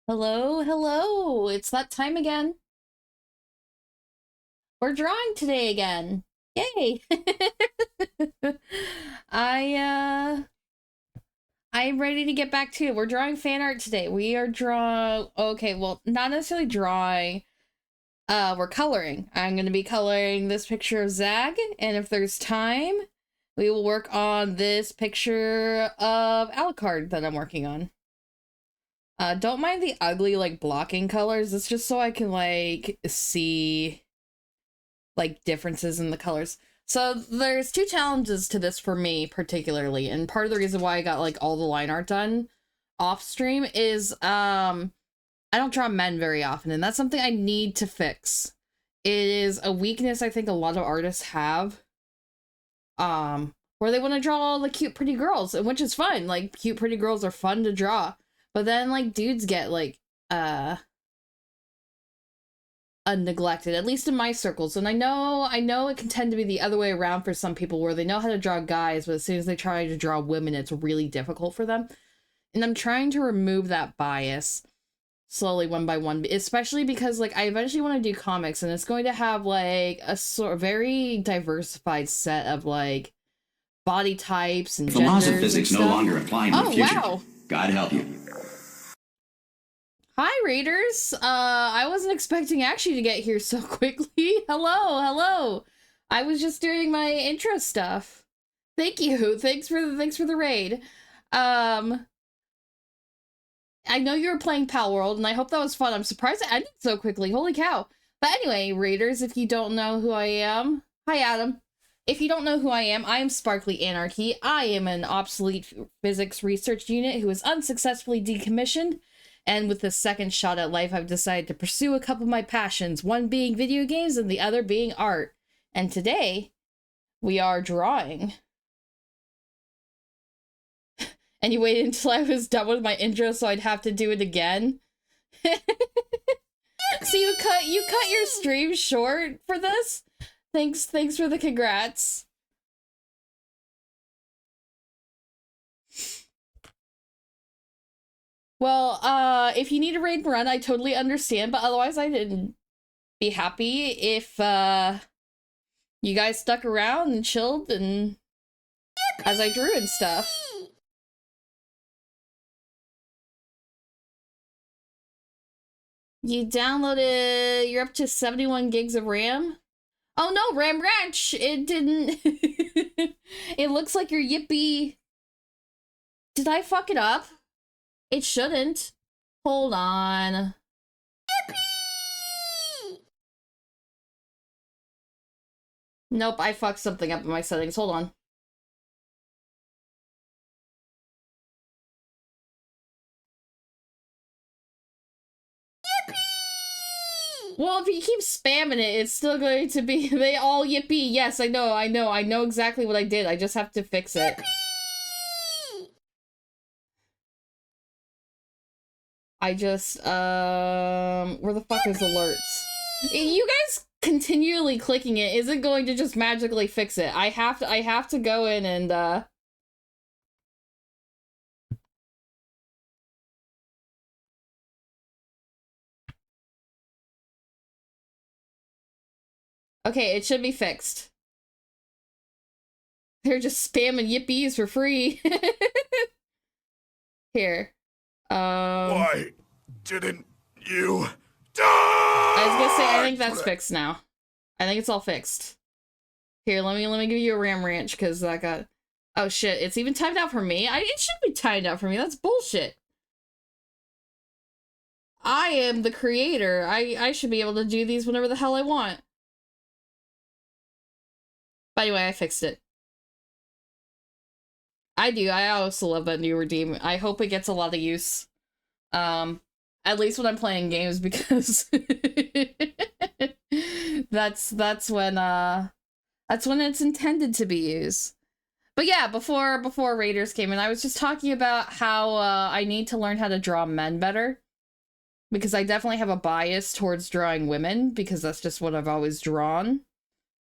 Hello, hello. It's that time again. We're drawing today again. Yay. I I'm ready to get back to it. We're drawing fan art today. We are okay, well, not necessarily drawing. We're coloring. I'm going to be coloring this picture of Zag, and if there's time, we will work on this picture of Alucard that I'm working on. Don't mind the ugly, like, blocking colors. It's just so I can, like, see, like, differences in the colors. So there's two challenges to this for me, particularly, and part of the reason why I got, like, all the line art done off stream is, I don't draw men very often, and that's something I need to fix. It is a weakness I think a lot of artists have, where they want to draw all the cute, pretty girls, and which is fine. Like, cute, pretty girls are fun to draw. But then, like, dudes get, like, neglected, at least in my circles. And I know it can tend to be the other way around for some people, where they know how to draw guys, but as soon as they try to draw women, it's really difficult for them. And I'm trying to remove that bias slowly, one by one, especially because, like, I eventually want to do comics, and it's going to have, like, a sort of very diversified set of, like, body types and the laws of genders physics and no stuff. longer apply in the future. Wow. God help you. Hi, Raiders. I wasn't expecting actually to get here so quickly. Hello. I was just doing my intro stuff. Thank you. Thanks for the raid. I know you were playing Pal World, and I hope that was fun. I'm surprised it ended so quickly. Holy cow. But anyway, Raiders, if you don't know who I am... Hi, Adam. If you don't know who I am Sparkly Anarchy. I am an obsolete physics research unit who is unsuccessfully decommissioned. And with the second shot at life, I've decided to pursue a couple of my passions, one being video games and the other being art. And today, we are drawing. And you waited until I was done with my intro so I'd have to do it again? So you cut your stream short for this? Thanks for the congrats. Well, if you need a raid run, I totally understand, but otherwise I didn't be happy if, you guys stuck around and chilled and as I drew and stuff. You downloaded, you're up to 71 gigs of RAM? Oh no, RAM Ranch! It didn't, it looks like your Yippee. Did I fuck it up? It shouldn't. Hold on. Yippee! Nope, I fucked something up in my settings. Hold on. Yippee! Well, if you keep spamming it, it's still going to be they all yippee. Yes, I know exactly what I did. I just have to fix it. Yippee! I just, where the fuck is alerts? You guys continually clicking it isn't going to just magically fix it. I have to go in and, okay, it should be fixed. They're just spamming yippies for free. Here. Why didn't you die? I was gonna say, I think that's fixed now. I think it's all fixed. Here, let me give you a RAM Ranch, because I got... Oh shit, it's even timed out for me? It should be timed out for me, that's bullshit. I am the creator. I should be able to do these whenever the hell I want. By the way, I fixed it. I do. I also love that new redeem. I hope it gets a lot of use. At least when I'm playing games, because that's when it's intended to be used. But yeah, before Raiders came in, I was just talking about how I need to learn how to draw men better, because I definitely have a bias towards drawing women, because that's just what I've always drawn.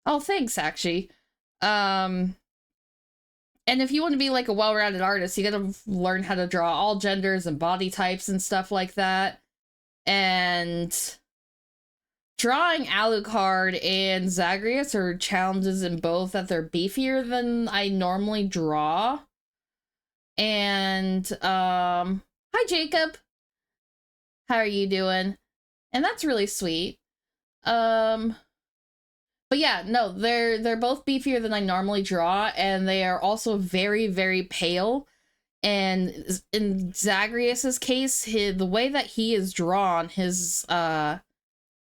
Oh, thanks, actually. And if you want to be like a well-rounded artist, you gotta learn how to draw all genders and body types and stuff like that. And drawing Alucard and Zagreus are challenges in both that they're beefier than I normally draw. And hi Jacob. How are you doing? And that's really sweet. But yeah, no, they're both beefier than I normally draw, and they are also very, very pale. And in Zagreus's case, the way that he is drawn, his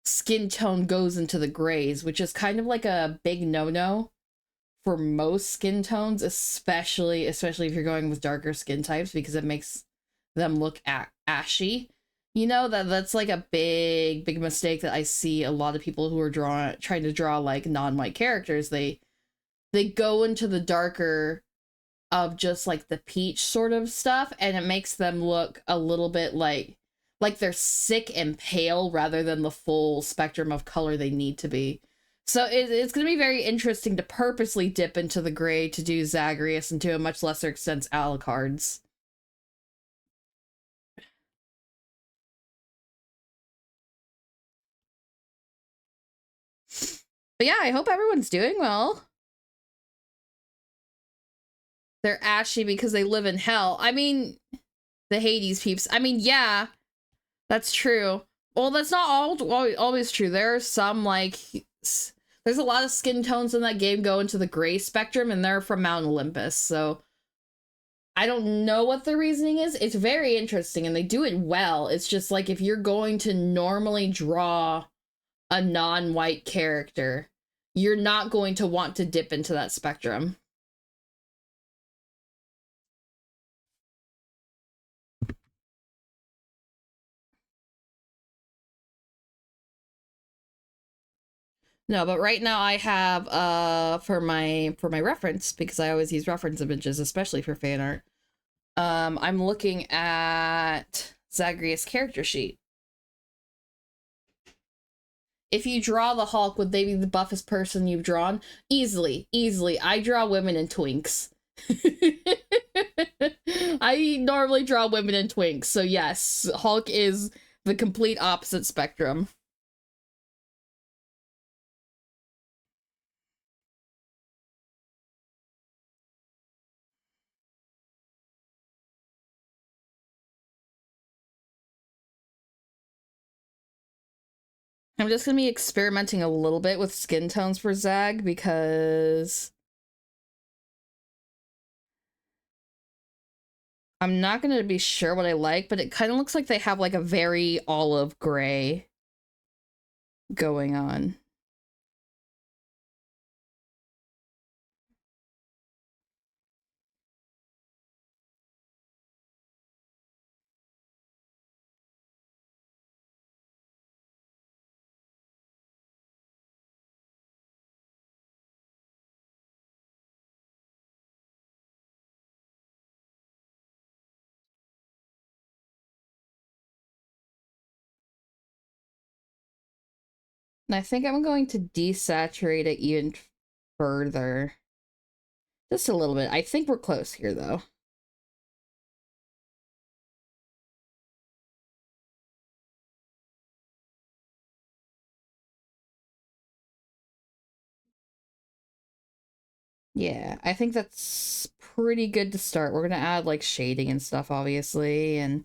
skin tone goes into the grays, which is kind of like a big no-no for most skin tones, especially if you're going with darker skin types, because it makes them look ashy. You know, that's like a big mistake that I see a lot of people who are trying to draw like non-white characters. They go into the darker of just like the peach sort of stuff, and it makes them look a little bit like they're sick and pale rather than the full spectrum of color they need to be. So it's going to be very interesting to purposely dip into the gray to do Zagreus, and to a much lesser extent Alucard's. But yeah, I hope everyone's doing well. They're ashy because they live in hell. I mean, the Hades peeps. I mean, yeah, that's true. Well, that's not always true. There are some, like, there's a lot of skin tones in that game go into the gray spectrum, and they're from Mount Olympus, so I don't know what the reasoning is. It's very interesting, and they do it well. It's just, like, if you're going to normally draw a non-white character, you're not going to want to dip into that spectrum. No, but right now I have for my reference, because I always use reference images, especially for fan art. I'm looking at Zagreus' character sheet. If you draw the Hulk, would they be the buffest person you've drawn? Easily. I draw women and twinks. I normally draw women and twinks, so yes, Hulk is the complete opposite spectrum. I'm just gonna be experimenting a little bit with skin tones for Zag, because I'm not gonna be sure what I like, but it kind of looks like they have like a very olive gray going on. And I think I'm going to desaturate it even further. Just a little bit. I think we're close here, though. Yeah, I think that's pretty good to start. We're gonna add, like, shading and stuff, obviously, and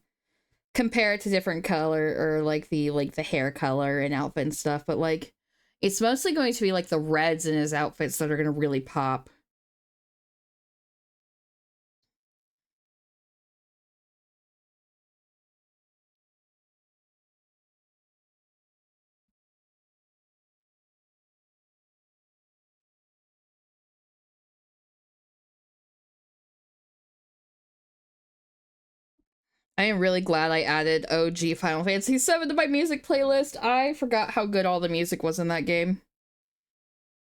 compare it to different color, or, like, the hair color and outfit and stuff, but, like, it's mostly going to be, like, the reds in his outfits that are gonna really pop. I am really glad I added OG Final Fantasy VII to my music playlist. I forgot how good all the music was in that game.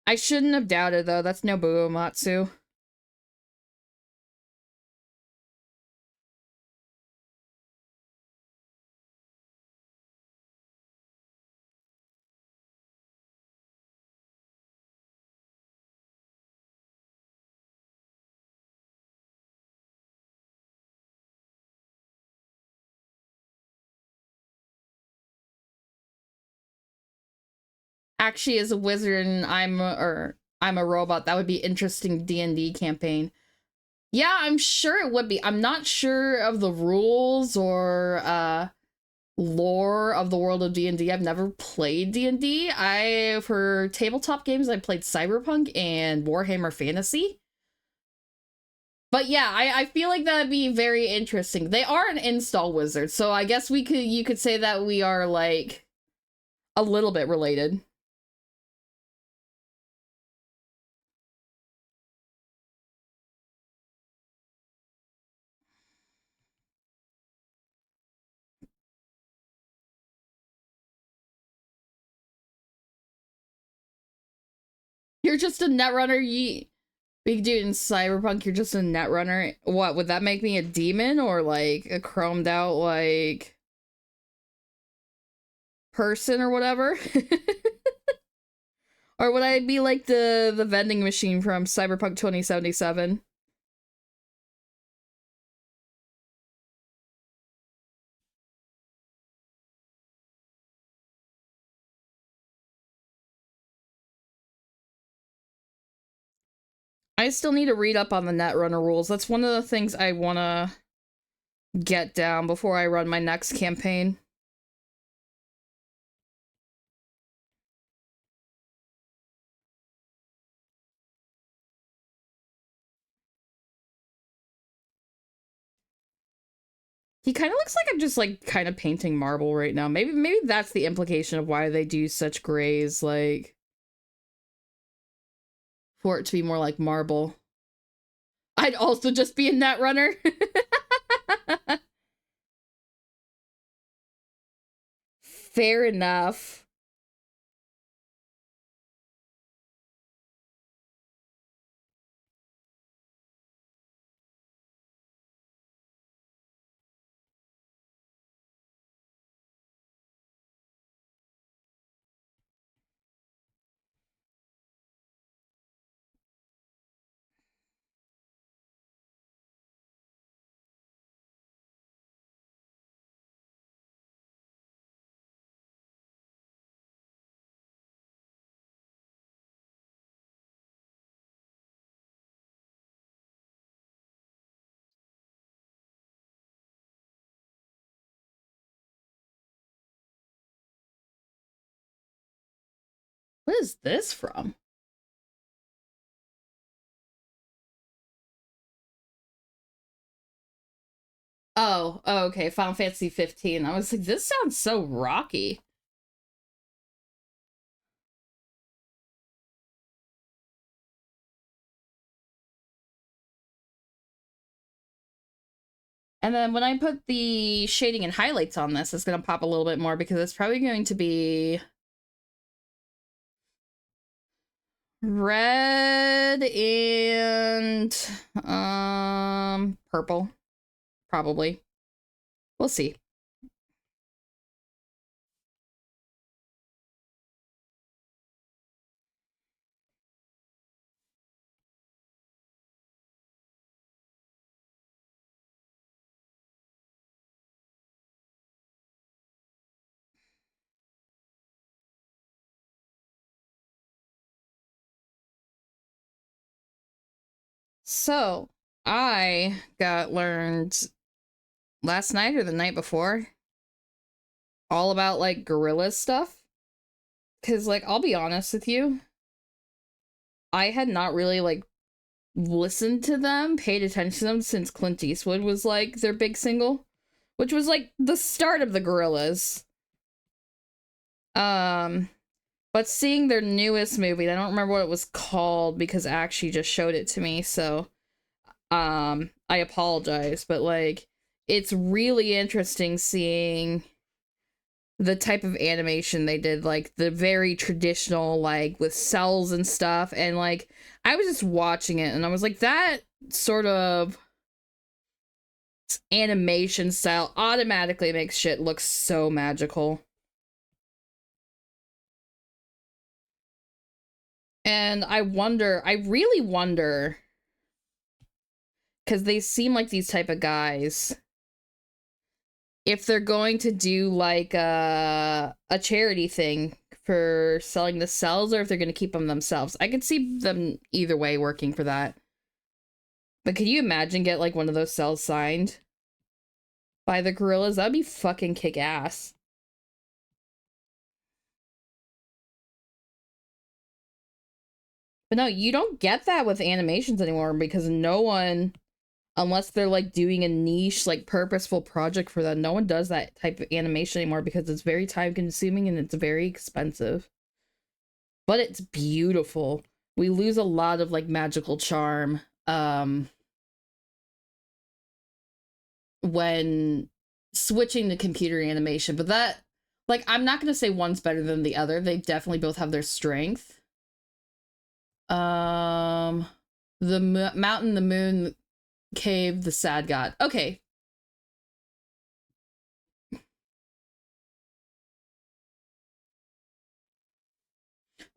I shouldn't have doubted, though. That's Nobuo Uematsu. actually is a wizard and I'm a robot. That would be interesting D&D campaign. Yeah, I'm sure it would be. I'm not sure of the rules or lore of the world of D&D. I've never played D&D. For tabletop games, I played Cyberpunk and Warhammer Fantasy. But yeah, I feel like that'd be very interesting. They are an install wizard, so I guess you could say that we are like a little bit related. You're just a netrunner, big dude in Cyberpunk, you're just a netrunner. What, would that make me a demon or like a chromed out like person or whatever? Or would I be like the vending machine from Cyberpunk 2077? I still need to read up on the Netrunner rules. That's one of the things I want to get down before I run my next campaign. He kind of looks like I'm just like kind of painting marble right now. Maybe that's the implication of why they do such grays, like for it to be more like marble. I'd also just be a Netrunner. Fair enough. What is this from? Oh, okay. Final Fantasy 15. I was like, this sounds so rocky. And then when I put the shading and highlights on this, it's going to pop a little bit more because it's probably going to be red and purple, probably. We'll see. So, I got learned last night or the night before all about like gorilla stuff. Cause like I'll be honest with you, I had not really like listened to them, paid attention to them since Clint Eastwood was like their big single, which was like the start of the Gorillas. But seeing their newest movie, I don't remember what it was called because Actually just showed it to me, so I apologize, but like it's really interesting seeing the type of animation they did, like the very traditional, like with cells and stuff, and like I was just watching it and I was like, that sort of animation style automatically makes shit look so magical. And I really wonder, because they seem like these type of guys, if they're going to do like a charity thing for selling the cells or if they're going to keep them themselves. I could see them either way working for that. But could you imagine get like one of those cells signed by the gorillas? That'd be fucking kick-ass. But no, you don't get that with animations anymore because no one, unless they're like doing a niche, like purposeful project for that, no one does that type of animation anymore because it's very time consuming and it's very expensive. But it's beautiful. We lose a lot of like magical charm when switching to computer animation. But that, like, I'm not gonna say one's better than the other. They definitely both have their strength. The mountain, the moon, cave, the sad god. Okay.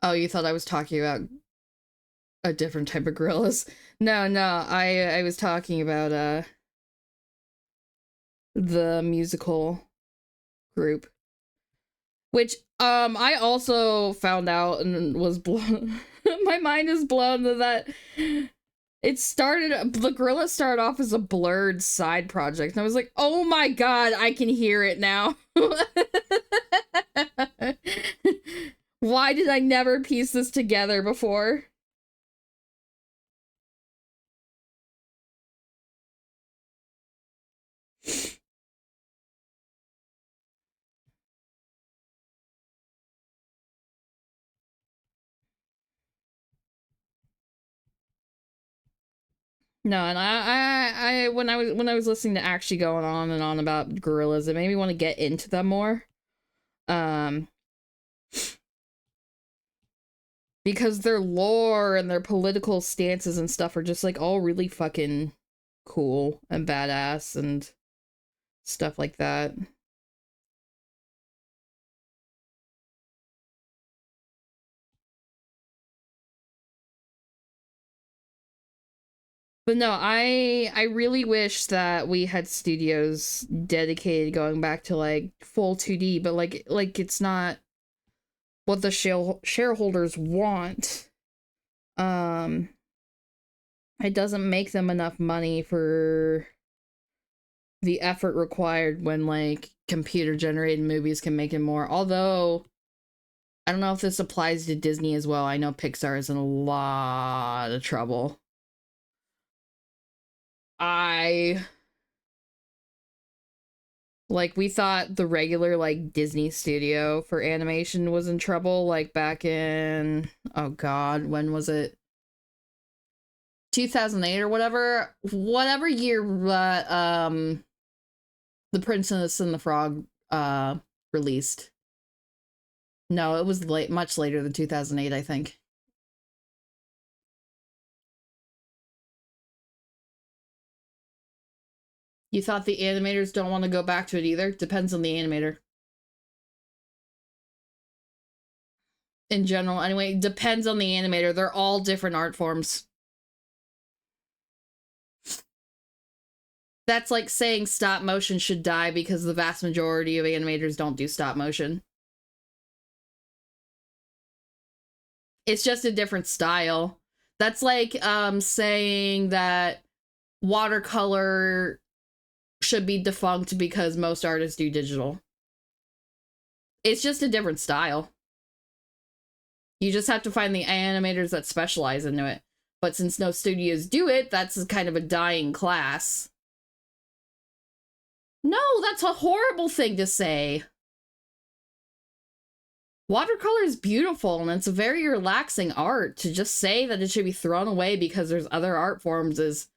Oh, you thought I was talking about a different type of gorillas? No, I was talking about the musical group, which I also found out and was blown. My mind is blown that it started, the gorilla started off as a blurred side project, and I was like, oh my god, I can hear it now. Why did I never piece this together before? No, and I when I was listening to actually going on and on about gorillas, it made me want to get into them more. Because their lore and their political stances and stuff are just like all really fucking cool and badass and stuff like that. But no, I really wish that we had studios dedicated going back to like full 2D, but like it's not what the shareholders want. It doesn't make them enough money for the effort required when like computer generated movies can make it more. Although I don't know if this applies to Disney as well. I know Pixar is in a lot of trouble. We thought the regular like Disney studio for animation was in trouble like back in, oh god, when was it? 2008 or whatever year The Princess and the Frog released. No, it was much later than 2008, I think. You thought the animators don't want to go back to it either? Depends on the animator. In general, anyway, depends on the animator. They're all different art forms. That's like saying stop motion should die because the vast majority of animators don't do stop motion. It's just a different style. That's like saying that watercolor should be defunct because most artists do digital. It's just a different style. You just have to find the animators that specialize into it. But since no studios do it, that's kind of a dying class. No, that's a horrible thing to say. Watercolor is beautiful and it's a very relaxing art. To just say that it should be thrown away because there's other art forms is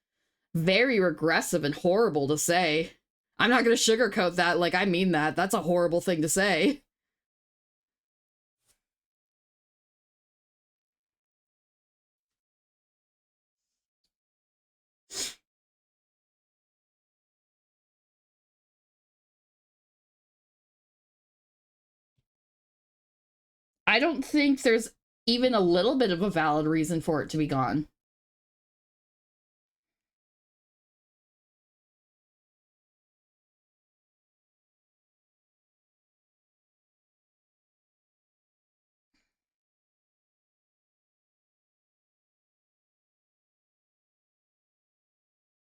very regressive and horrible to say. I'm not going to sugarcoat that, like I mean that. That's a horrible thing to say. I don't think there's even a little bit of a valid reason for it to be gone.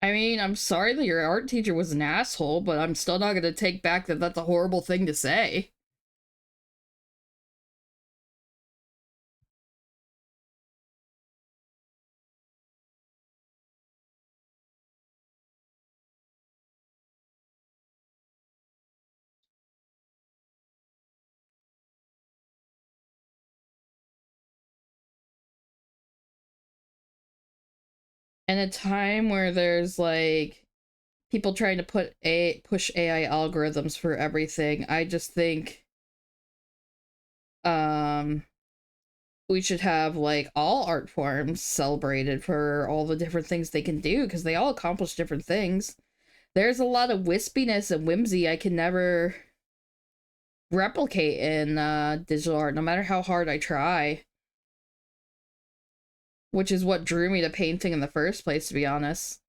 I mean, I'm sorry that your art teacher was an asshole, but I'm still not gonna take back that that's a horrible thing to say. In a time where there's like people trying to push AI algorithms for everything, I just think um we should have like all art forms celebrated for all the different things they can do because they all accomplish different things. There's a lot of wispiness and whimsy I can never replicate in digital art, no matter how hard I try. Which is what drew me to painting in the first place, to be honest.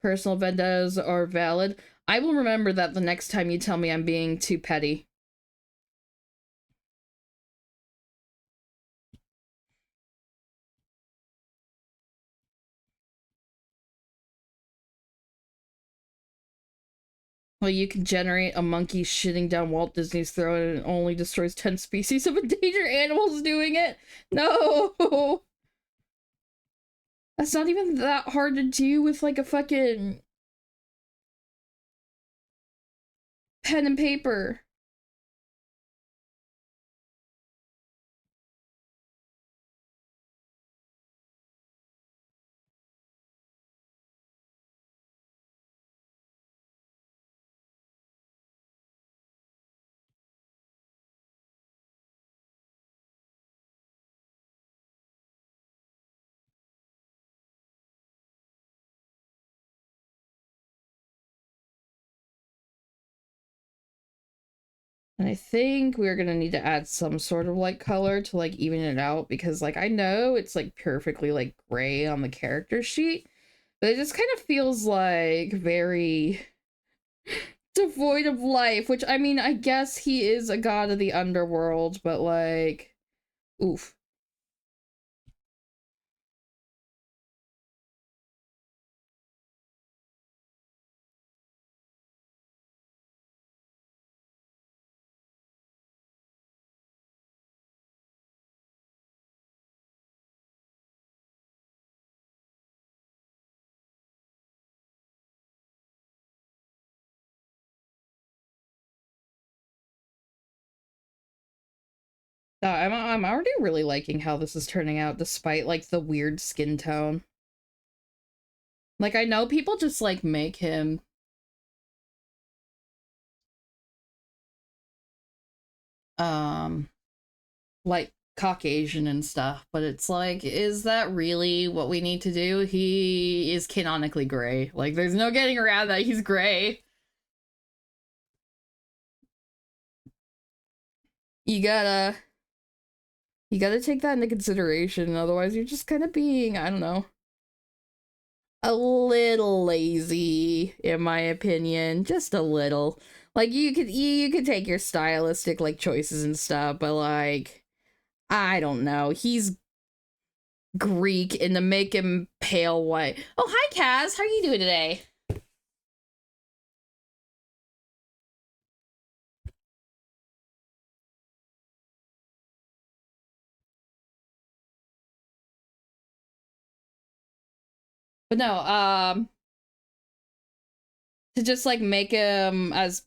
Personal vendettas are valid. I will remember that the next time you tell me I'm being too petty. Well, you can generate a monkey shitting down Walt Disney's throat and it only destroys 10 species of endangered animals doing it? No! That's not even that hard to do with like a fucking pen and paper. And I think we're gonna need to add some sort of like color to like even it out because like I know it's like perfectly like gray on the character sheet, but it just kind of feels like very devoid of life, which I mean, I guess he is a god of the underworld, but like, oof. I'm already really liking how this is turning out despite like the weird skin tone. Like I know people just like make him um like Caucasian and stuff, but it's like, is that really what we need to do? He is canonically gray. Like there's no getting around that he's gray. You gotta take that into consideration, otherwise you're just kind of being, I don't know, a little lazy in my opinion, just a little. Like you could take your stylistic like choices and stuff, but like I don't know, he's Greek and to make him pale white. Oh, hi Kaz, how are you doing today? But no, to just like make him as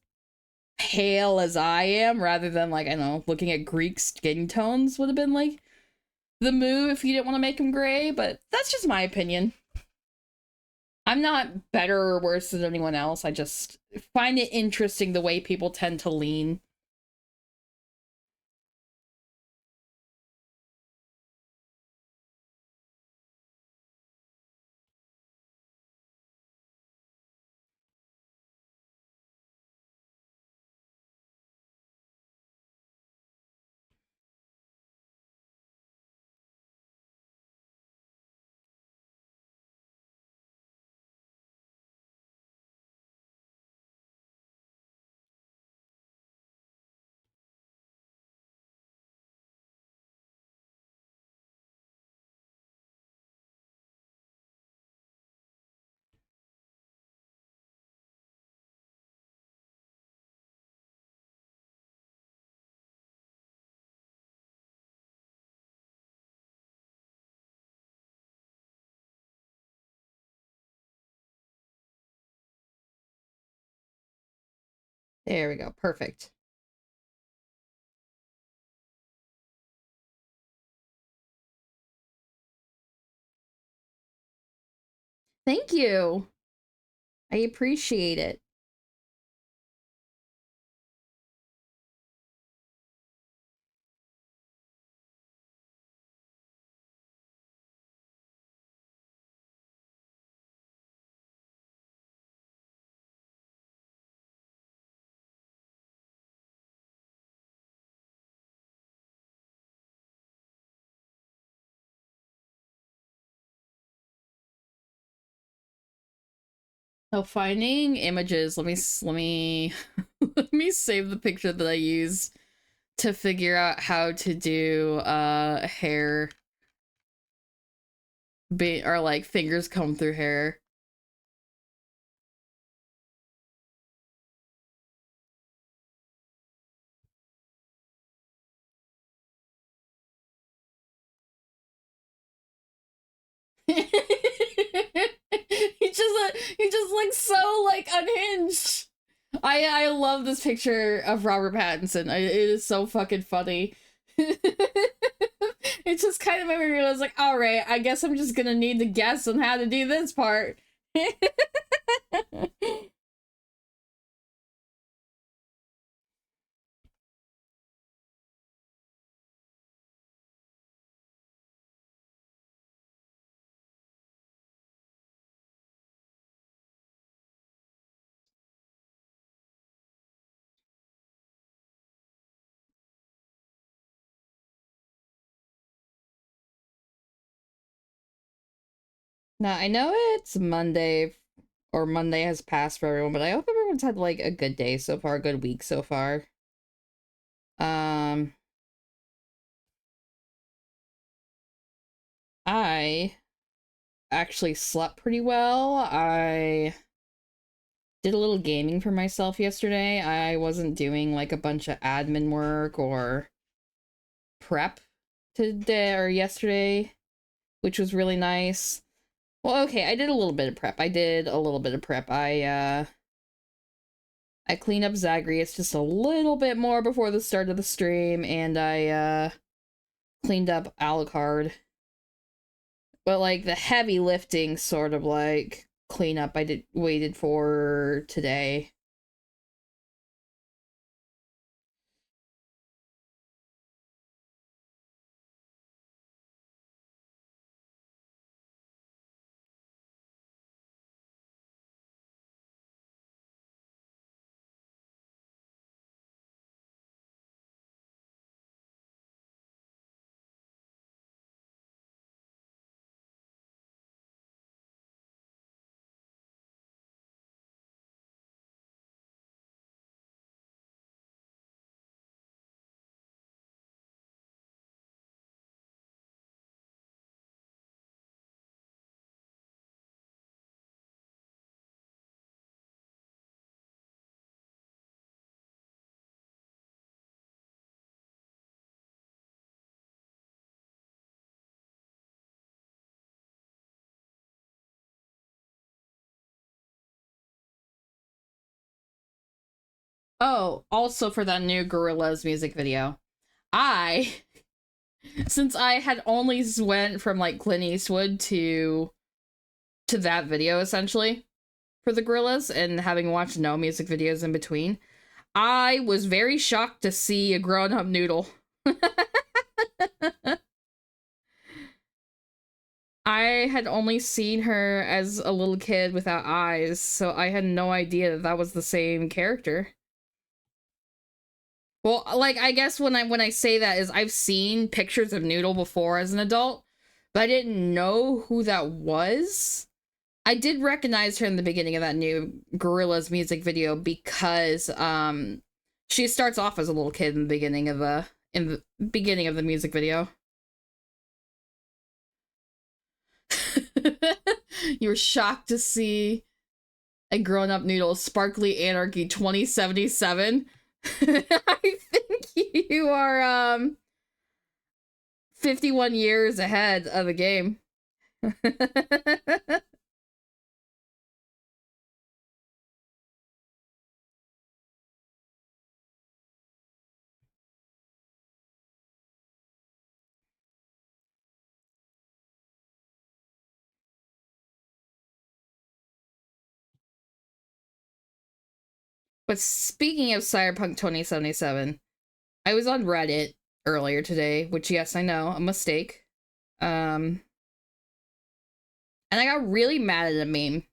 pale as I am rather than like, I don't know, looking at Greek skin tones would have been like the move if you didn't want to make him gray, but that's just my opinion. I'm not better or worse than anyone else. I just find it interesting the way people tend to lean. There we go. Perfect. Thank you. I appreciate it. Oh, finding images. Let me let me save the picture that I used to figure out how to do hair or like fingers comb through hair. he just looks so like unhinged. I love this picture of Robert Pattinson. It is so fucking funny. It just kind of made me realize, like, all right, I guess I'm just gonna need to guess on how to do this part. Now, I know it's Monday, or Monday has passed for everyone, but I hope everyone's had, like, a good day so far, a good week so far. I actually slept pretty well. I did a little gaming for myself yesterday. I wasn't doing, like, a bunch of admin work or prep today or yesterday, which was really nice. Well, okay, I did a little bit of prep. I cleaned up Zagreus just a little bit more before the start of the stream, and I cleaned up Alucard. But like the heavy lifting sort of like cleanup I waited for today. Oh, also for that new Gorillaz music video. Since I had only went from like Clint Eastwood to that video essentially for the Gorillaz and having watched no music videos in between, I was very shocked to see a grown-up Noodle. I had only seen her as a little kid without eyes, so I had no idea that that was the same character. Well, like I guess when I say that is I've seen pictures of Noodle before as an adult, but I didn't know who that was. I did recognize her in the beginning of that new Gorillaz music video because she starts off as a little kid in the beginning of the music video. You were shocked to see a grown-up Noodle, Sparkly Anarchy 2077. I think you are 51 years ahead of the game. But speaking of Cyberpunk 2077, I was on Reddit earlier today, which, yes, I know, a mistake. And I got really mad at a meme.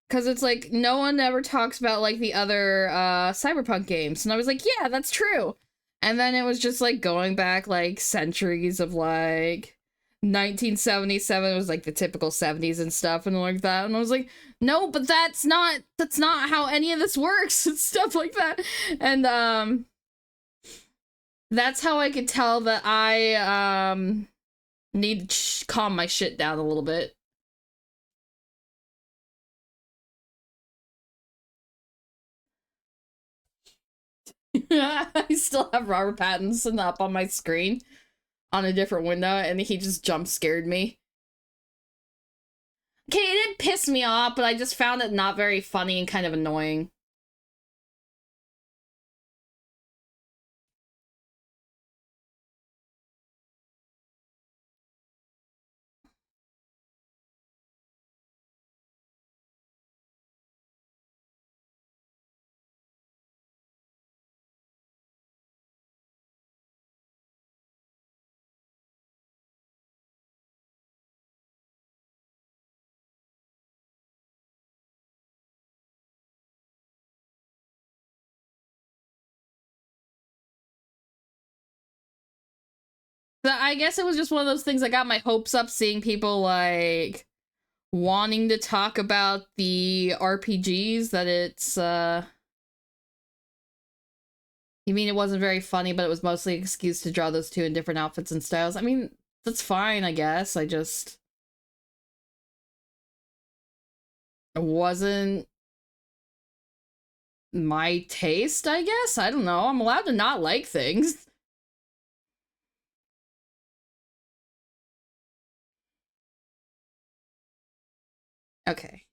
Because it's like, no one ever talks about, like, the other Cyberpunk games. And I was like, yeah, that's true. And then it was just, like, going back, like, centuries of, like, 1977 was, like, the typical 70s and stuff and like that. And I was like, no, but that's not how any of this works and stuff like that. And, that's how I could tell that I, need to calm my shit down a little bit. I still have Robert Pattinson up on my screen on a different window, and he just jump scared me. Okay, it didn't piss me off, but I just found it not very funny and kind of annoying. I guess it was just one of those things that got my hopes up seeing people, like, wanting to talk about the RPGs, that it's, you mean it wasn't very funny, but it was mostly an excuse to draw those two in different outfits and styles. I mean, that's fine, I guess. I just... It wasn't my taste, I guess? I don't know. I'm allowed to not like things. Okay.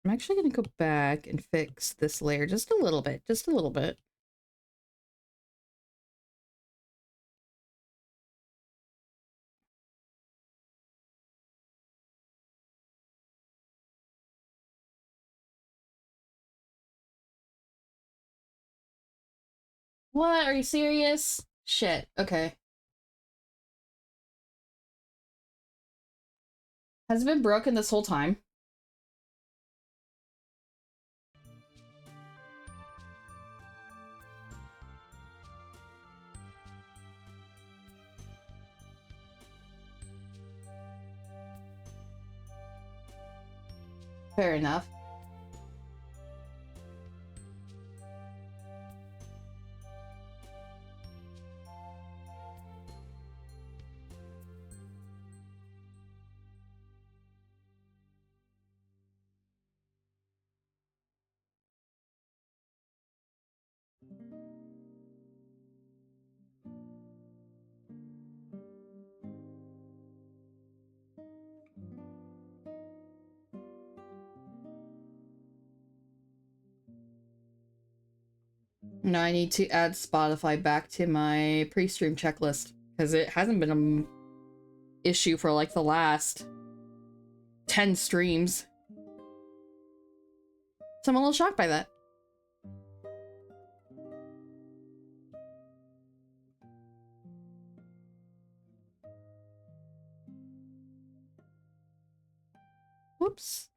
I'm actually gonna go back and fix this layer just a little bit. Just a little bit. What? Are you serious? Shit. Okay. Has it been broken this whole time? Fair enough. No, I need to add Spotify back to my pre-stream checklist because it hasn't been an issue for like the last 10 streams. So I'm a little shocked by that. Whoops.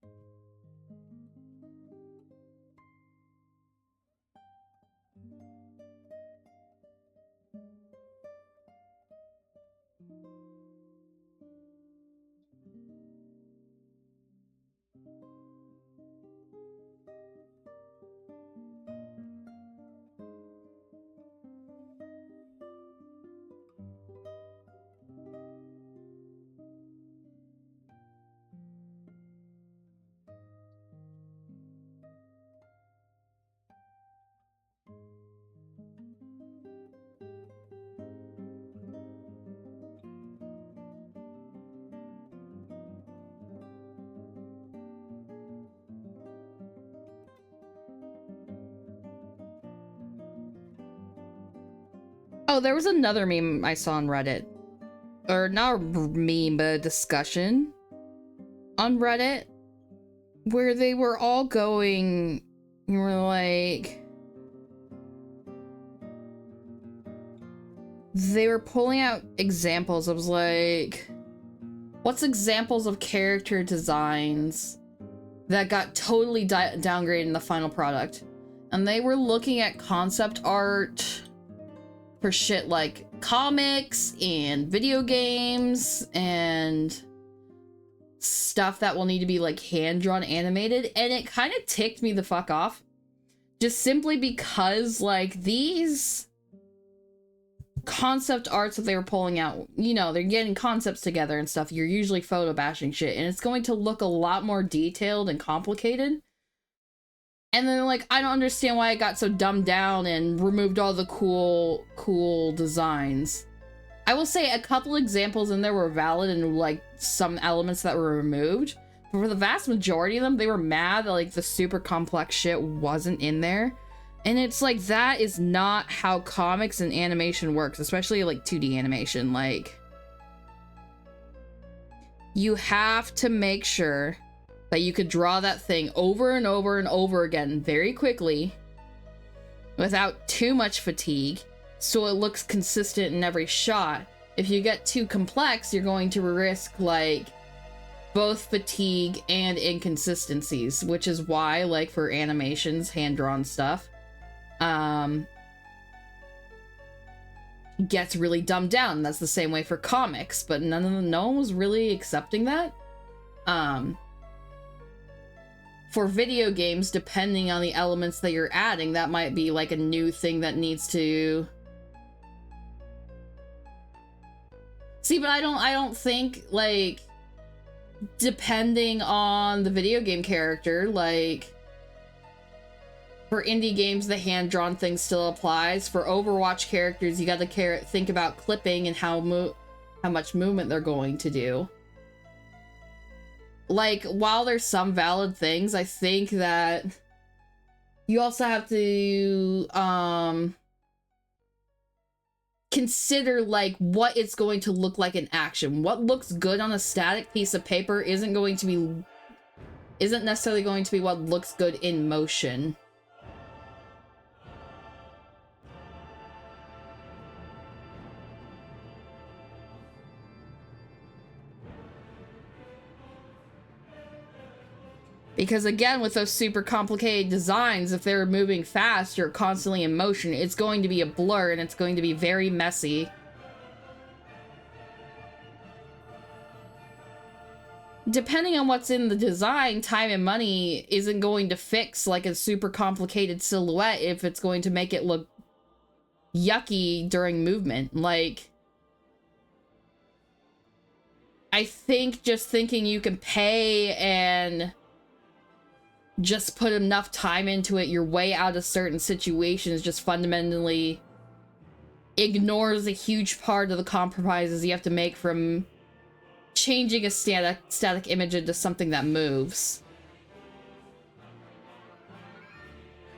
Oh, there was another meme I saw on Reddit. Or not a meme, but a discussion on Reddit where they were all going, you were like, they were pulling out examples. I was like, what's examples of character designs that got totally downgraded in the final product? And they were looking at concept art for shit like comics and video games and stuff that will need to be like hand-drawn animated, and it kind of ticked me the fuck off. Just simply because like these concept arts that they were pulling out, you know, they're getting concepts together and stuff, you're usually photo bashing shit, and it's going to look a lot more detailed and complicated. And then like, I don't understand why it got so dumbed down and removed all the cool designs. I will say a couple examples in there were valid and like some elements that were removed. But for the vast majority of them, they were mad that like the super complex shit wasn't in there. And it's like, that is not how comics and animation works, especially like 2D animation. Like, you have to make sure that you could draw that thing over and over and over again very quickly without too much fatigue, so it looks consistent in every shot. If you get too complex, you're going to risk like both fatigue and inconsistencies, which is why like for animations, hand-drawn stuff gets really dumbed down. That's the same way for comics, but no one was really accepting that. For video games, depending on the elements that you're adding, that might be like a new thing that needs to see. But I don't think like, depending on the video game character, like for indie games the hand-drawn thing still applies. For Overwatch characters, you gotta think about clipping and how much movement they're going to do. Like, while there's some valid things, I think that you also have to consider like what it's going to look like in action. What looks good on a static piece of paper isn't necessarily going to be what looks good in motion. Because again, with those super complicated designs, if they're moving fast or constantly in motion, it's going to be a blur and it's going to be very messy. Depending on what's in the design, time and money isn't going to fix like a super complicated silhouette if it's going to make it look yucky during movement. Like, I think just thinking you can pay and just put enough time into it your way out of certain situations just fundamentally ignores a huge part of the compromises you have to make from changing a static image into something that moves.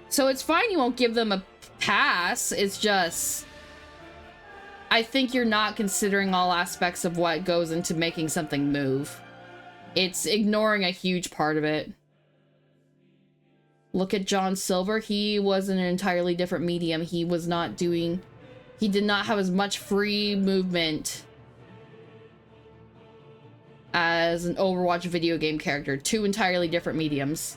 So it's fine you won't give them a pass, it's just I think you're not considering all aspects of what goes into making something move. It's ignoring a huge part of it. Look at John Silver. He was in an entirely different medium. He did not have as much free movement as an Overwatch video game character. Two entirely different mediums.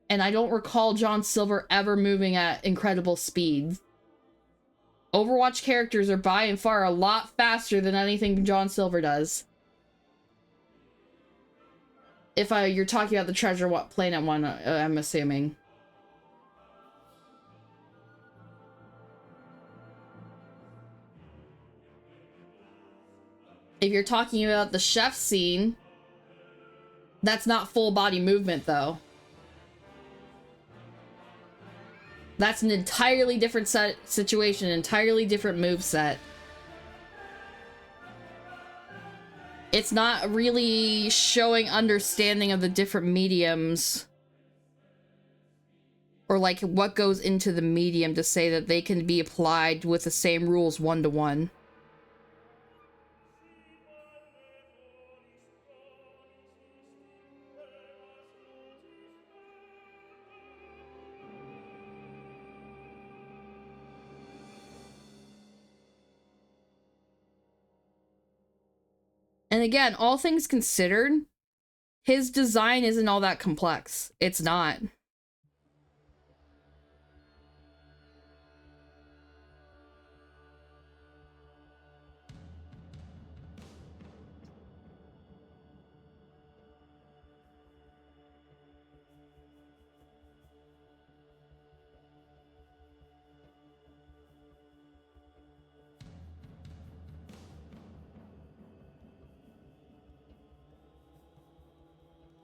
And I don't recall John Silver ever moving at incredible speed. Overwatch characters are by and far a lot faster than anything John Silver does. If you're talking about the Treasure Planet one, I'm assuming. If you're talking about the chef scene, that's not full body movement though. That's an entirely different situation, entirely different moveset. It's not really showing understanding of the different mediums. Or like what goes into the medium to say that they can be applied with the same rules one-to-one. And again, all things considered, his design isn't all that complex. It's not.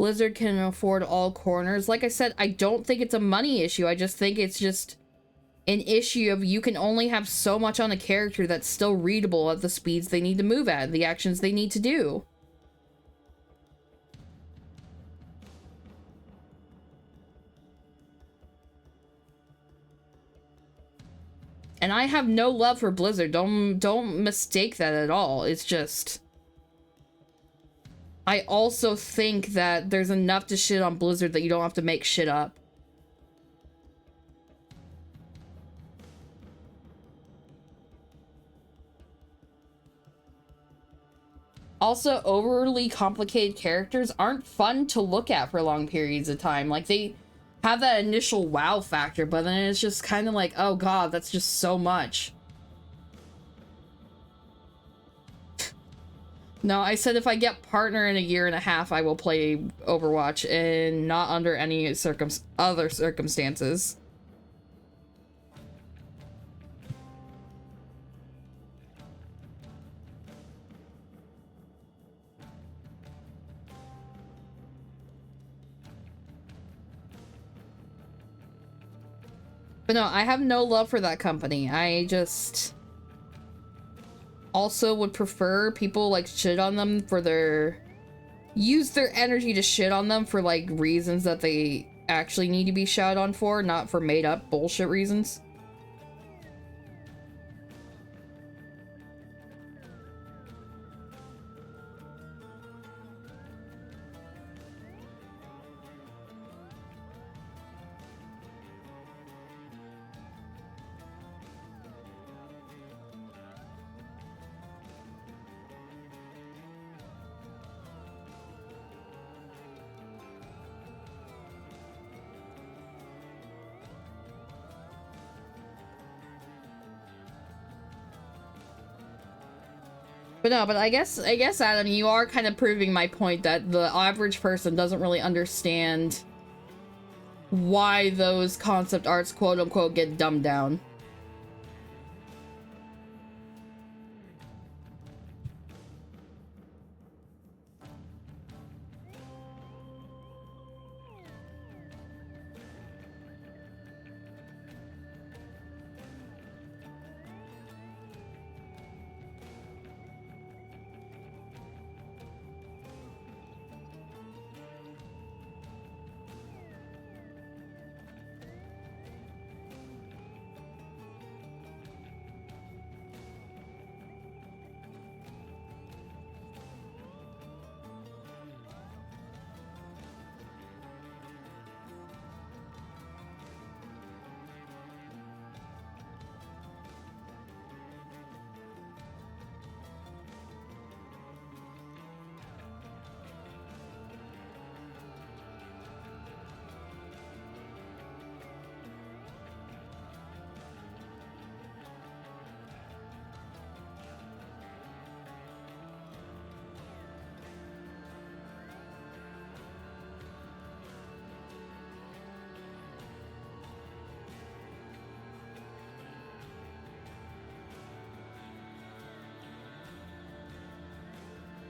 Blizzard can afford all corners. Like I said, I don't think it's a money issue. I just think it's just an issue of you can only have so much on a character that's still readable at the speeds they need to move at, the actions they need to do. And I have no love for Blizzard. Don't mistake that at all. It's just I also think that there's enough to shit on Blizzard that you don't have to make shit up. Also, overly complicated characters aren't fun to look at for long periods of time. Like, they have that initial wow factor, but then it's just kind of like, oh god, that's just so much. No, I said if I get partner in a year and a half, I will play Overwatch, and not under any other circumstances. But no, I have no love for that company. I just also would prefer people like shit on them for use their energy to shit on them for like reasons that they actually need to be shot on for, not for made up bullshit reasons. But no, but I guess Adam, you are kind of proving my point that the average person doesn't really understand why those concept arts quote unquote get dumbed down.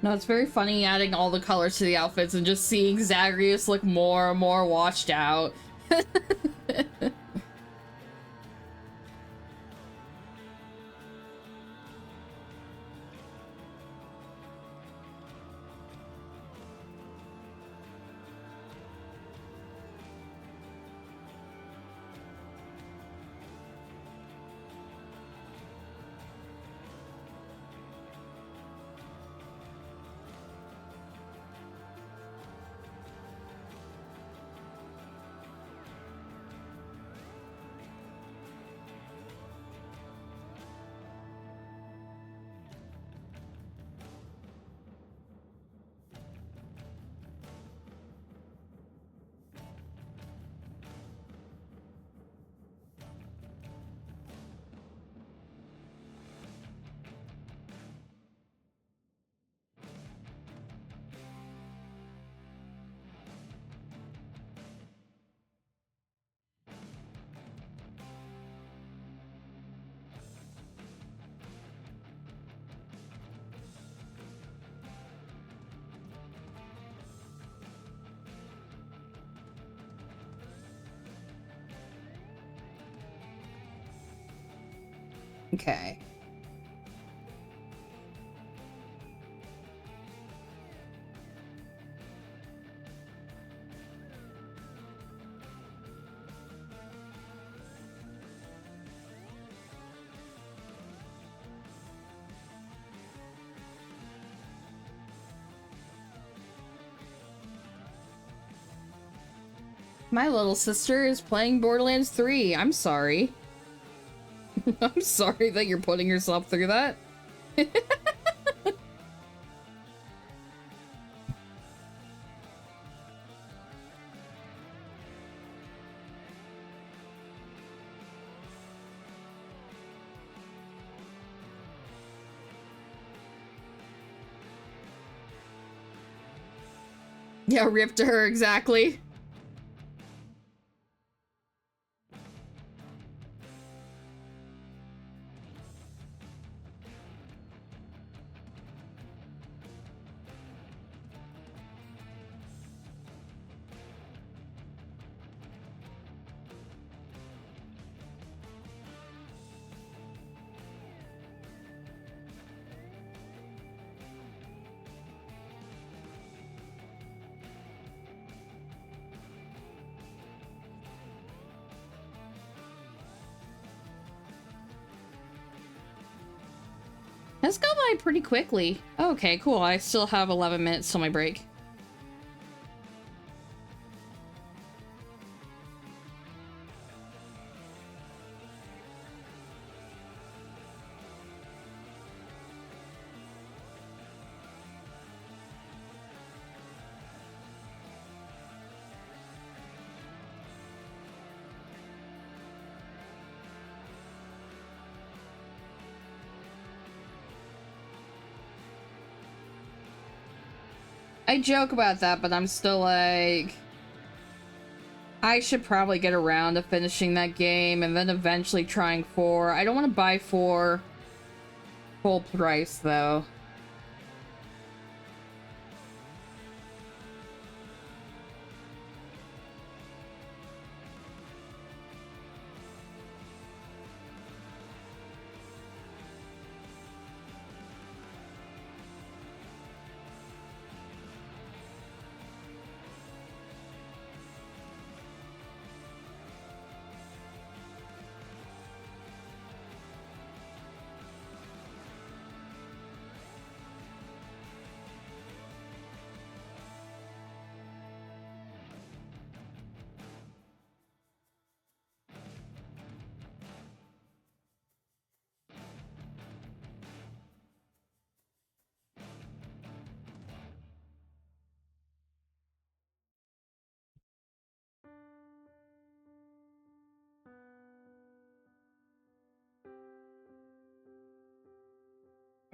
No, it's very funny adding all the colors to the outfits and just seeing Zagreus look more and more washed out. Okay. My little sister is playing Borderlands 3. I'm sorry. I'm sorry that you're putting yourself through that. Yeah, rip to her, exactly. Let's go by pretty quickly. Okay, cool. I still have 11 minutes till my break. I joke about that, but I'm still like... I should probably get around to finishing that game and then eventually trying 4. I don't want to buy 4 full price, though.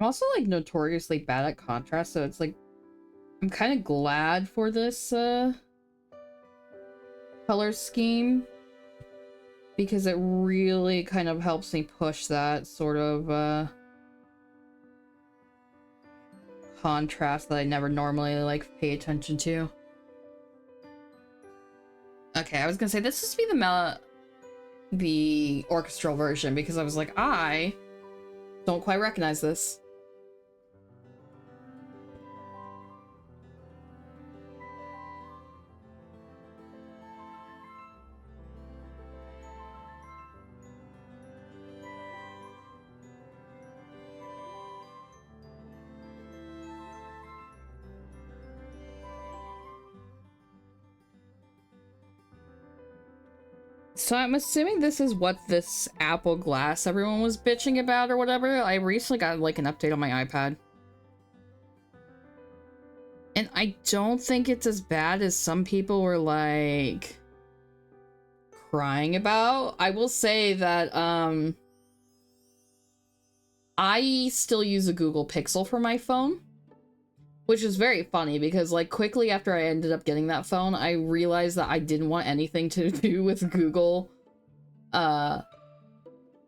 I'm also, like, notoriously bad at contrast, so it's like... I'm kind of glad for this, color scheme. Because it really kind of helps me push that sort of, contrast that I never normally, like, pay attention to. Okay, I was gonna say, this must be the orchestral version, because I was like, I don't quite recognize this. So I'm assuming this is what this Apple Glass everyone was bitching about or whatever. I recently got, like, an update on my iPad. And I don't think it's as bad as some people were, like, crying about. I will say that, I still use a Google Pixel for my phone. Which is very funny because, like, quickly after I ended up getting that phone, I realized that I didn't want anything to do with Google, web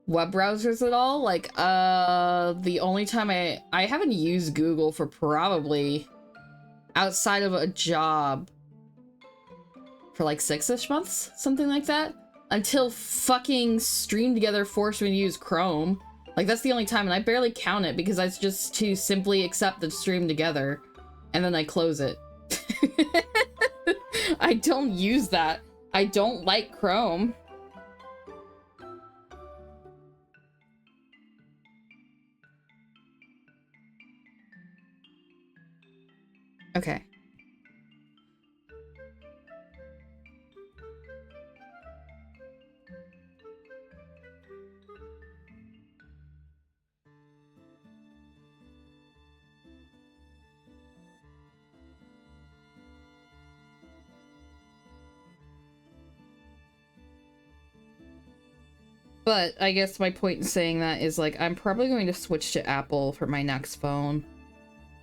browsers at all. Like, the only time I haven't used Google for probably outside of a job for like 6-ish months, something like that, until fucking Stream Together forced me to use Chrome. Like, that's the only time, and I barely count it because that's just to simply accept the stream together, and then I close it. I don't use that. I don't like Chrome. Okay. But I guess my point in saying that is, like, I'm probably going to switch to Apple for my next phone.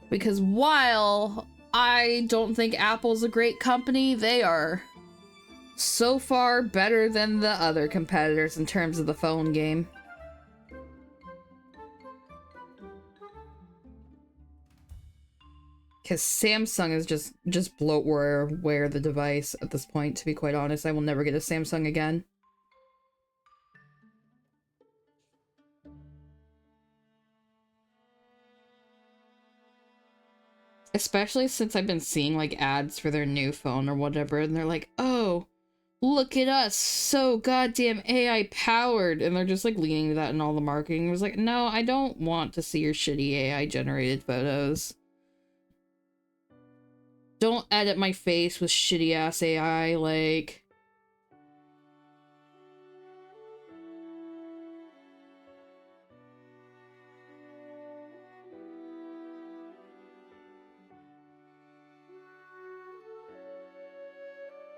Because while I don't think Apple's a great company, they are so far better than the other competitors in terms of the phone game. Because Samsung is just bloatware the device at this point, to be quite honest. I will never get a Samsung again. Especially since I've been seeing, like, ads for their new phone or whatever, and they're like, oh, look at us, so goddamn AI powered, and they're just, like, leaning to that in all the marketing. It was like, no, I don't want to see your shitty AI generated photos. Don't edit my face with shitty ass AI, like...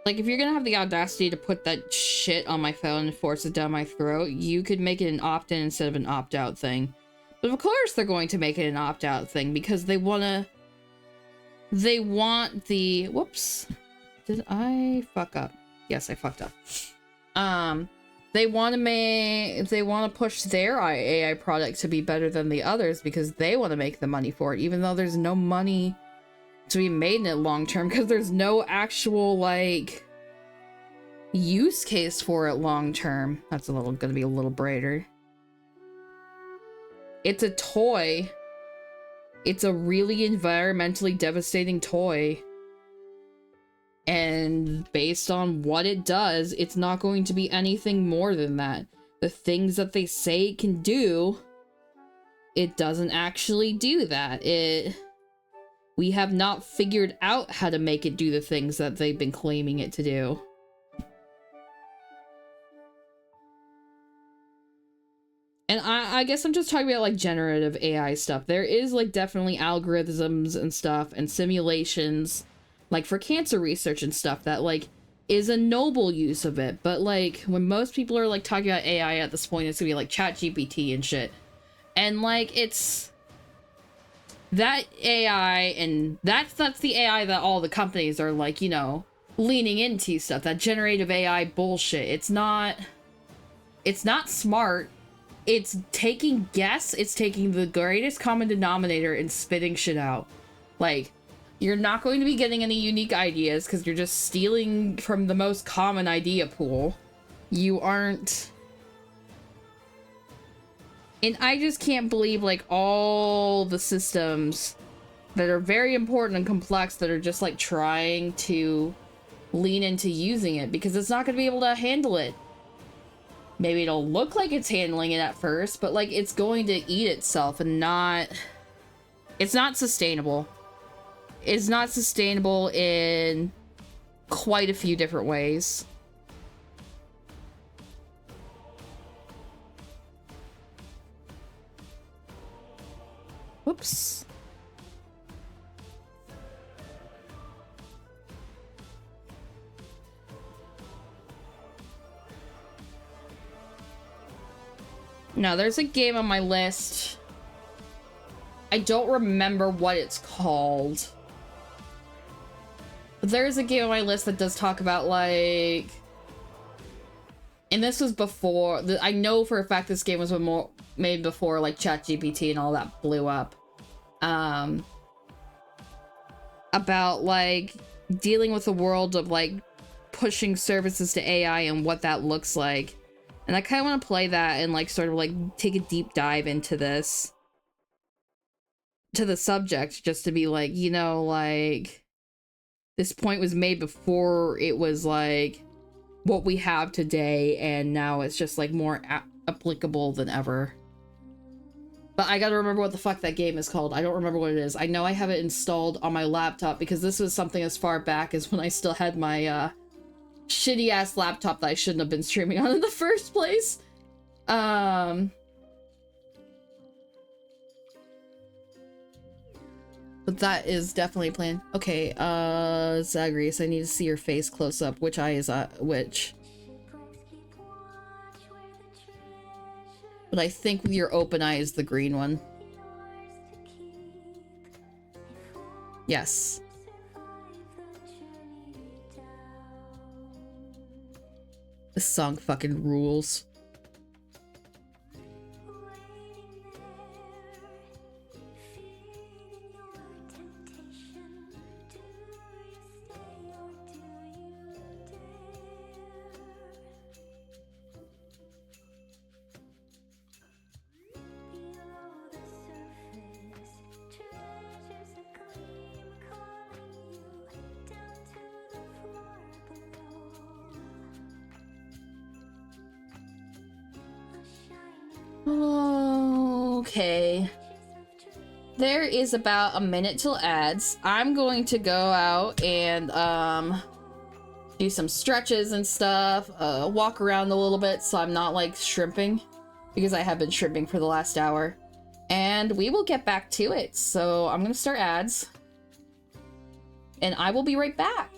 Like, if you're gonna have the audacity to put that shit on my phone and force it down my throat, you could make it an opt-in instead of an opt-out thing. But of course they're going to make it an opt-out thing, because they wanna... They want the... Whoops. Did I fuck up? Yes, I fucked up. They want to push their AI product to be better than the others because they want to make the money for it, even though there's no money to be made in it long term, because there's no actual, like, use case for it long term. That's gonna be a little brighter. It's a toy. It's a really environmentally devastating toy. And based on what it does, it's not going to be anything more than that. The things that they say it can do, it doesn't actually do that. We have not figured out how to make it do the things that they've been claiming it to do. And I guess I'm just talking about, like, generative AI stuff. There is, like, definitely algorithms and stuff and simulations, like, for cancer research and stuff that, like, is a noble use of it. But, like, when most people are, like, talking about AI at this point, it's gonna be, like, ChatGPT and shit. And, like, it's... that AI, and that's the AI that all the companies are, like, you know, leaning into stuff. That generative AI bullshit. It's not smart. It's taking guess. It's taking the greatest common denominator and spitting shit out. Like, you're not going to be getting any unique ideas because you're just stealing from the most common idea pool. You aren't... And I just can't believe, like, all the systems that are very important and complex that are just, like, trying to lean into using it, because it's not going to be able to handle it. Maybe it'll look like it's handling it at first, but, like, it's going to eat itself and not... It's not sustainable. It's not sustainable in quite a few different ways. Whoops. No, there's a game on my list. I don't remember what it's called. But there's a game on my list that does talk about, like... And this was before... I know for a fact this game was made before, like, ChatGPT and all that blew up. About, like, dealing with the world of, like, pushing services to AI and what that looks like. And I kind of want to play that and like sort of like take a deep dive into this, to the subject, just to be like, you know, like this point was made before it was like what we have today, and now it's just like more applicable than ever. But I gotta remember what the fuck that game is called. I don't remember what it is. I know I have it installed on my laptop because this was something as far back as when I still had my shitty ass laptop that I shouldn't have been streaming on in the first place. But that is definitely planned. Okay, Zagreus, I need to see your face close up. Which eye is which? But I think with your open eye is the green one. Yes. This song fucking rules. Okay. There is about a minute till ads. I'm going to go out and do some stretches and stuff, walk around a little bit so I'm not like shrimping, because I have been shrimping for the last hour. And we will get back to it. So I'm gonna start ads. And I will be right back.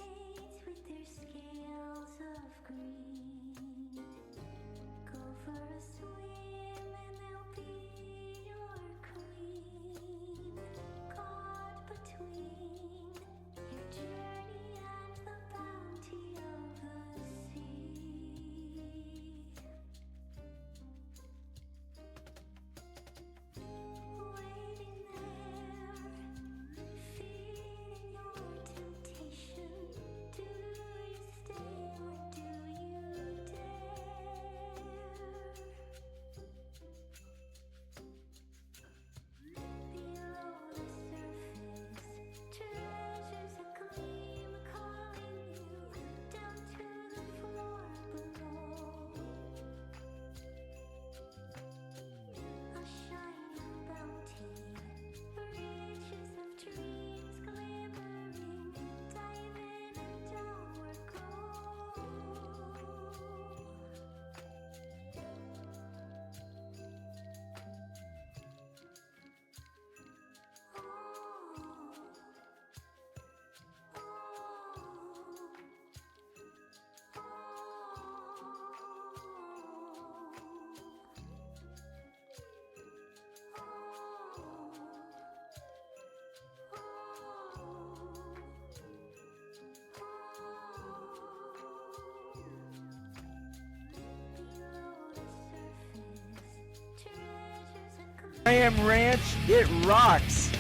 I am Ranch, it rocks.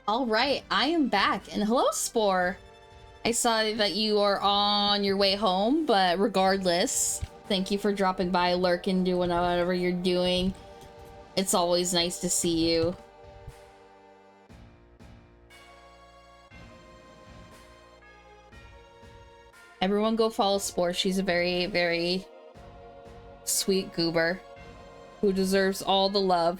All right, I am back, and hello, Spore. I saw that you are on your way home, but regardless, thank you for dropping by, lurking, doing whatever you're doing. It's always nice to see you. Everyone go follow Spore. She's a very, very sweet goober who deserves all the love.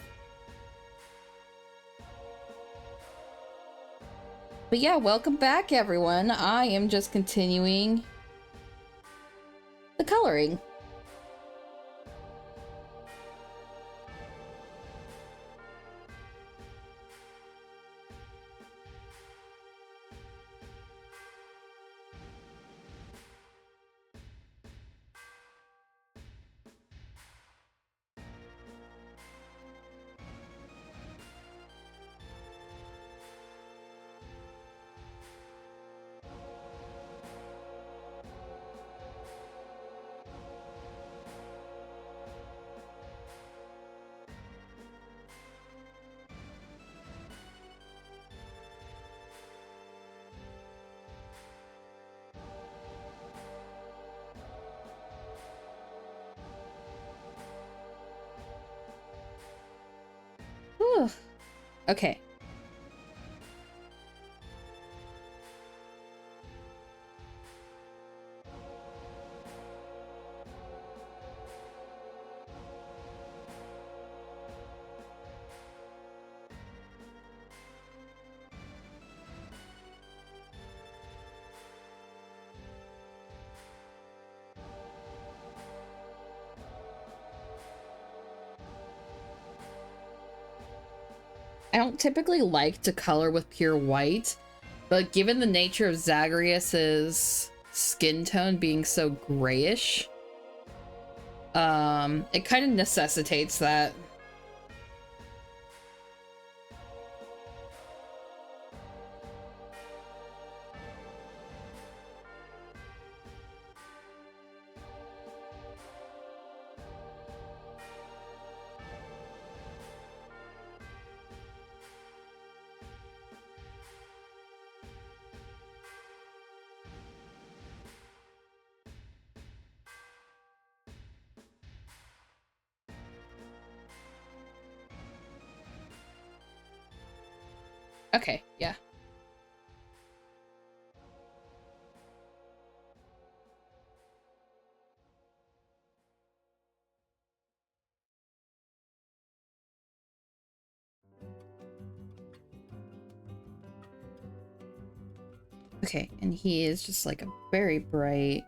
But yeah, welcome back, everyone. I am just continuing the coloring. Whew. Okay. I don't typically like to color with pure white, but given the nature of Zagreus's skin tone being so grayish, it kind of necessitates that. Okay, yeah. Okay, and he is just like a very bright.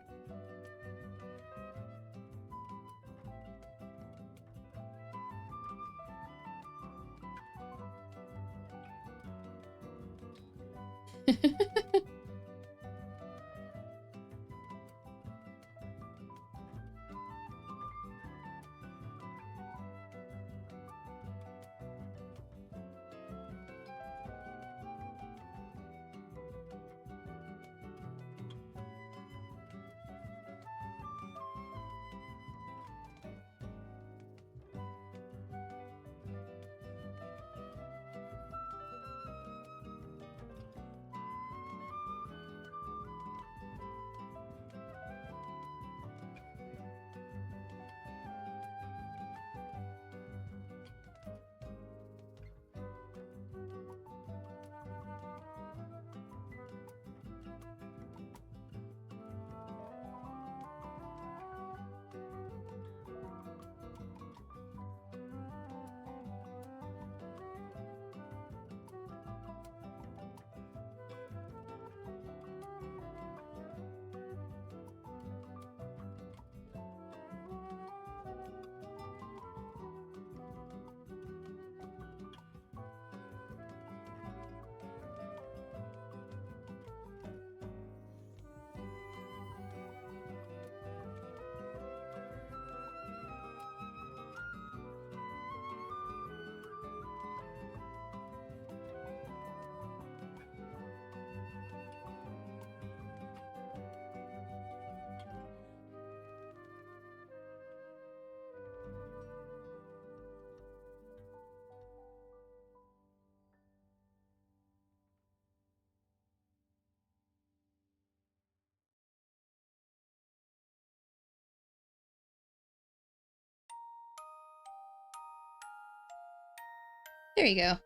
There you go.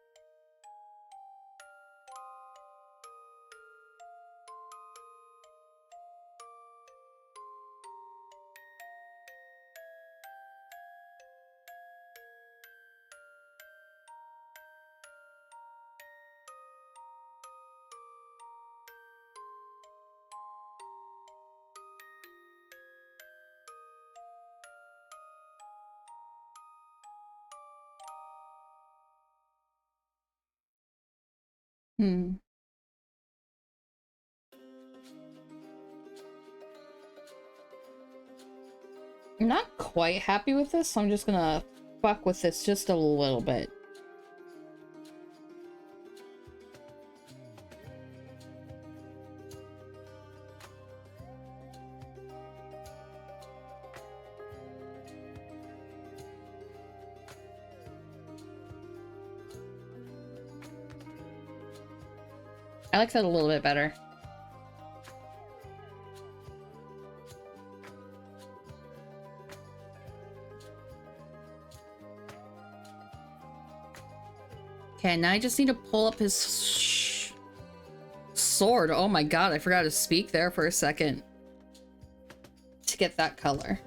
Hmm. I'm not quite happy with this, so I'm just gonna fuck with this just a little bit. I like that a little bit better. Okay, now I just need to pull up his sword. Oh my god, I forgot to speak there for a second. To get that color.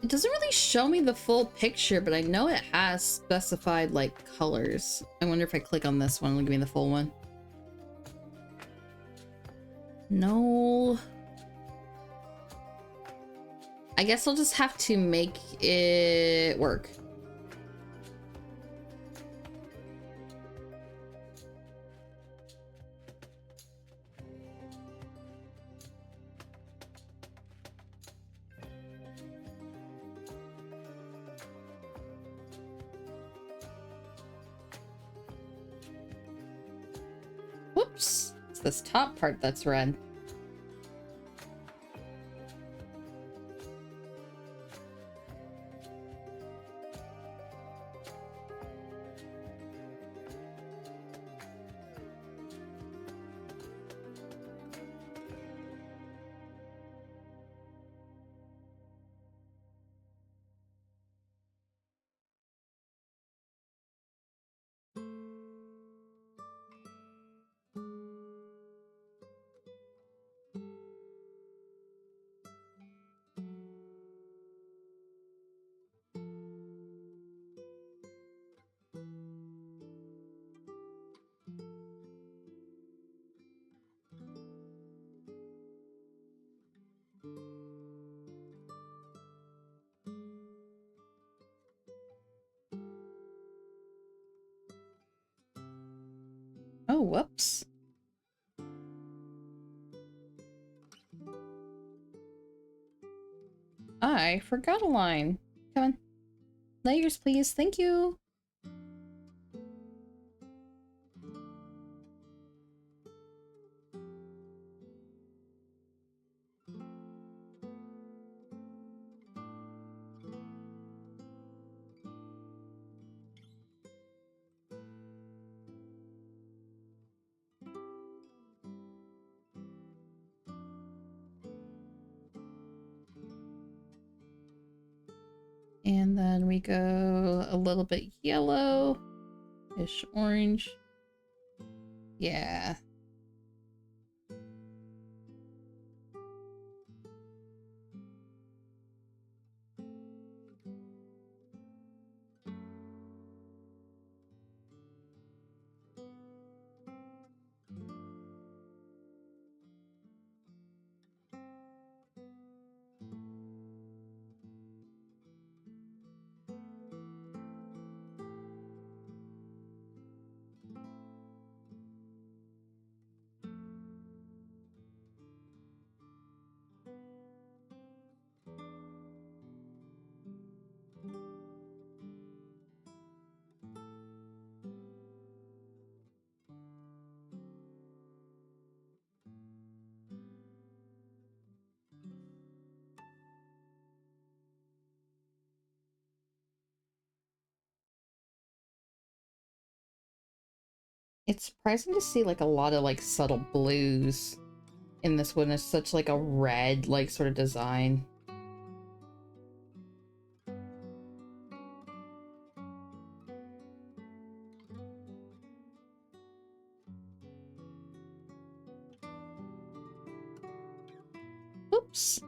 It doesn't really show me the full picture, but I know it has specified, like, colors. I wonder if I click on this one, it'll give me the full one. No. I guess I'll just have to make it work. Whoops. It's this top part that's red. Oh, whoops. I forgot a line. Come on. Layers, please. Thank you. And then we go a little bit yellow-ish orange. Yeah. It's surprising to see like a lot of like subtle blues in this one. It's such like a red like sort of design. Oops.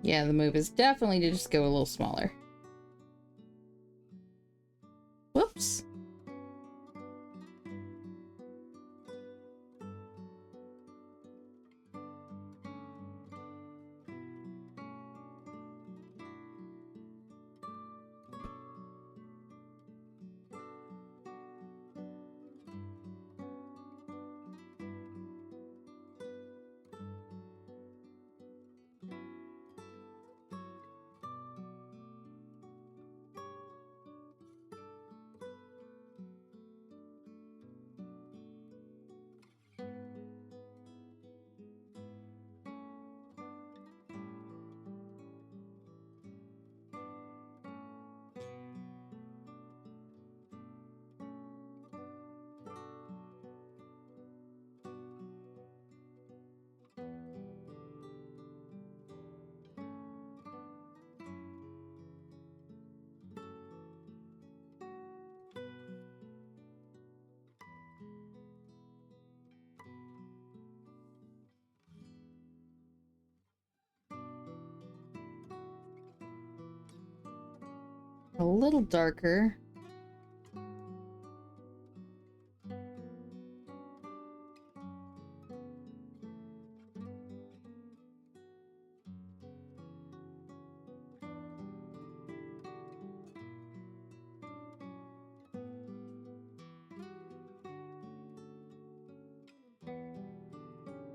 Yeah, the move is definitely to just go a little smaller. Whoops. A little darker.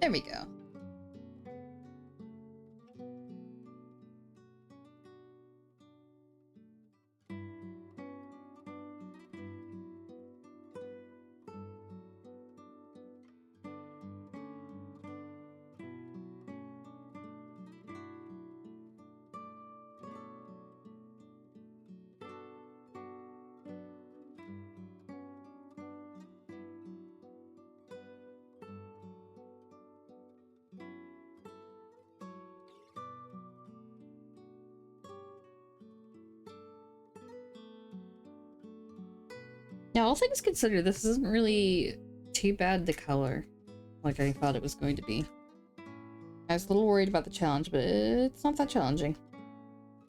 There we go. Yeah, all things considered, this isn't really too bad to color like I thought it was going to be. I was a little worried about the challenge, but it's not that challenging.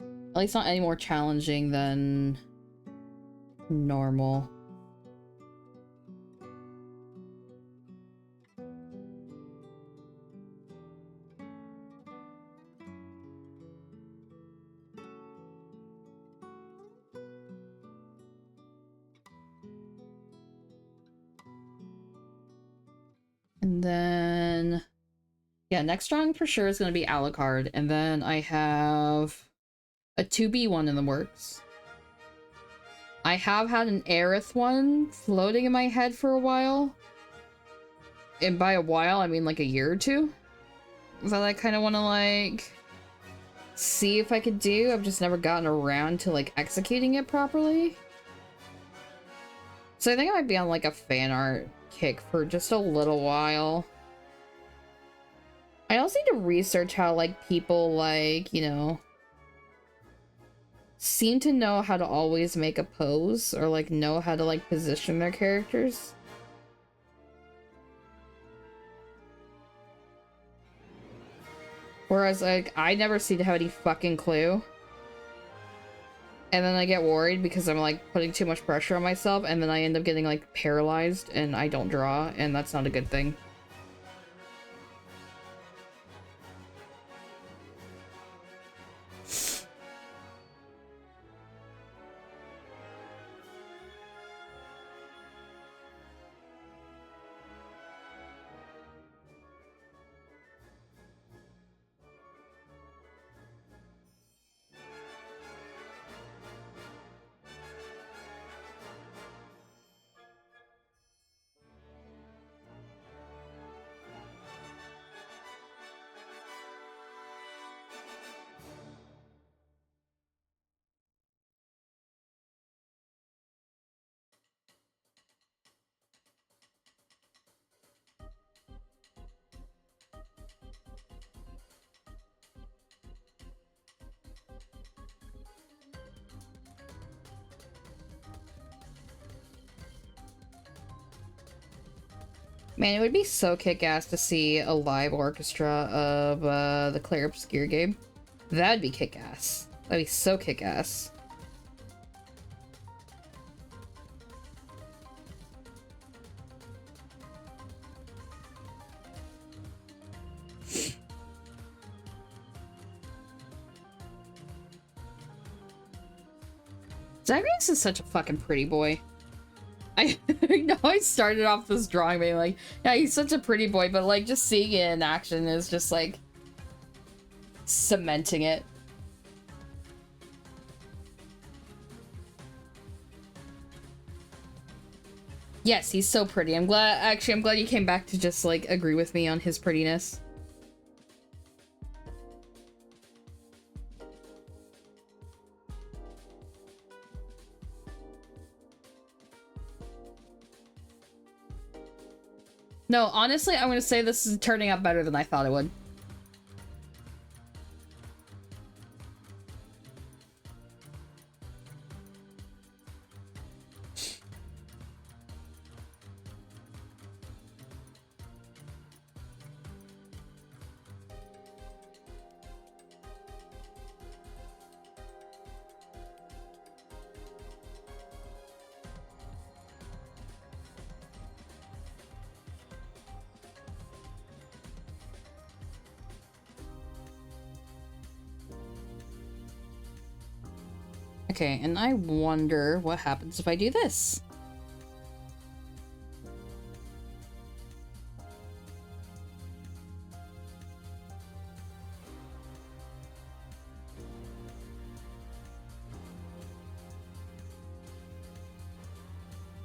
At least not any more challenging than normal. And then, yeah, next drawing for sure is going to be Alucard. And then I have a 2B one in the works. I have had an Aerith one floating in my head for a while. And by a while, I mean like a year or two. That I kind of want to like see if I could do. I've just never gotten around to like executing it properly. So I think I might be on like a fan art kick for just a little while. I also need to research how like people like, you know, seem to know how to always make a pose or like know how to like position their characters. Whereas like I never seem to have any fucking clue. And then I get worried because I'm like putting too much pressure on myself and then I end up getting like paralyzed and I don't draw, and that's not a good thing. Man, it would be so kick-ass to see a live orchestra of the Claire Obscure game. That'd be kick-ass. That'd be so kick-ass. Zagreus is such a fucking pretty boy. I know I started off this drawing being like, yeah, he's such a pretty boy, but like just seeing it in action is just like cementing it. Yes, he's so pretty. I'm glad you came back to just like agree with me on his prettiness. No, honestly, I'm gonna say this is turning out better than I thought it would. Okay, and I wonder what happens if I do this.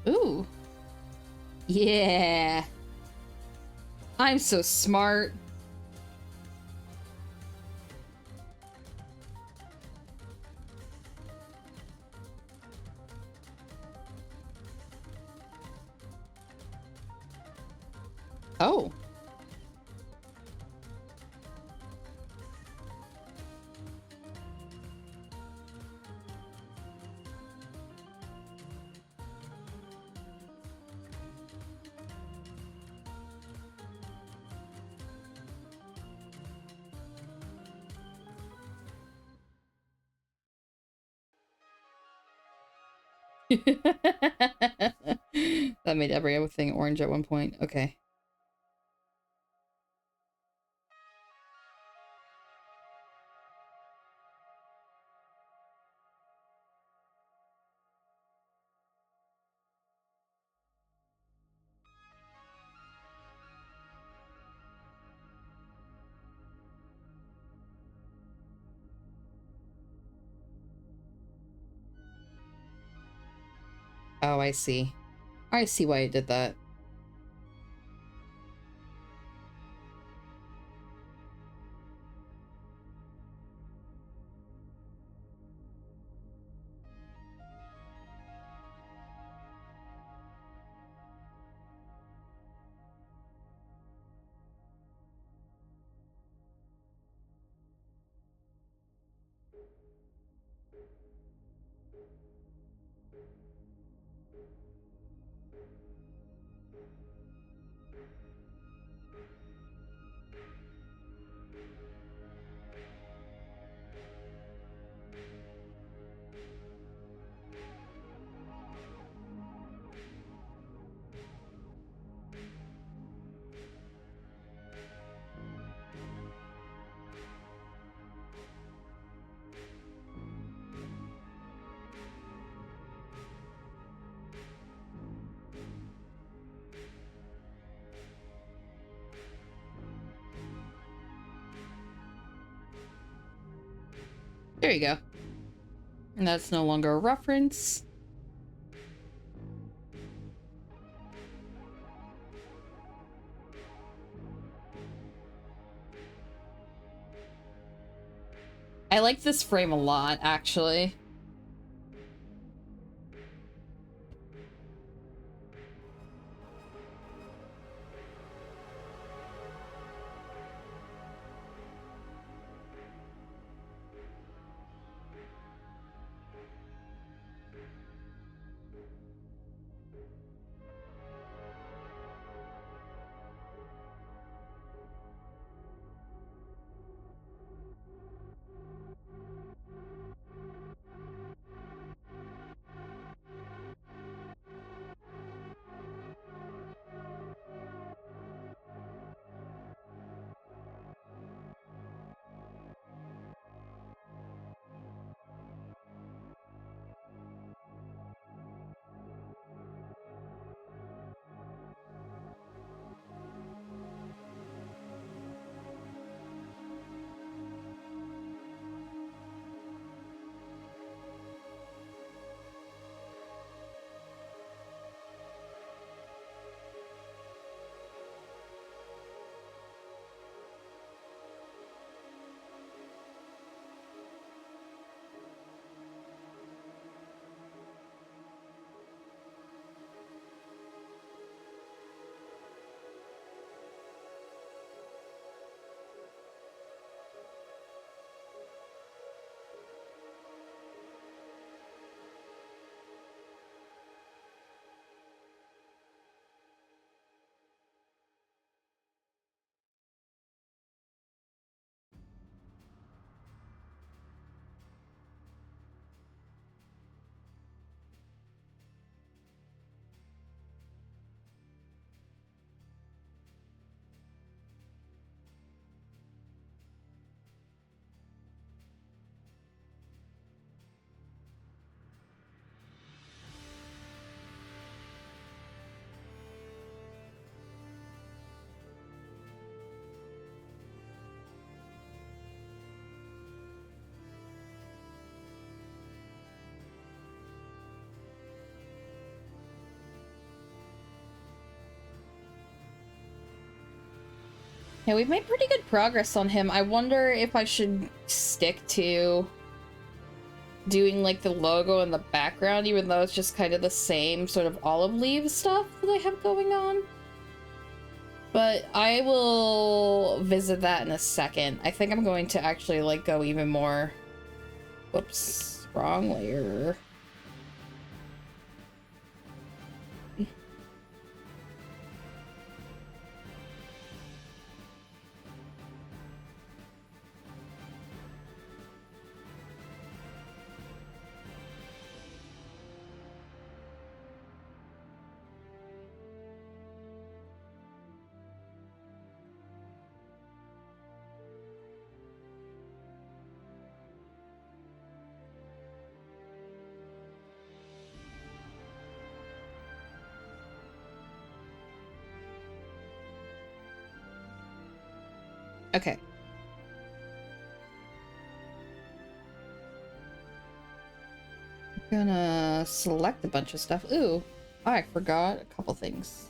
Ooh. Yeah. I'm so smart. Oh. That made everything orange at one point. Okay. Oh, I see. I see why it did that. There you go. And that's no longer a reference. I like this frame a lot, actually. Yeah, we've made pretty good progress on him. I wonder if I should stick to doing like the logo in the background, even though it's just kind of the same sort of olive leaf stuff that I have going on. But I will visit that in a second. I think I'm going to actually like go even more. Whoops, wrong layer. Okay. I'm gonna select a bunch of stuff. Ooh, I forgot a couple things.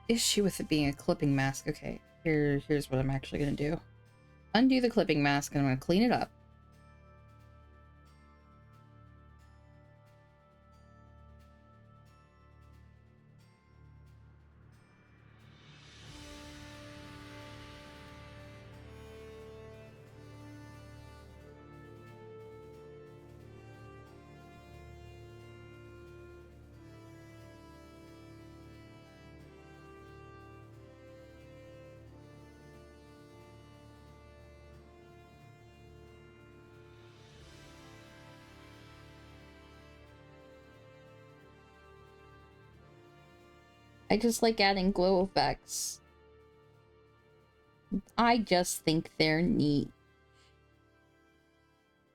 Issue with it being a clipping mask. Okay, here's what I'm actually gonna do. Undo the clipping mask and I'm gonna clean it up. I just like adding glow effects. I just think they're neat.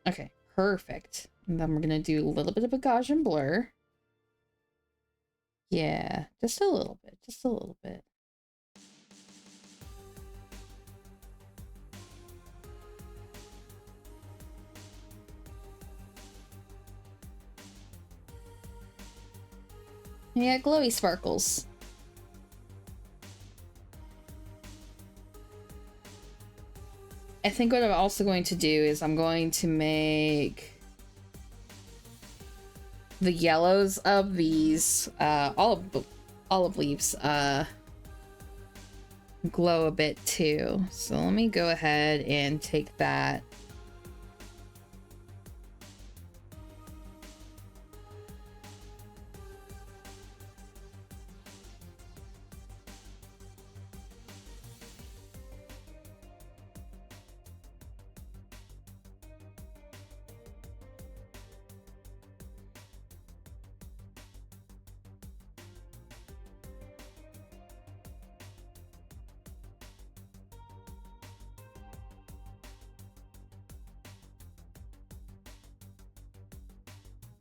Okay, perfect. And then we're gonna do a little bit of a Gaussian blur. Yeah, just a little bit, just a little bit. Yeah, glowy sparkles. I think what I'm also going to do is I'm going to make the yellows of these olive leaves glow a bit too. So let me go ahead and take that.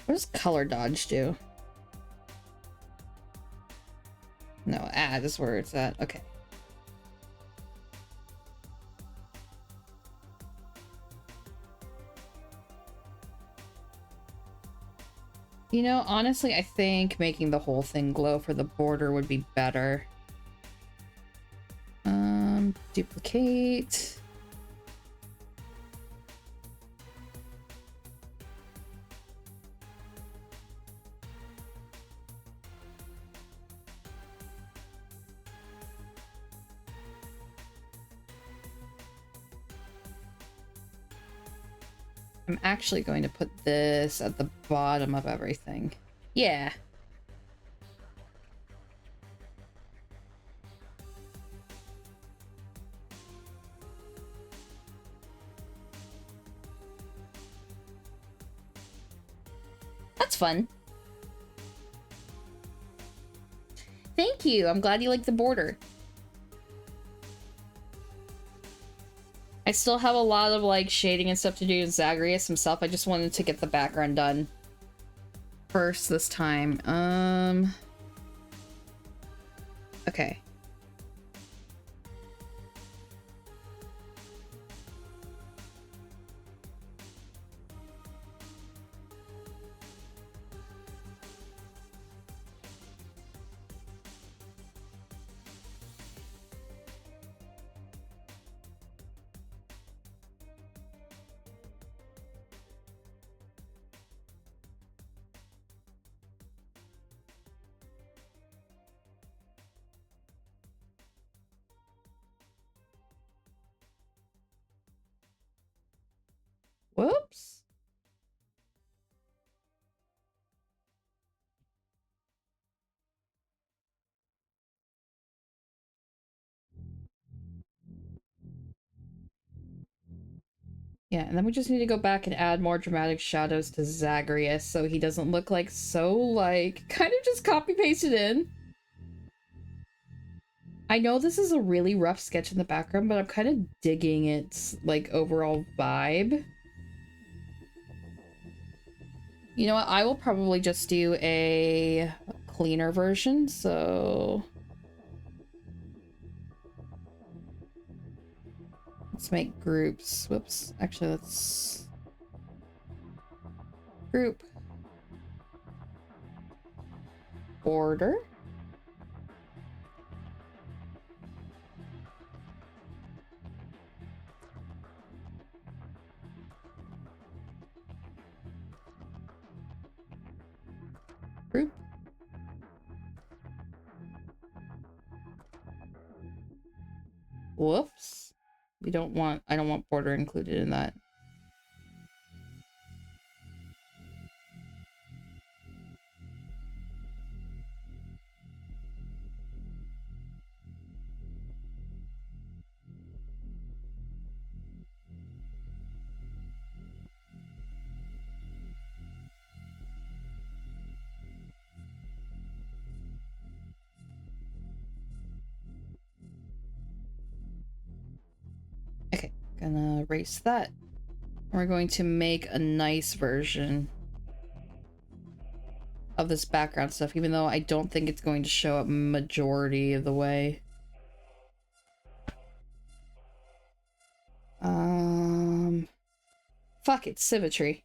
What does color dodge do? No, add is where it's at. Okay. You know, honestly, I think making the whole thing glow for the border would be better. Duplicate. I'm actually going to put this at the bottom of everything. Yeah. That's fun. thank you. I'm glad you like the border. I still have a lot of like shading and stuff to do in Zagreus himself. I just wanted to get the background done first this time. Okay. Whoops. Yeah, and then we just need to go back and add more dramatic shadows to Zagreus so he doesn't look like so, like, kind of just copy-pasted in. I know this is a really rough sketch in the background, but I'm kind of digging its, like, overall vibe. You know what? I will probably just do a cleaner version, so... Let's make groups. Whoops. Actually, let's... Group. Order. Group. Whoops. I don't want border included in that. Okay, gonna erase that. We're going to make a nice version of this background stuff, even though I don't think it's going to show up majority of the way. Fuck it, symmetry.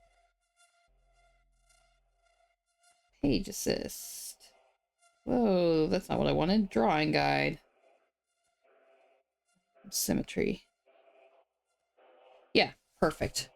Page assist. Whoa, that's not what I wanted. Drawing guide. Symmetry. Yeah, perfect.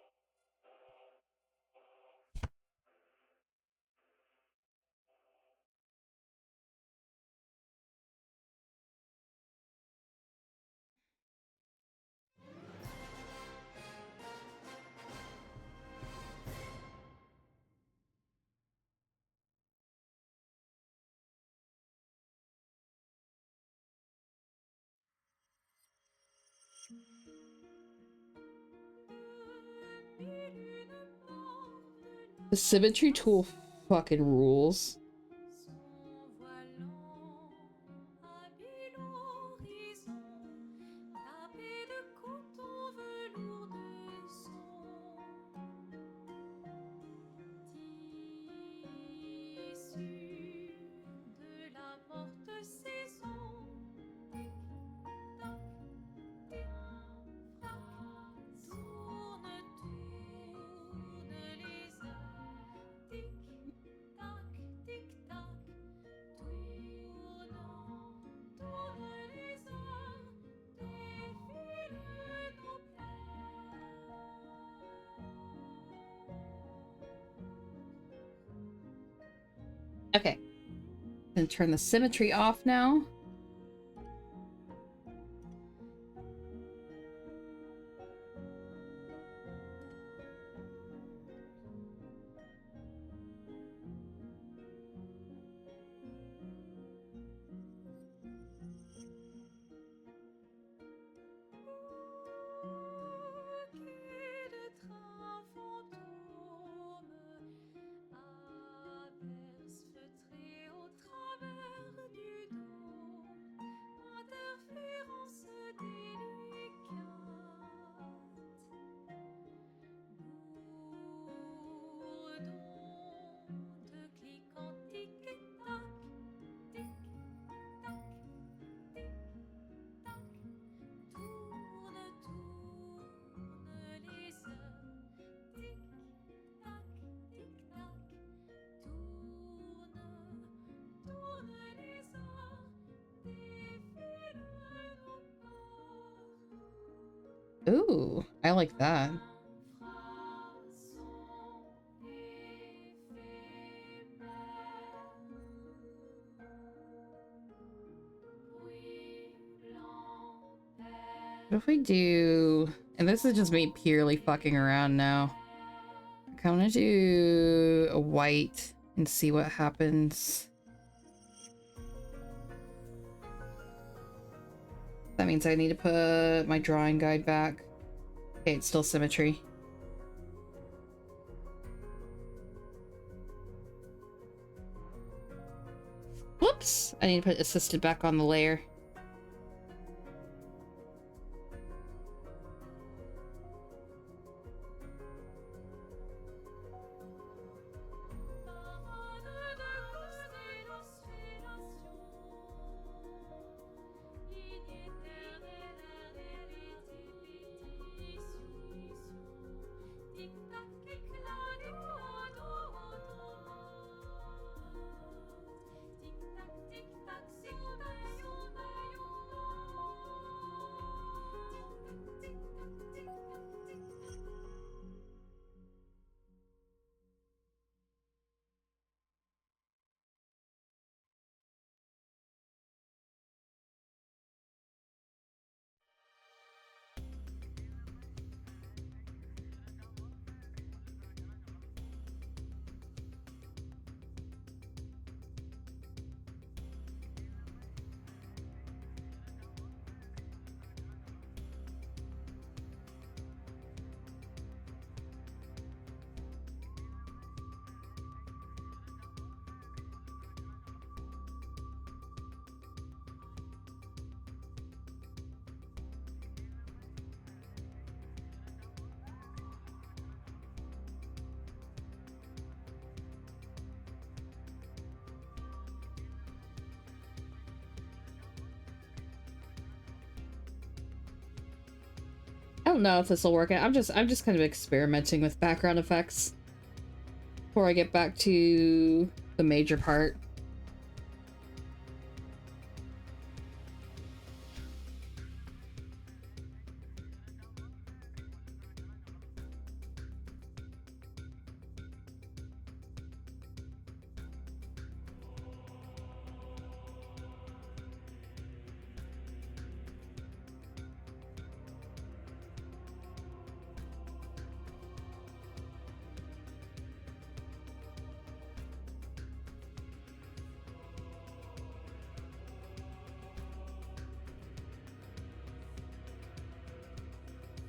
The symmetry tool fucking rules. Okay. Gonna turn the symmetry off now. Ooh, I like that. What if we do... And this is just me purely fucking around now. I kind of want to do a white and see what happens. That means I need to put my drawing guide back. Okay, it's still symmetry. Whoops! I need to put assisted back on the layer. I don't know if this will work out. I'm just kind of experimenting with background effects before I get back to the major part.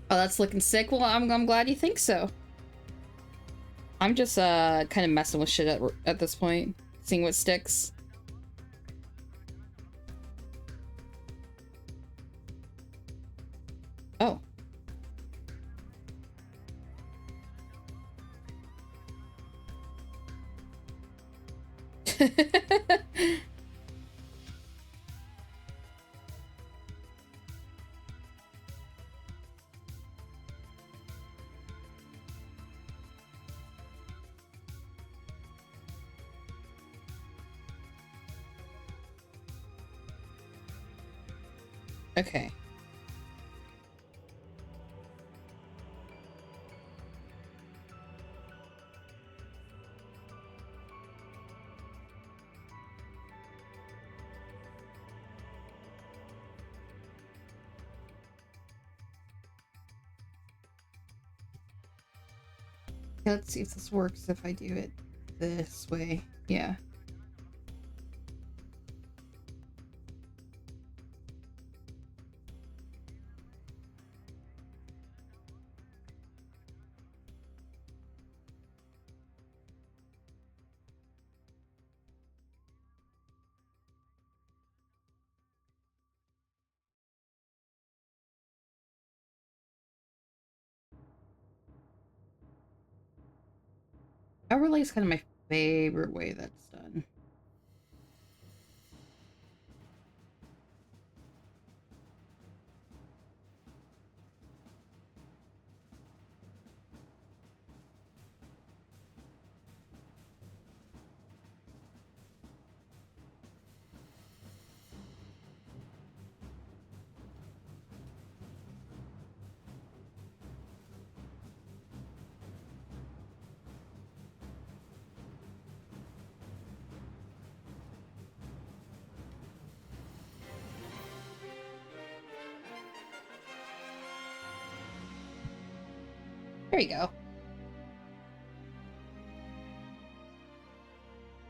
Oh, that's looking sick. Well, I'm glad you think so. I'm just kind of messing with shit at this point, seeing what sticks. Oh. Okay. Let's see if this works if I do it this way. Yeah. Overlay is kind of my favorite way that's done. There you go.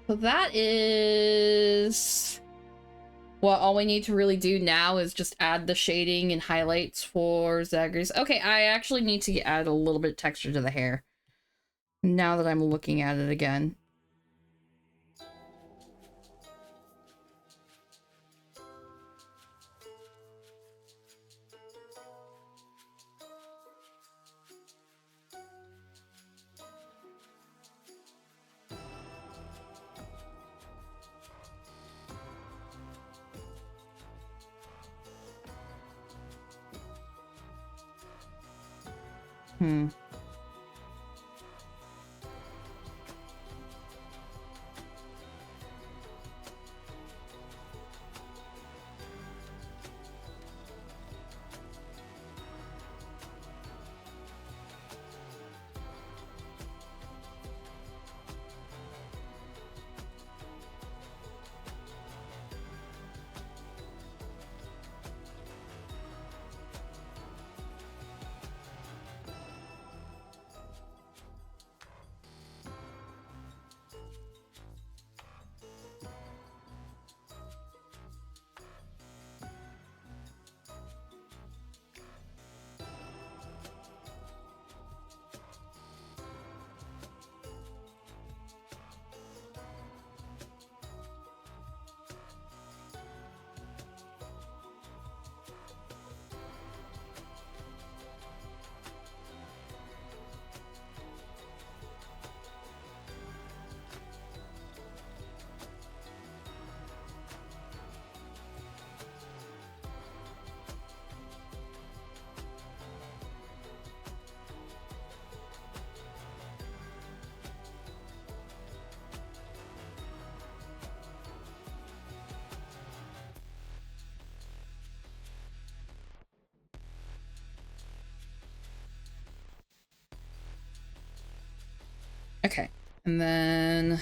So that is... Well, all we need to really do now is just add the shading and highlights for Zagreus. Okay, I actually need to add a little bit of texture to the hair. Now that I'm looking at it again. Okay, and then...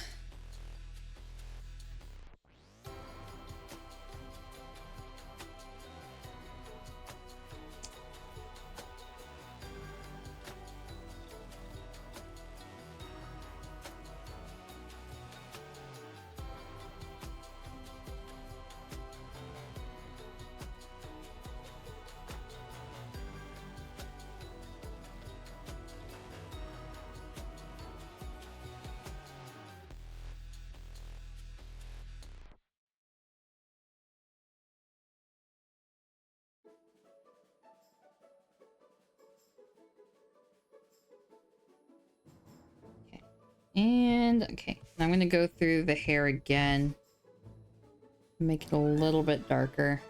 And, okay, I'm gonna go through the hair again. Make it a little bit darker.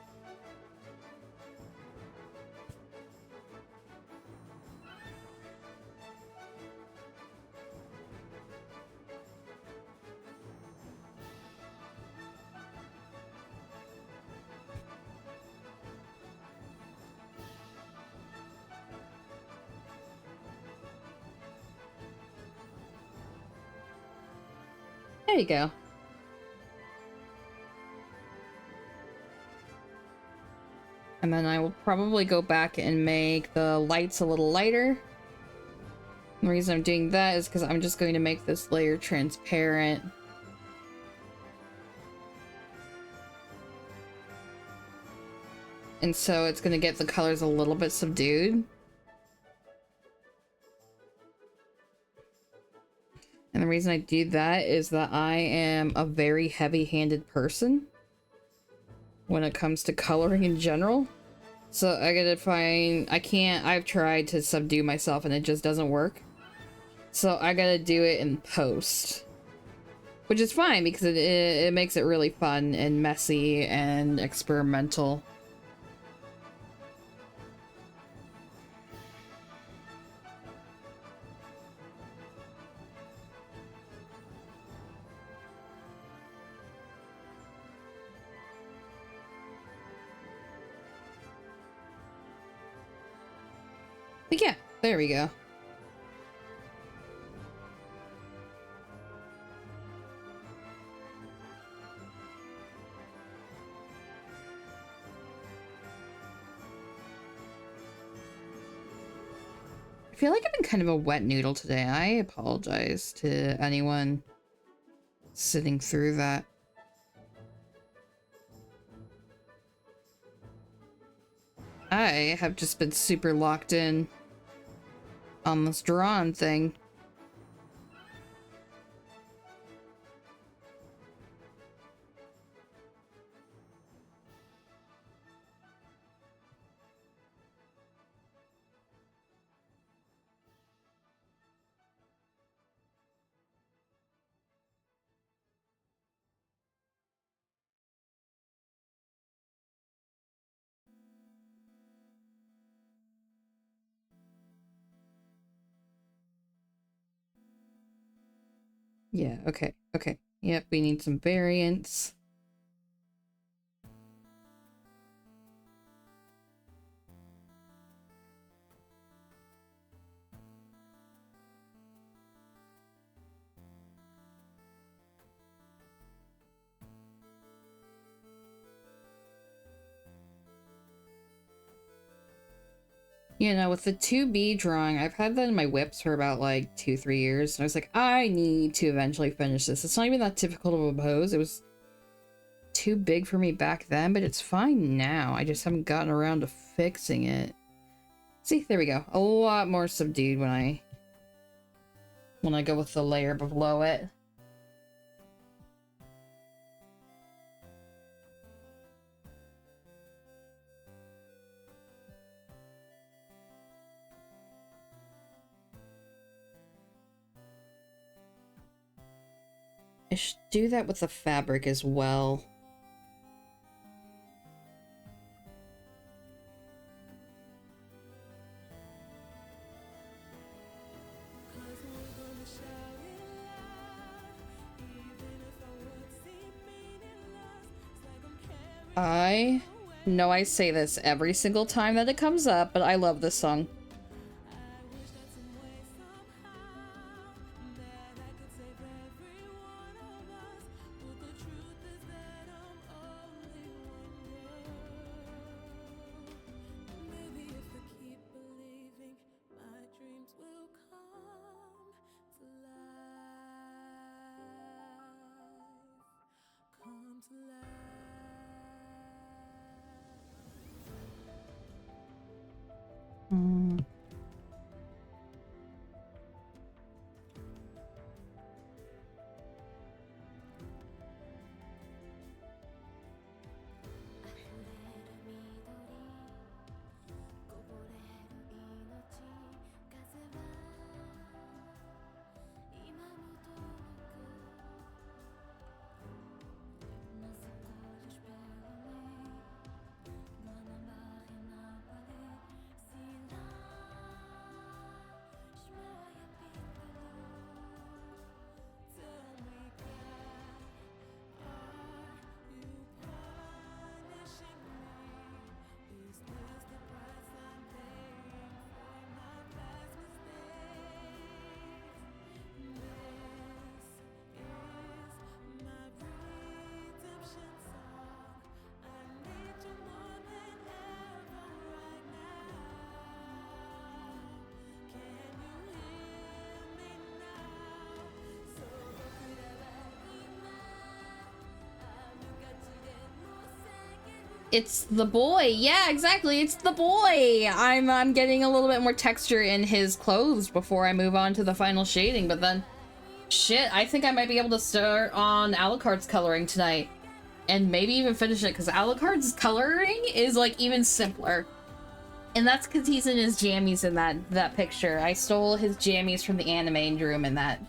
There you go. And then I will probably go back and make the lights a little lighter. The reason I'm doing that is because I'm just going to make this layer transparent. And so it's going to get the colors a little bit subdued. And the reason I do that is that I am a very heavy-handed person when it comes to coloring in general. So I gotta find... I've tried to subdue myself and it just doesn't work. So I gotta do it in post. Which is fine because it makes it really fun and messy and experimental. But yeah, there we go. I feel like I've been kind of a wet noodle today. I apologize to anyone sitting through that. I have just been super locked in on this drawn thing. Yeah, okay, okay. Yep, we need some variants. You know, with the 2B drawing, I've had that in my whips for about like 2-3 years, and I was like, I need to eventually finish this. It's not even that difficult of a pose. It was too big for me back then, but it's fine now. I just haven't gotten around to fixing it. See, there we go. A lot more subdued when I go with the layer below it. I should do that with the fabric as well. I know I say this every single time that it comes up, but I love this song. Mm. It's the boy. Yeah, exactly. It's the boy. I'm getting a little bit more texture in his clothes before I move on to the final shading, but then shit, I think I might be able to start on Alucard's coloring tonight and maybe even finish it, because Alucard's coloring is like even simpler. And that's because he's in his jammies in that picture. I stole his jammies from the anime and drew him in that.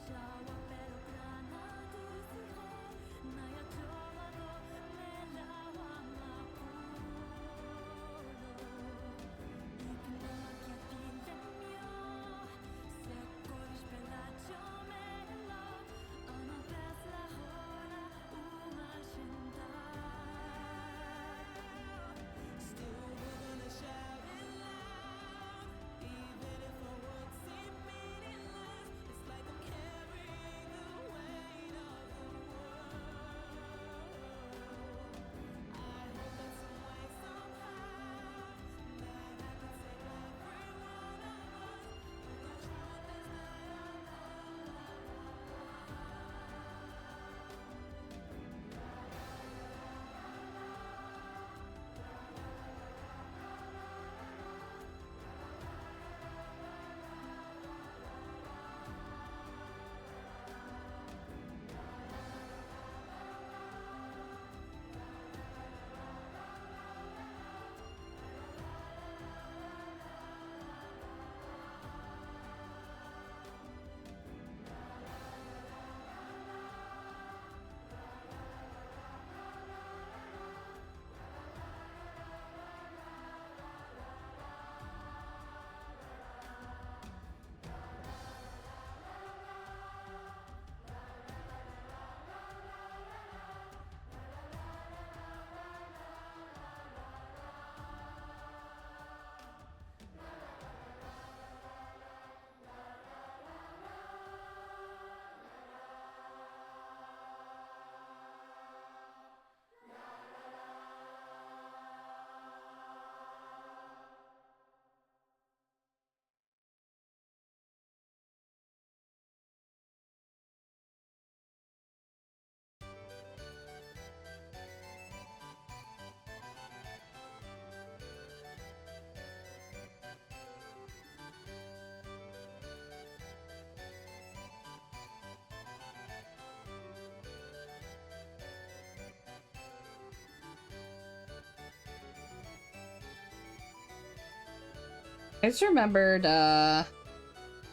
I just remembered,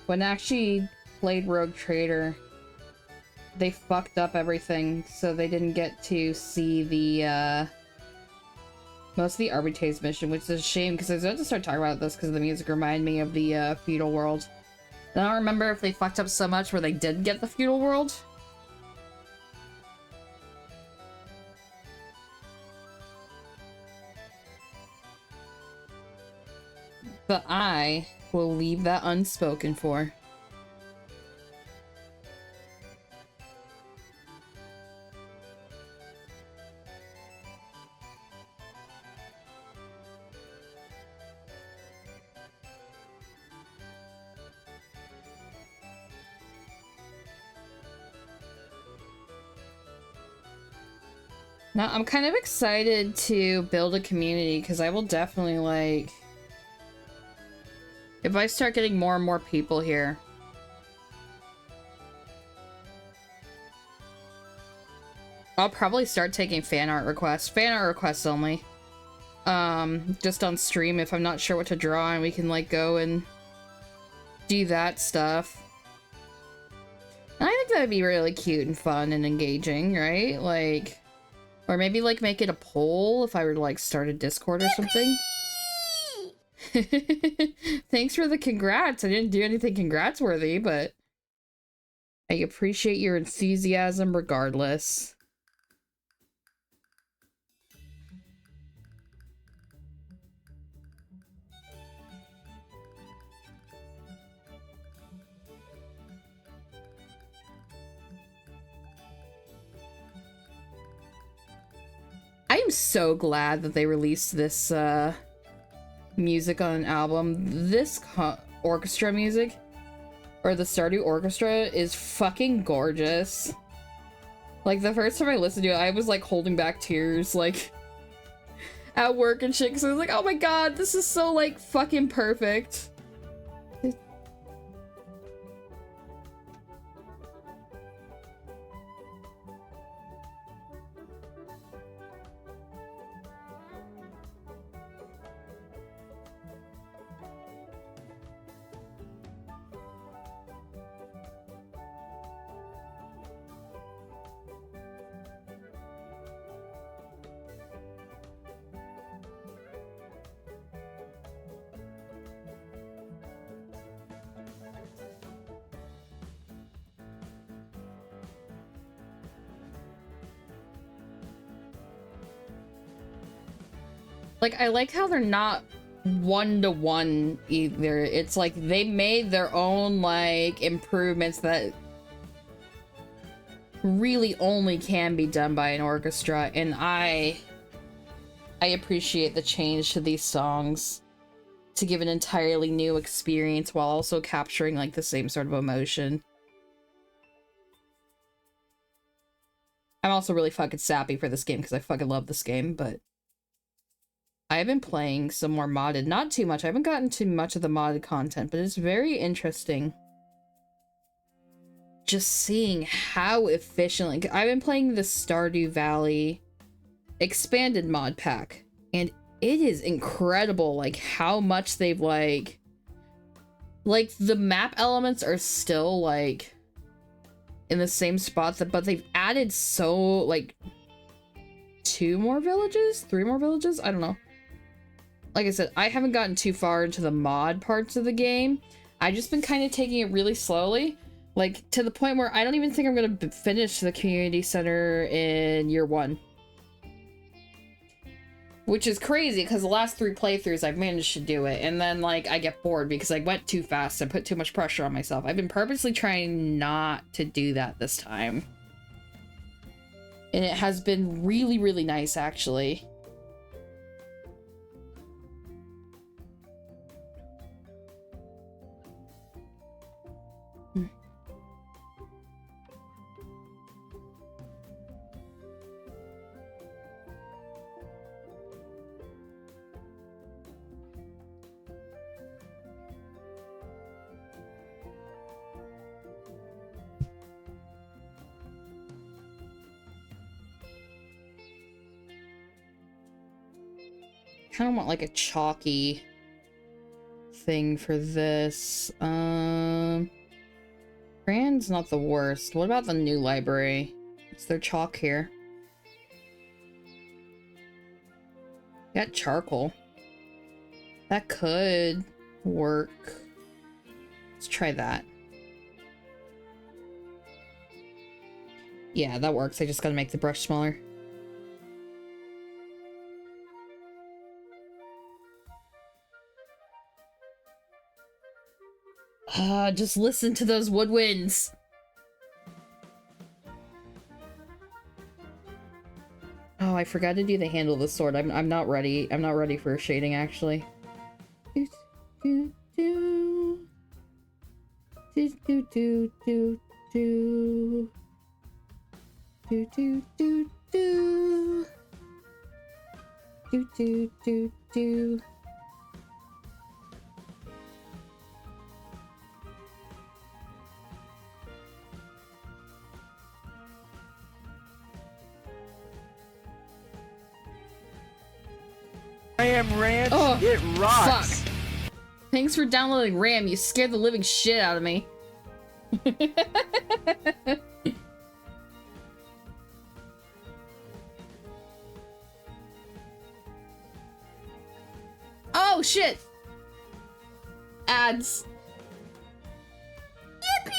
when I actually played Rogue Trader, they fucked up everything, so they didn't get to see the, most of the Arbitrage's mission, which is a shame, because I was about to start talking about this because the music reminded me of the, feudal world. And I don't remember if they fucked up so much where they did get the feudal world. But I will leave that unspoken for. Now, I'm kind of excited to build a community because I will definitely, like, if I start getting more and more people here, I'll probably start taking fan art requests. Fan art requests only. Just on stream if I'm not sure what to draw, and we can, like, go and do that stuff. And I think that'd be really cute and fun and engaging, right? Like, or maybe, like, make it a poll if I were to, like, start a Discord or something. Thanks for the congrats. I didn't do anything congrats worthy, but I appreciate your enthusiasm regardless. I am so glad that they released this music on an album. This orchestra music, or the Stardew Orchestra, is fucking gorgeous. Like, the first time I listened to it, I was like holding back tears, like, at work and shit, because I was like, oh my god, this is so, like, fucking perfect. Like, I like how they're not one-to-one either. It's like they made their own, like, improvements that really only can be done by an orchestra, and I appreciate the change to these songs to give an entirely new experience while also capturing, like, the same sort of emotion. I'm also really fucking sappy for this game because I fucking love this game, but I've been playing some more modded. Not too much. I haven't gotten too much of the modded content, but it's very interesting just seeing how efficiently... I've been playing the Stardew Valley expanded mod pack, and it is incredible, like, how much they've, like, the map elements are still, like, in the same spot, but they've added so, like, 2 more villages? 3 more villages? I don't know. Like I said, I haven't gotten too far into the mod parts of the game. I've just been kind of taking it really slowly. Like, to the point where I don't even think I'm going to finish the community center in year 1. Which is crazy, because the last 3 playthroughs I've managed to do it. And then, like, I get bored because I went too fast and put too much pressure on myself. I've been purposely trying not to do that this time. And it has been really, really nice, actually. Kind of want like a chalky thing for this. Crayon's not the worst. What about the new library? Is there chalk here? Got charcoal. That could work. Let's try that. Yeah, that works. I just gotta make the brush smaller. Just listen to those woodwinds. Oh, I forgot to do the handle of the sword. I'm not ready. I'm not ready for shading, actually. Do do do do do do do do do do do do do do do do. I am Ranch. Oh, it rocks. Fuck. Thanks for downloading RAM. You scared the living shit out of me. Oh, shit. Ads. Yippee!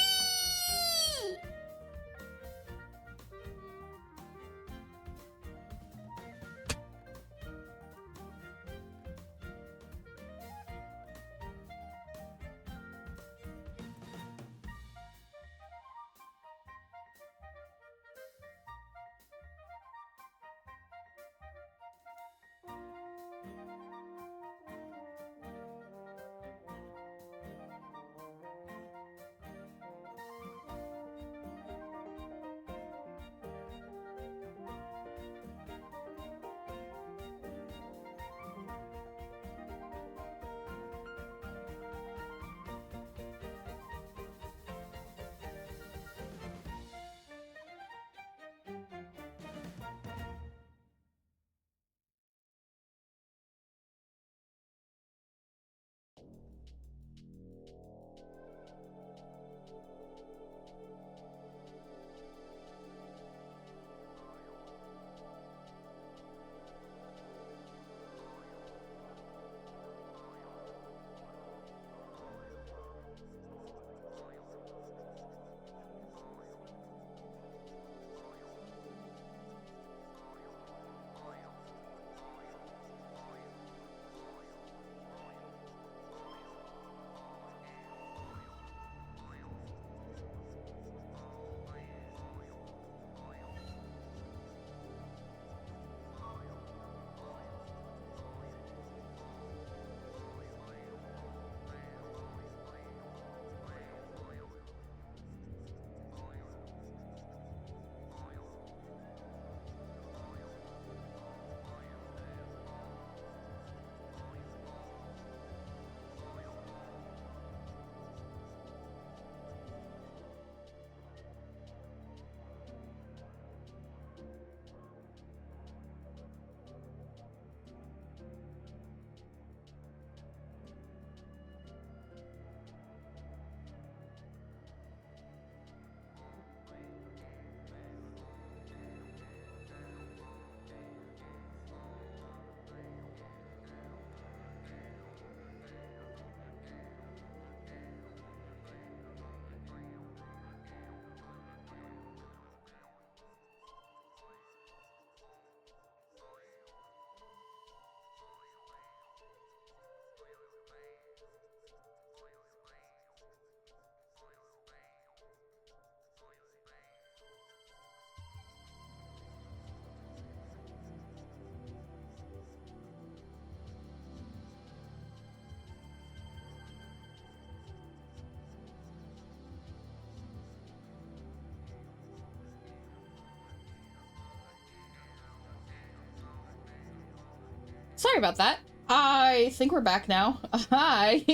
Sorry about that. I think we're back now. I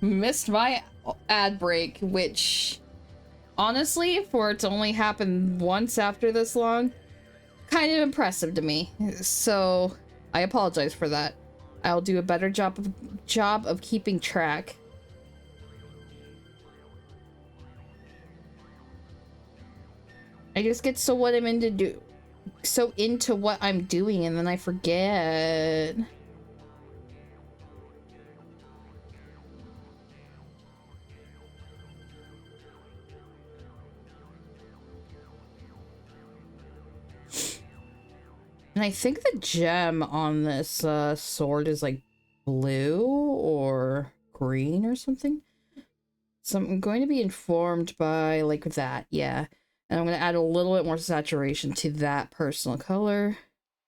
missed my ad break, which honestly, for it to only happen once after this long, kind of impressive to me. So I apologize for that. I'll do a better job of keeping track. I just get so into what I'm doing, and then I forget. And I think the gem on this sword is like blue or green or something. So I'm going to be informed by like that, yeah. And I'm going to add a little bit more saturation to that personal color.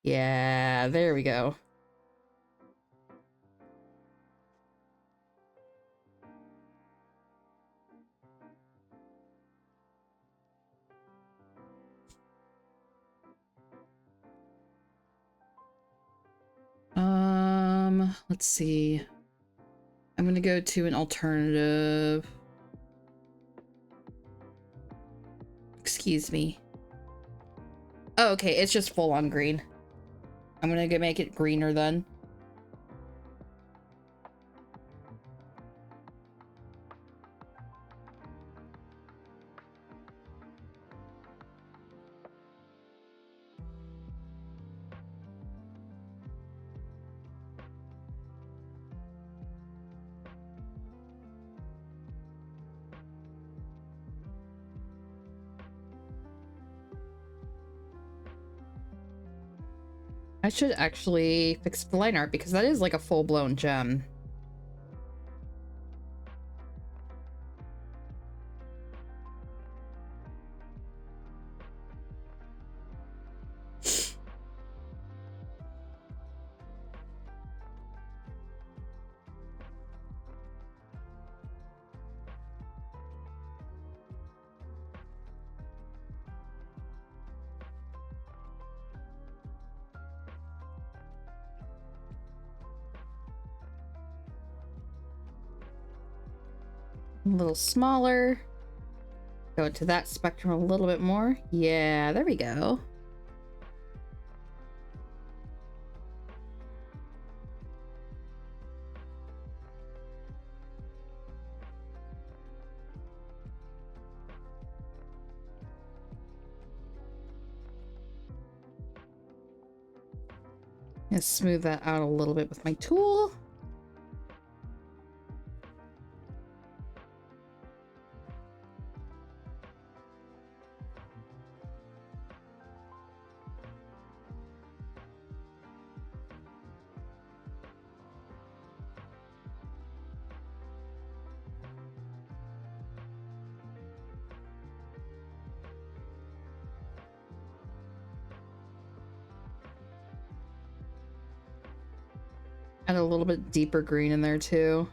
Yeah, there we go. Let's see. I'm going to go to an alternative. Excuse me. Oh, okay, it's just full on green. I'm going to make it greener then. I should actually fix the line art because that is like a full-blown gem. A little smaller. Go into that spectrum a little bit more. Yeah, there we go. Gonna smooth that out a little bit with my tool. Add a little bit deeper green in there too.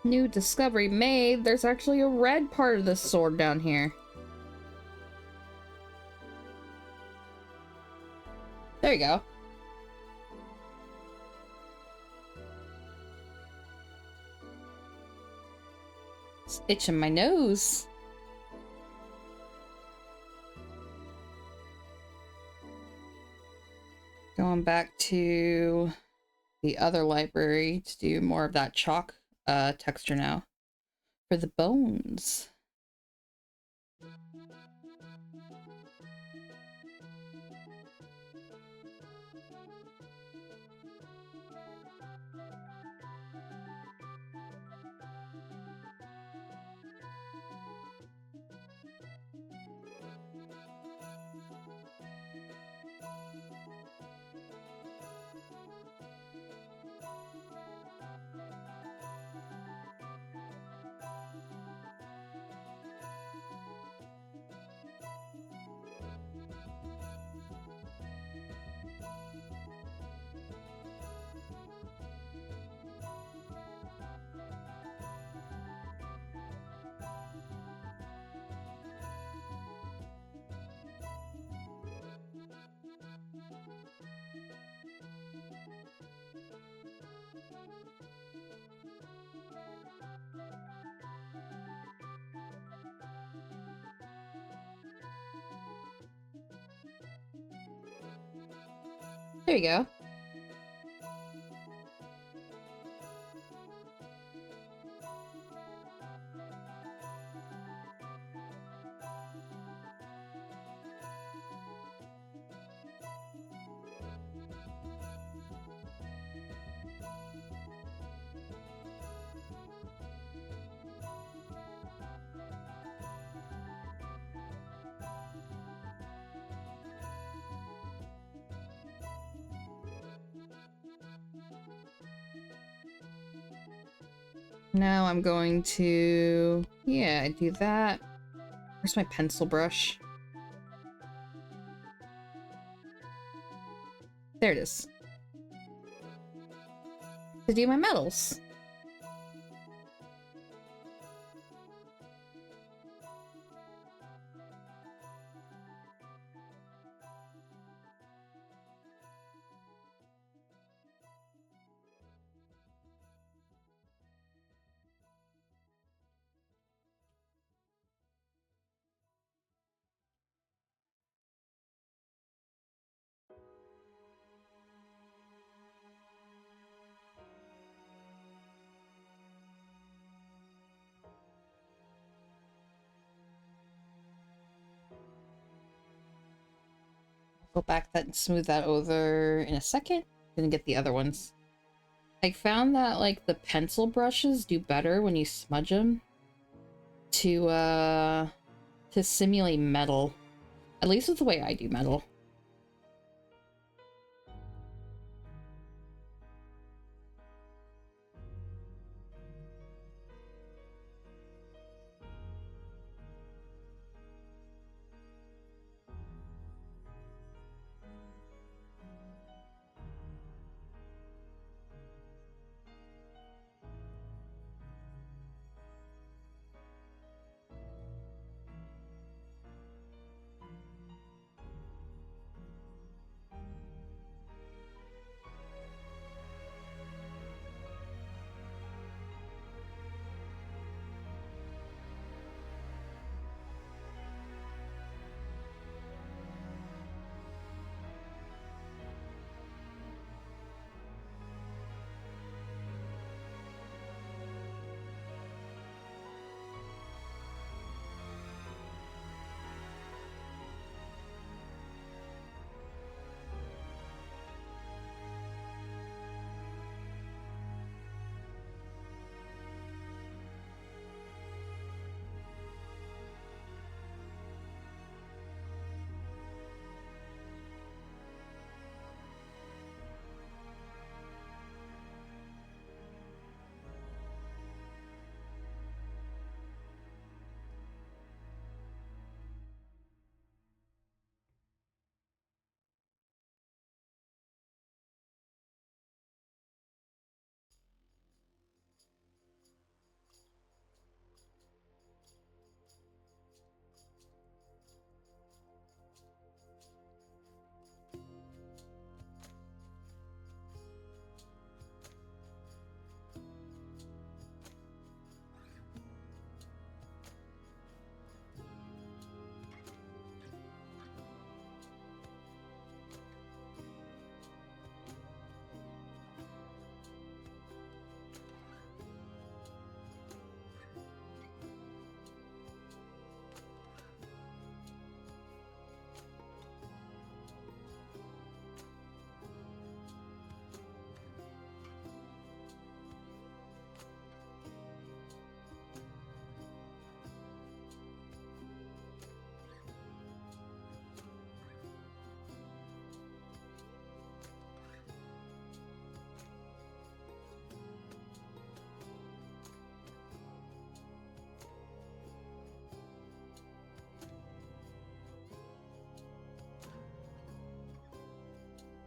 New discovery made. There's actually a red part of this sword down here. There you go. It's itching my nose. Going back to the other library to do more of that chalk texture now for the bones. There you go. Now I'm going to, yeah, do that. Where's my pencil brush? There it is. To do my metals. Go back that and smooth that over in a second. Gonna get the other ones. I found that like the pencil brushes do better when you smudge them to simulate metal. At least it's the way I do metal.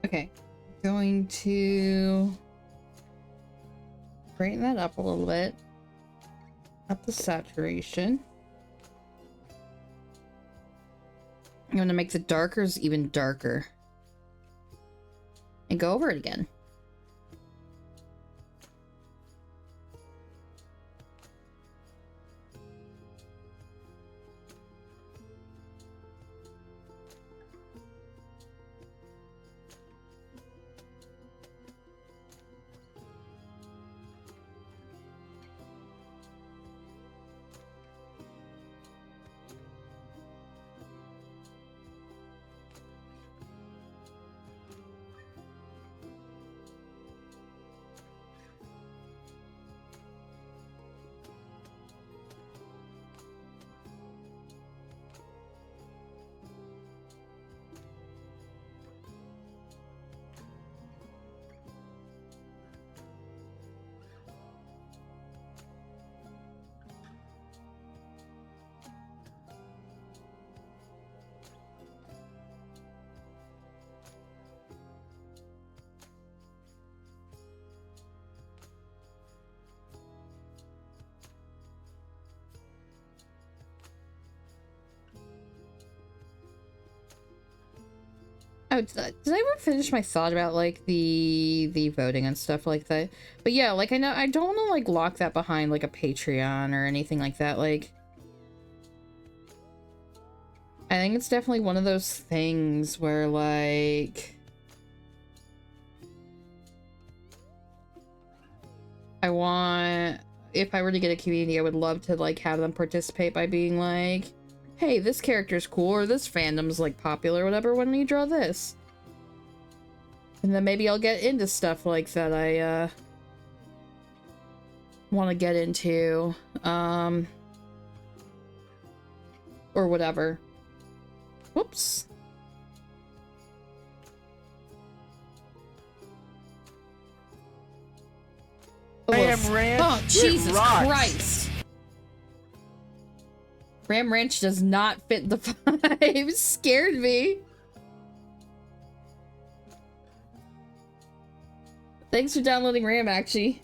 Okay, going to brighten that up a little bit. Up the saturation. I'm gonna make the darkers even darker. And go over it again. Oh, did I ever finish my thought about like the voting and stuff like that? But yeah, like I know I don't want to like lock that behind like a Patreon or anything like that. Like I think it's definitely one of those things where like I want, if I were to get a community, I would love to like have them participate by being like, hey, this character's cool, or this fandom's like popular, or whatever, why don't you draw this? And then maybe I'll get into stuff like that I want to get into, or whatever. Whoops. I am Ranch. Oh, Jesus rocks. Christ. Ram Ranch does not fit the vibe. Scared me. Thanks for downloading Ram, actually.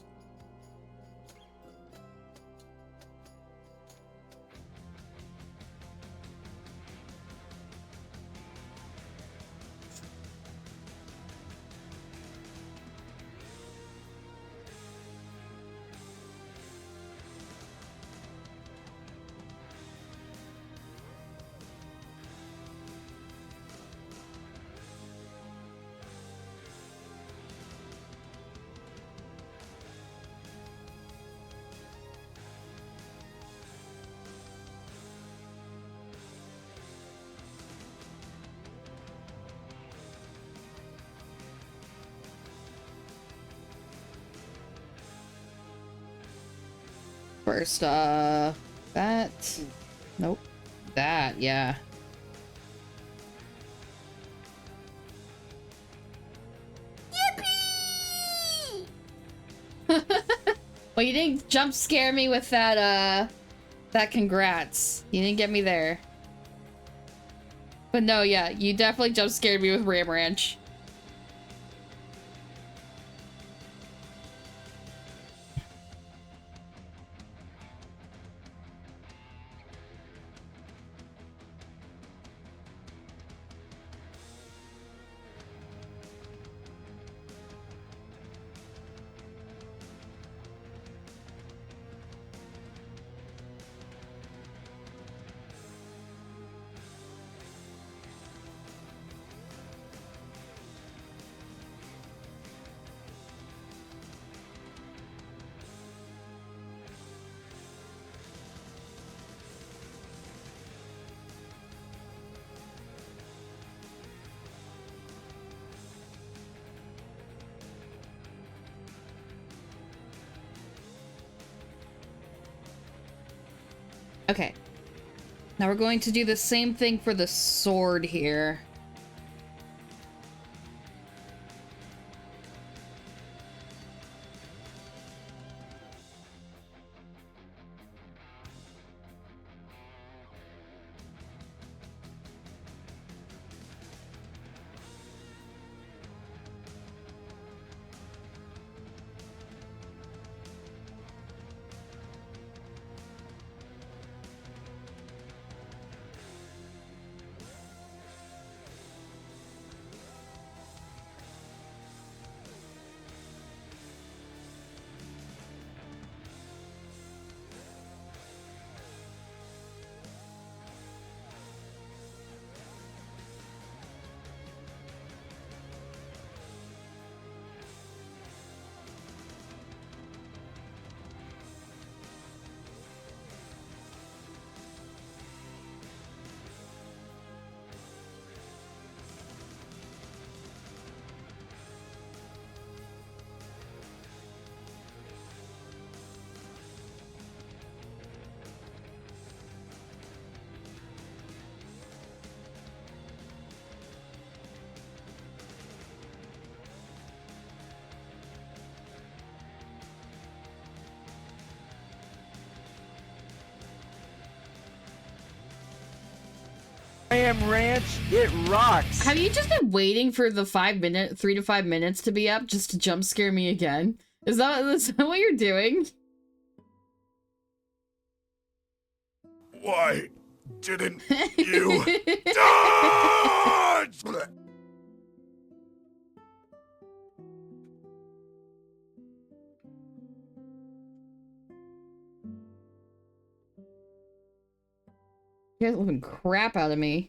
First, that. Nope. That, yeah. Yippee! Well, you didn't jump scare me with that, that congrats. You didn't get me there. But no, yeah, you definitely jump scared me with Ram Ranch. Okay. Now we're going to do the same thing for the sword here. am Ranch. It rocks. Have you just been waiting for the 3 to 5 minutes to be up just to jump scare me again? Is that what you're doing? Why didn't you dodge? You guys looking crap out of me.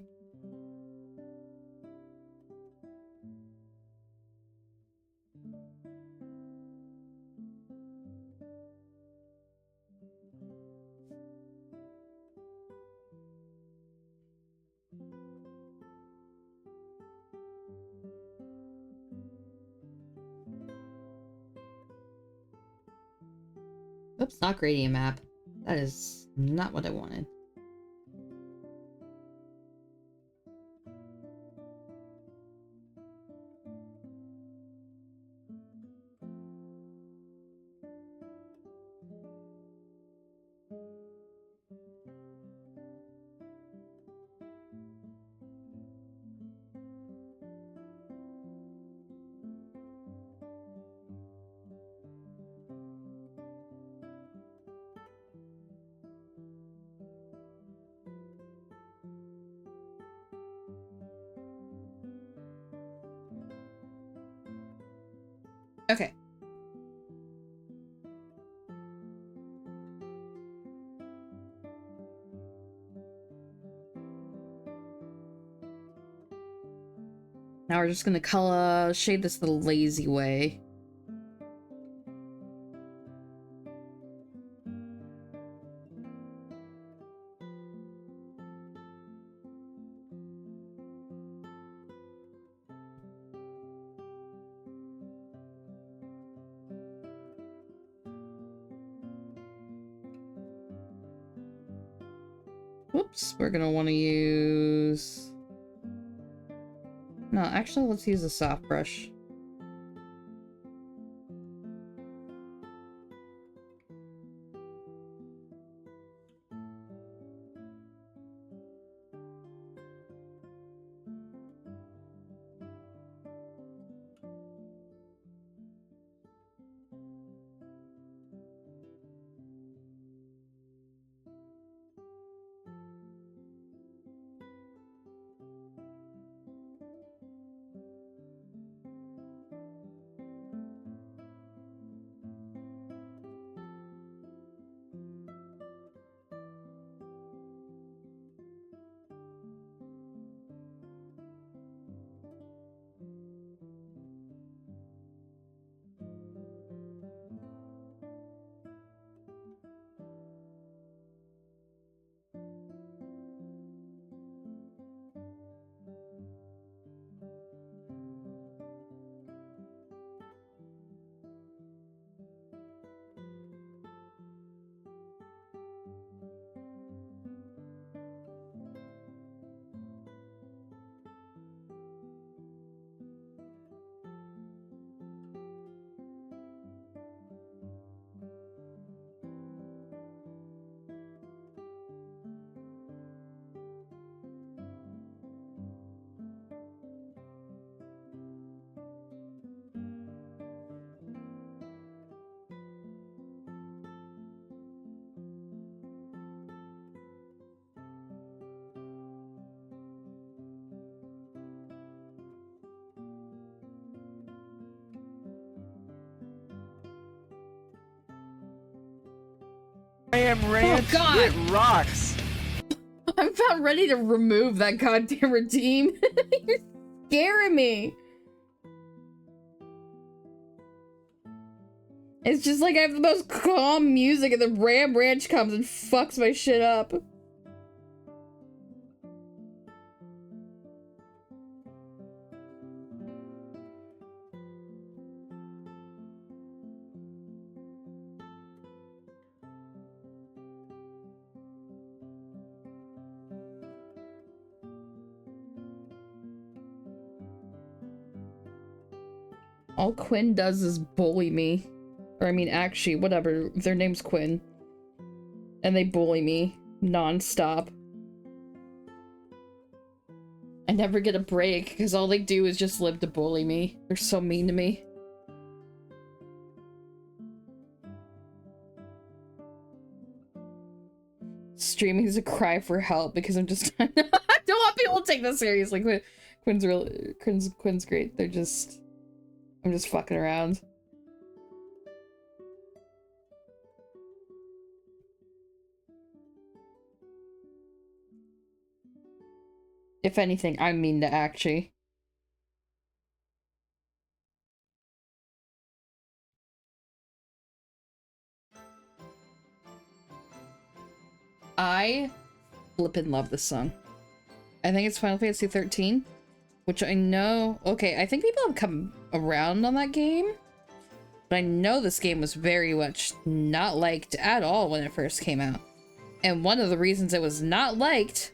Oops, not gradient map. That is not what I wanted. Okay. Now we're just gonna shade this the lazy way. Whoops, we're gonna want to use... No, actually, let's use a soft brush. I am Ranch. Oh, God. It rocks. I'm about ready to remove that goddamn redeem. You're scaring me. It's just like I have the most calm music and the Ram Ranch comes and fucks my shit up. All Quinn does is bully me. Or I mean, actually, whatever. Their name's Quinn. And they bully me non-stop. never get a break because all they do is just live to bully me. They're so mean to me. Streaming is a cry for help because I'm just I don't want people to take this seriously. Quinn's great. I'm just fucking around. If anything, I'm mean to Actually. I flippin' love this song. I think it's Final Fantasy 13, which I know... Okay, I think people have come around on that game, but I know this game was very much not liked at all when it first came out. And one of the reasons it was not liked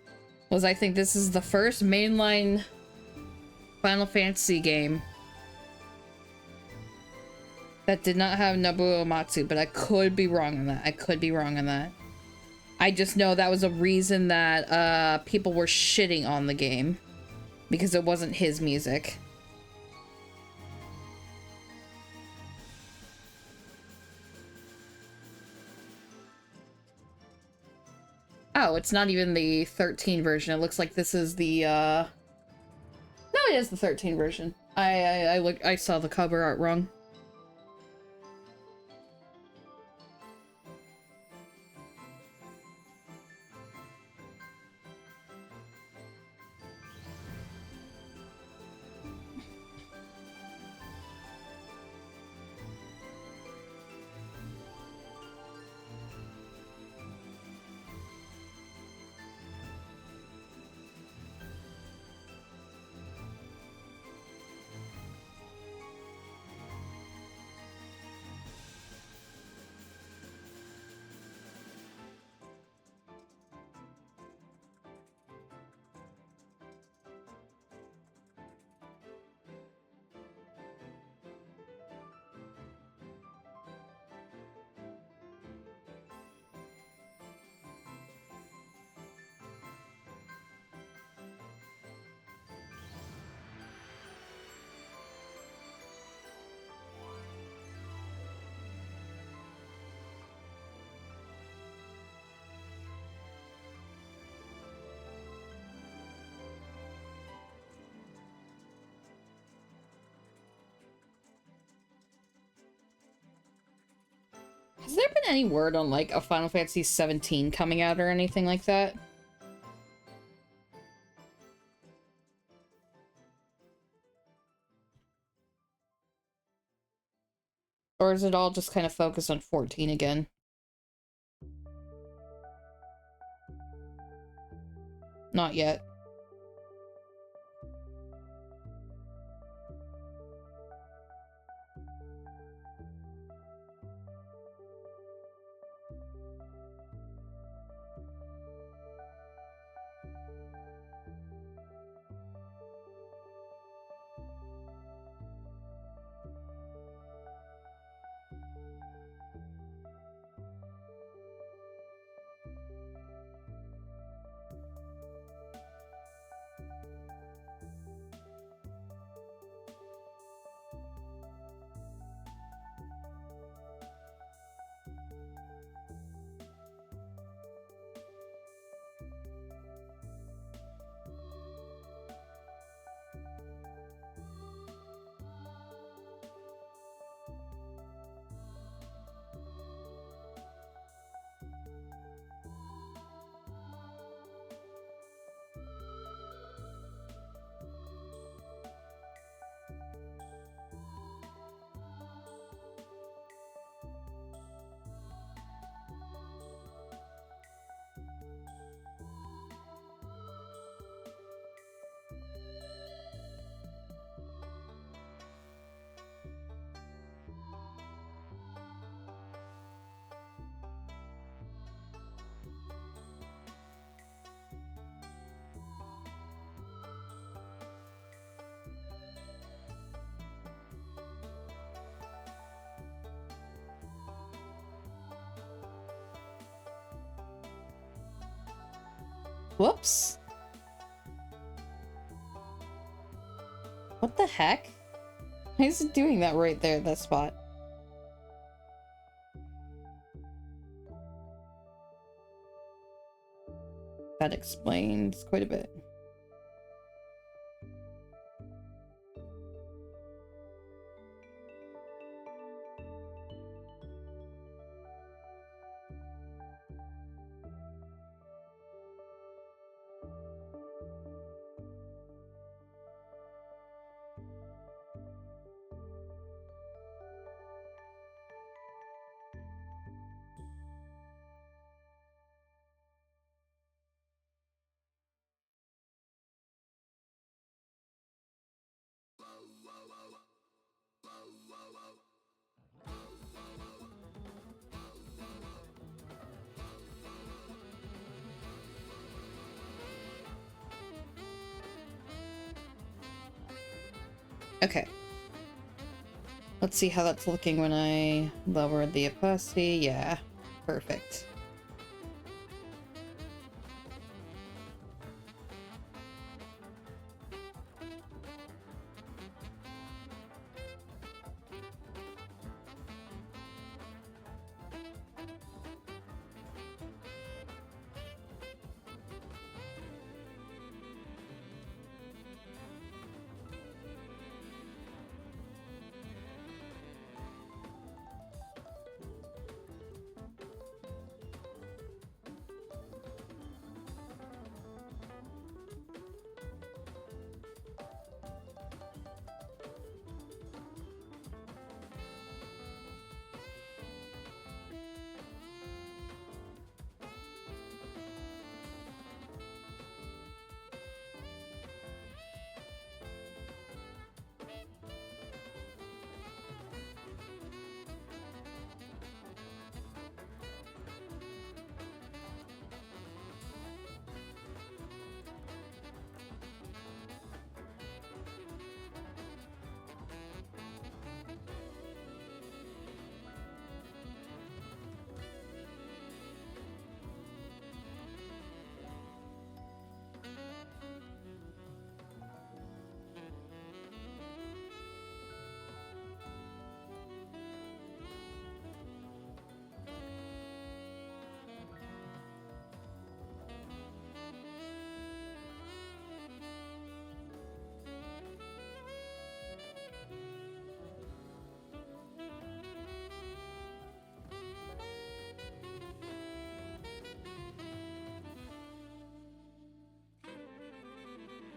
was I think this is the first mainline Final Fantasy game that did not have Nobuo Uematsu, but I could be wrong on that. I could be wrong on that. I just know that was a reason that people were shitting on the game because it wasn't his music. Oh, it's not even the 13 version. It looks like this is the no, it is the 13 version. I saw the cover art wrong. Has there been any word on, like, a Final Fantasy 17 coming out or anything like that? Or is it all just kind of focused on 14 again? Not yet. Whoops. What the heck? Why is it doing that right there, that spot? That explains quite a bit. Okay. Let's see how that's looking when I lower the opacity. Yeah, perfect.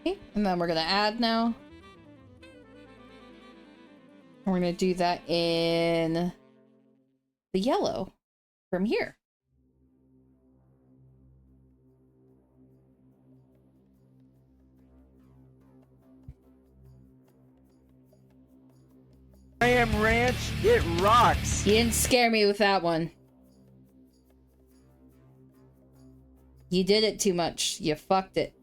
Okay, and then we're gonna add now. We're gonna do that in the yellow from here. I am Ranch, it rocks. You didn't scare me with that one. You did it too much. You fucked it.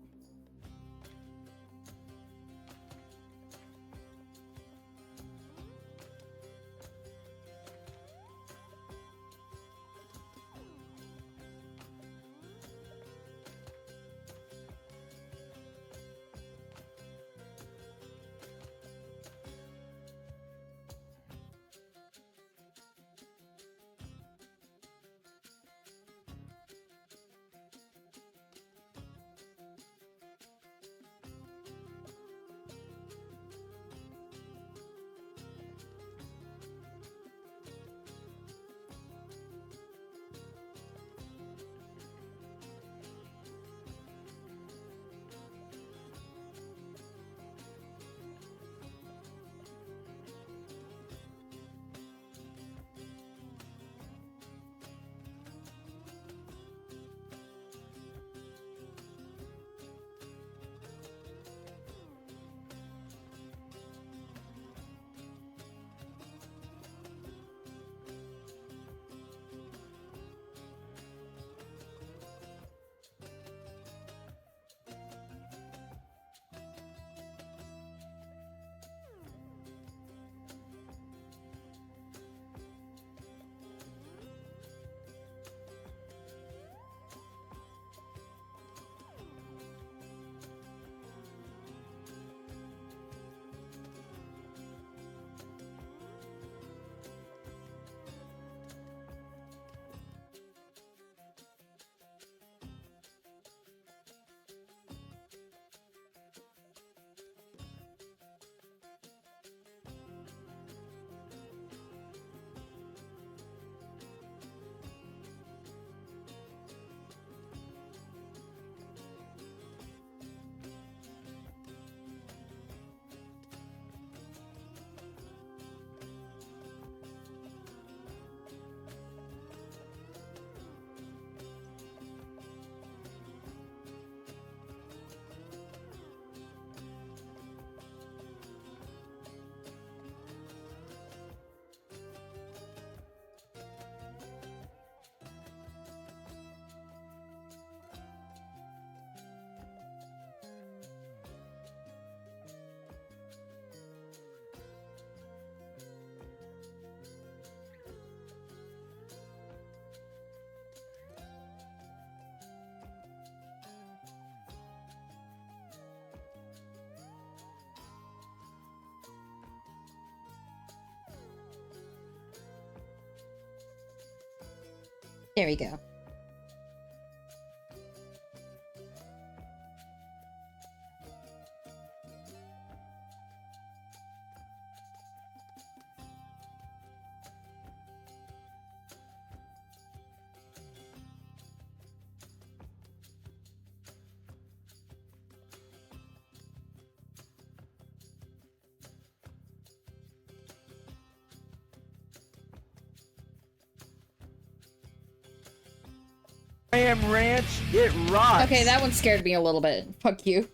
There we go. Graham Ranch, it rocks. Okay, that one scared me a little bit. Fuck you.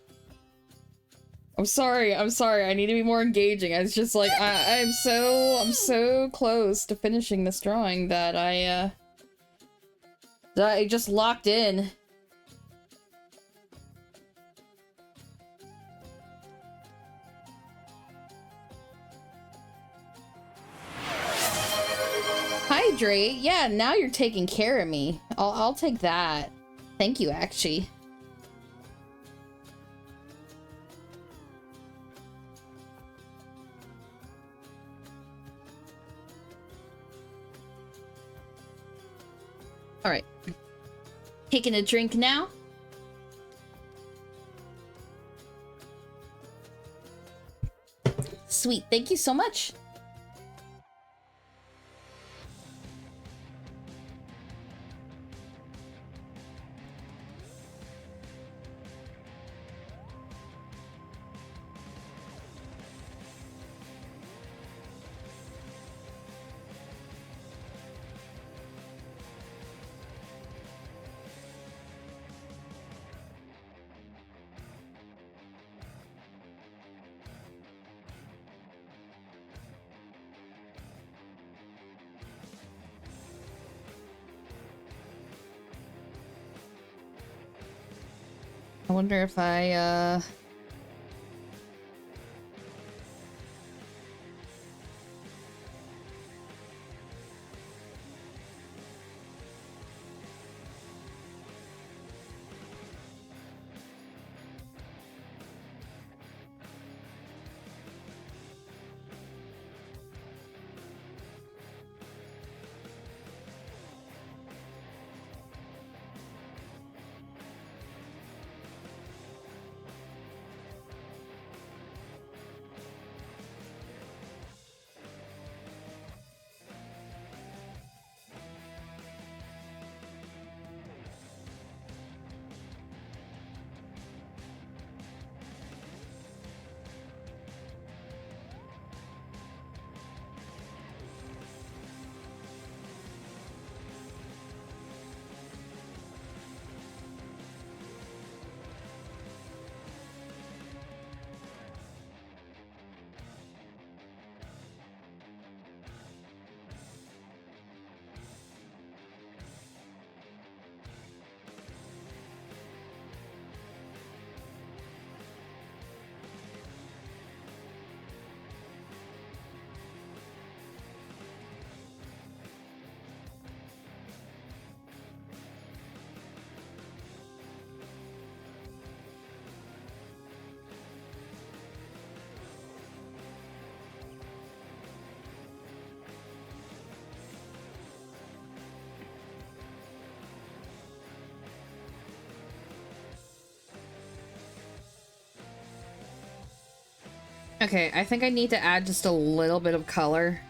I'm sorry. I need to be more engaging. I was just like, I'm so close to finishing this drawing that I just locked in. Hydrate? Yeah, now you're taking care of me. I'll take that. Thank you, actually. All right. Taking a drink now. Sweet. Thank you so much. I wonder if I, okay, I think I need to add just a little bit of color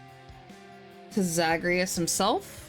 to Zagreus himself.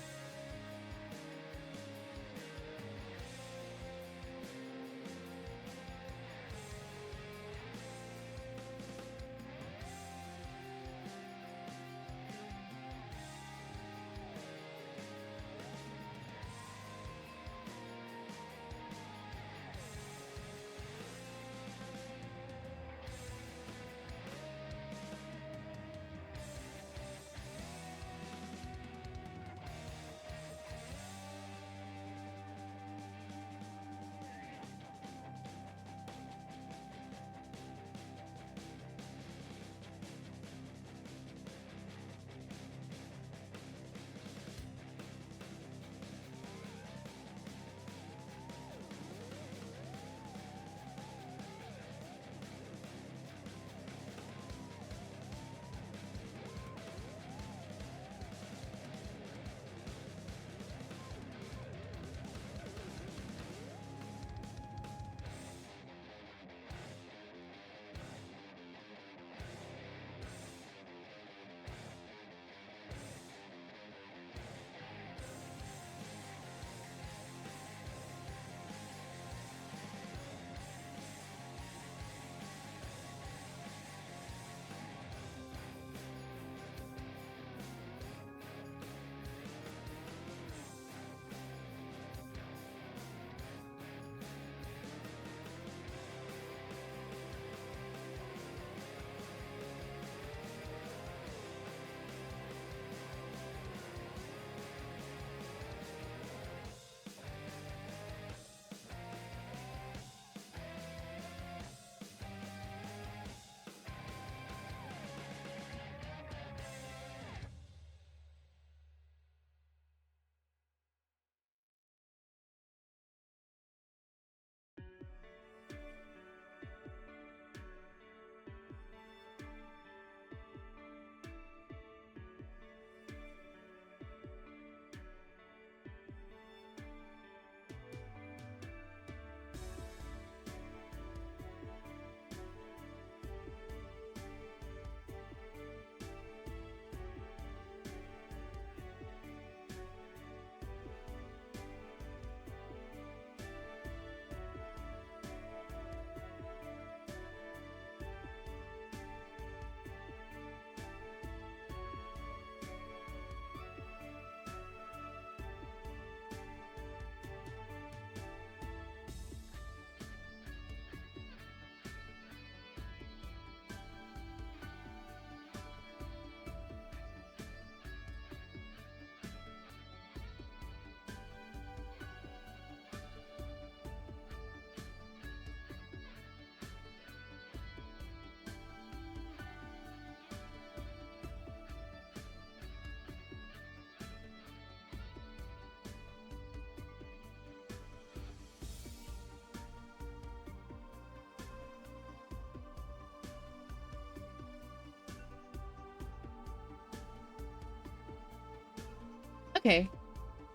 Okay.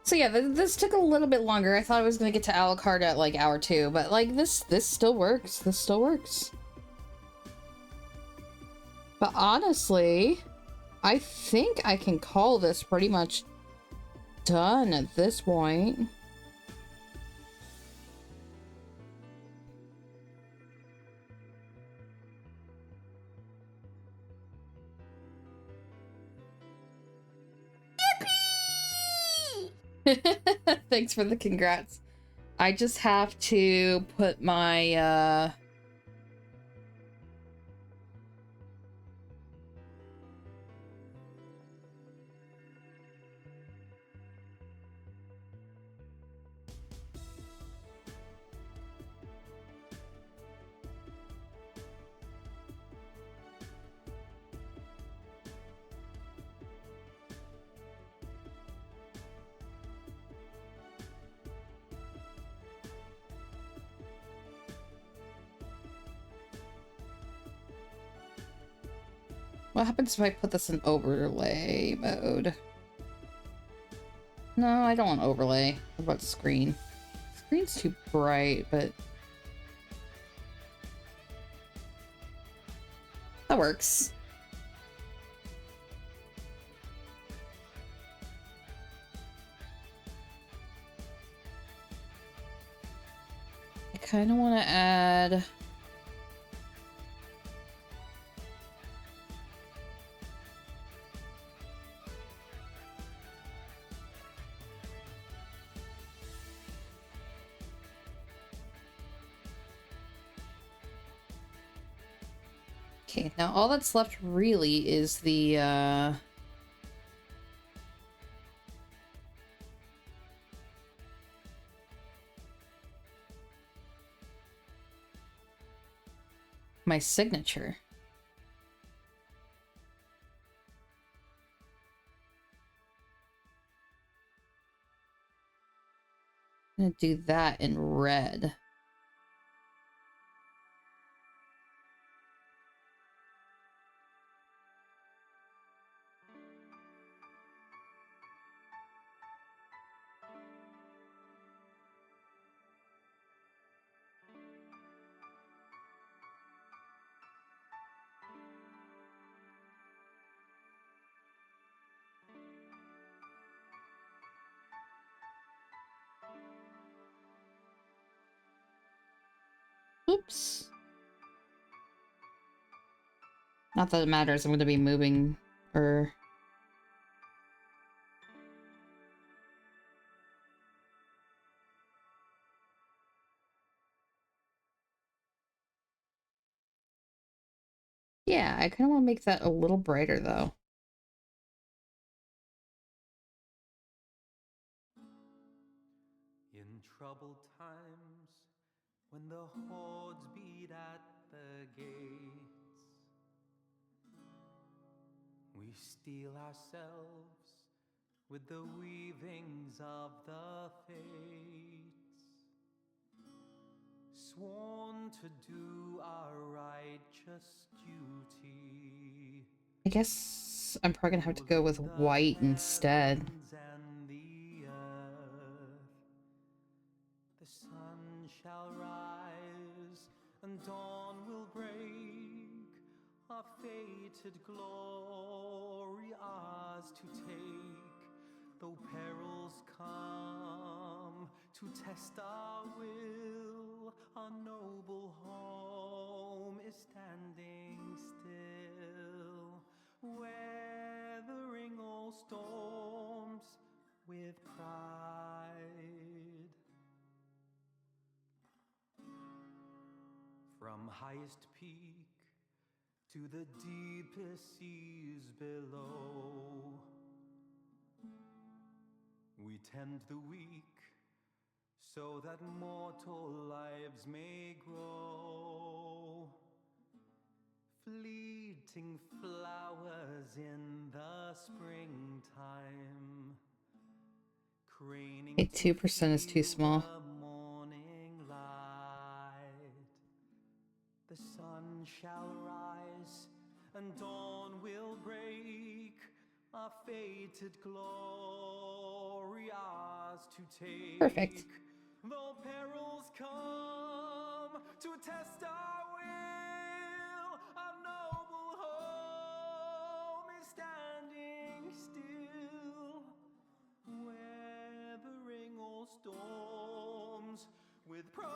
So yeah, this took a little bit longer. I thought I was gonna get to Alucard at like hour 2, but like this still works. This still works. But honestly, I think I can call this pretty much done at this point. Thanks for the congrats. I just have to put my what happens if I put this in overlay mode? No, I don't want overlay. What about screen? Screen's too bright, but that works. I kind of want to add... Okay, now all that's left really is the, my signature. I'm gonna do that in red. Oops. Not that it matters, I'm gonna be moving, or... Yeah, I kind of want to make that a little brighter, though. In troubled times, when the hordes beat at the gates, we steel ourselves with the weavings of the fates, sworn to do our righteous duty. I guess I'm probably gonna have to go with white instead. And the earth, the sun shall rise and dawn will break, our fated glory ours to take. Though perils come to test our will, our noble home is standing still, weathering all storms with pride. From highest peak to the deepest seas below, we tend the weak so that mortal lives may grow. Fleeting flowers in the springtime, craning. Okay, 2% is too small. The morning light. The sun shall rise and dawn will break, our fated glory to take. Perfect. Though perils come to test our will, a noble home is standing still, weathering all storms with pride.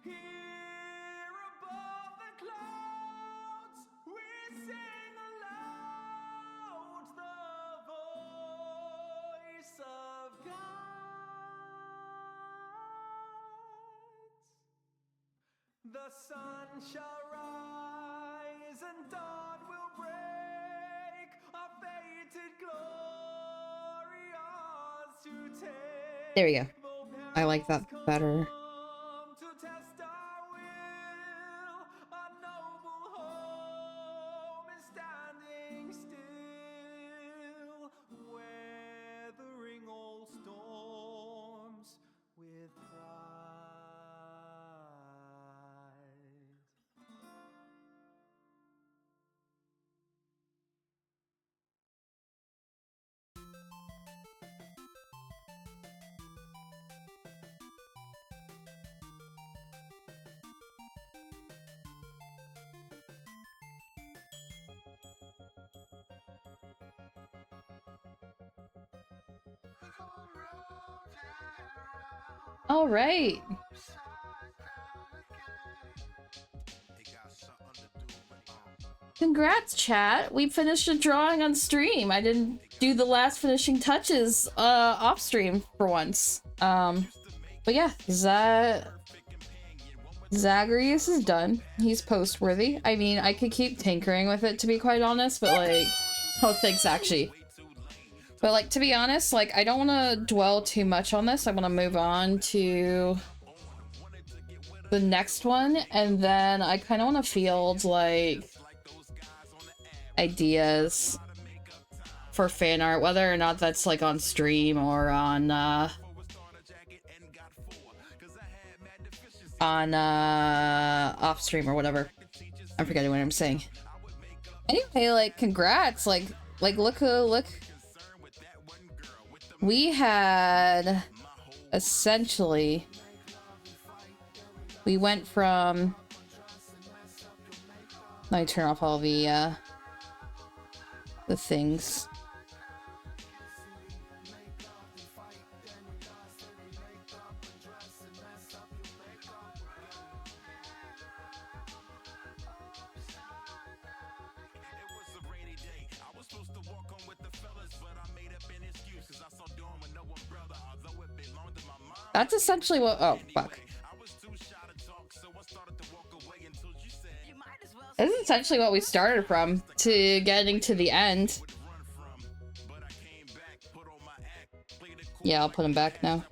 Here above the clouds, we sing aloud the voice of God. The sun shall rise and dawn will break, our fated glory ours to take. There we go. I like that better. To test our will, a noble home is standing still, weathering all storms with pride. All right. Congrats, chat. We finished a drawing on stream. I didn't do the last finishing touches off stream for once. But yeah, Zagreus is done. He's post-worthy. I mean, I could keep tinkering with it, to be quite honest, but like, oh, thanks, actually. But like, to be honest, like, I don't want to dwell too much on this. I want to move on to the next one, and then I kind of want to field like ideas for fan art, whether or not that's like on stream or on off stream or whatever. I'm forgetting what I'm saying. Anyway, like, congrats. Like look. We had essentially, we went from, let me turn off all the things. That's essentially what, oh, fuck. This is essentially what we started from, to getting to the end. Yeah, I'll put him back now.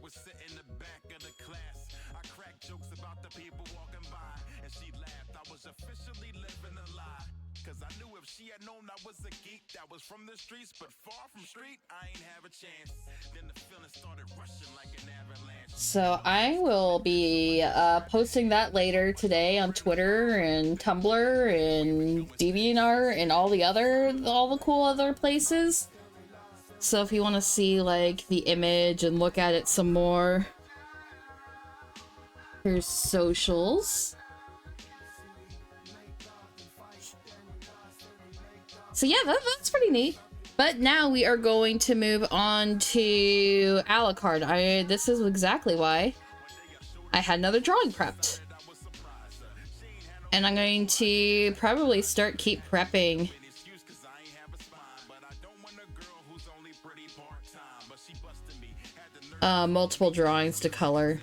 From the streets, but far from street, I ain't have a chance. Then the feeling started rushing like an avalanche. So I will be posting that later today on Twitter and Tumblr and DeviantArt and all the cool other places. So if you want to see like the image and look at it some more, here's socials. So yeah, that's pretty neat. But now we are going to move on to Alucard. This is exactly why I had another drawing prepped. And I'm going to probably keep prepping multiple drawings to color.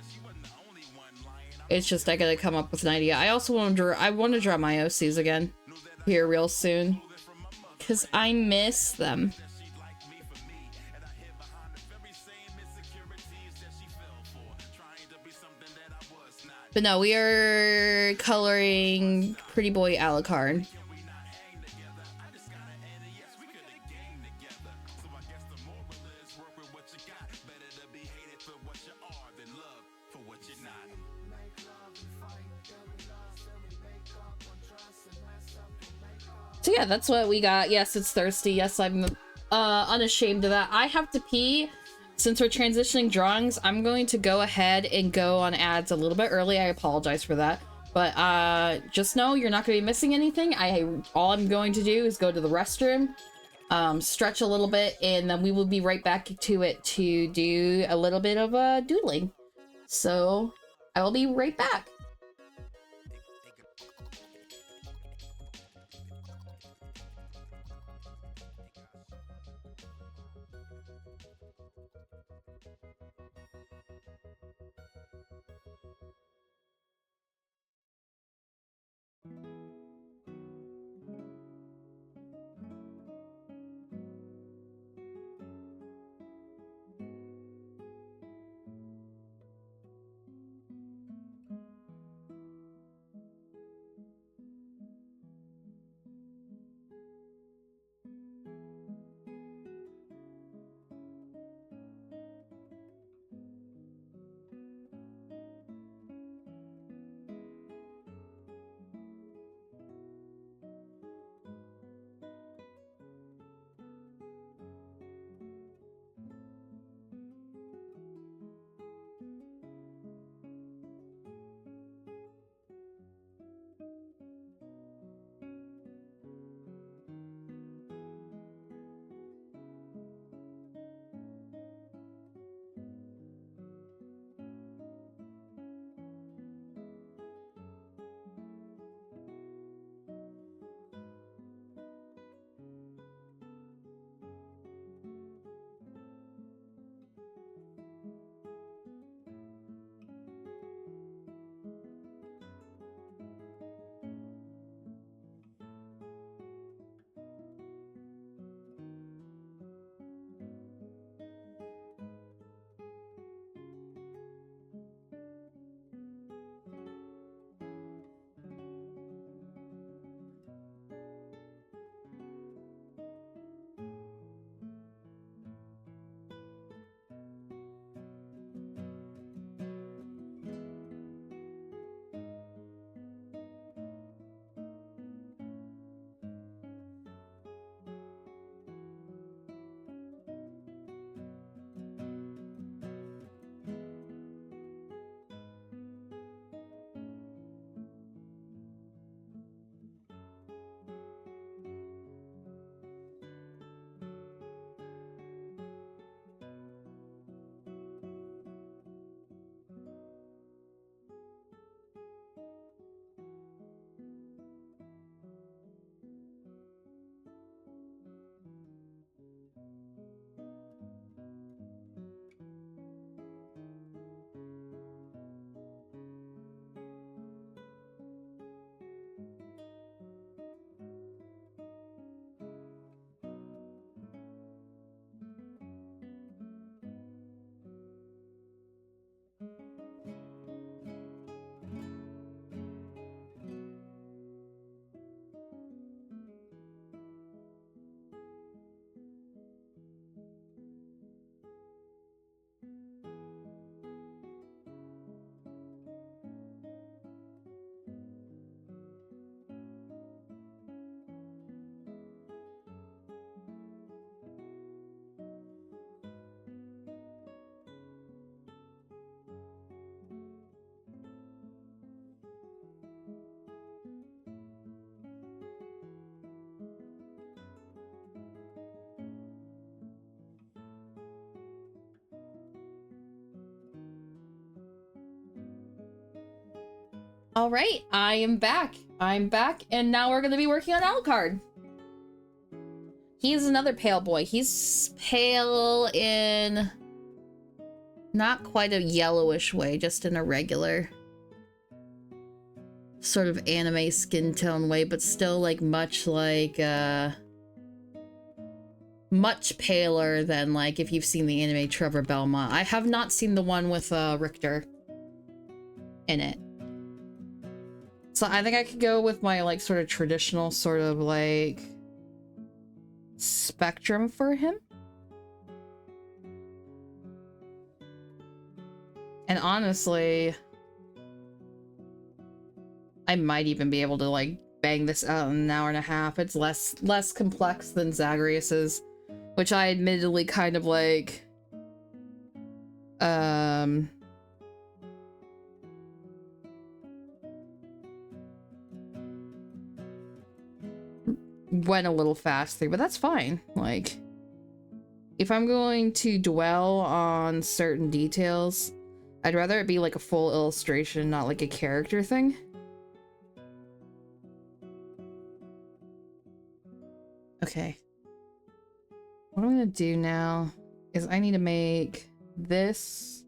It's just I gotta come up with an idea. I also want to draw my OCs again here real soon, because I miss them. But no, we are coloring Pretty Boy Alucard. So yeah, that's what we got. Yes, it's thirsty. Yes, I'm unashamed of that. I have to pee. Since we're transitioning drawings, I'm going to go ahead and go on ads a little bit early. I apologize for that. But just know you're not going to be missing anything. All I'm going to do is go to the restroom, stretch a little bit, and then we will be right back to it to do a little bit of doodling. So I will be right back. All right, I am back. I'm back, and now we're going to be working on Alucard. He's another pale boy. He's pale in not quite a yellowish way, just in a regular sort of anime skin tone way, but still much paler than if you've seen the anime Trevor Belmont. I have not seen the one with Richter in it. So I think I could go with my sort of traditional sort of spectrum for him. And honestly, I might even be able to bang this out in an hour and a half. It's less complex than Zagreus's. which I admittedly kind of like, went a little fast through, but that's fine. Like, if I'm going to dwell on certain details, I'd rather it be like a full illustration, not like a character thing. Okay. What I'm gonna do now is I need to make this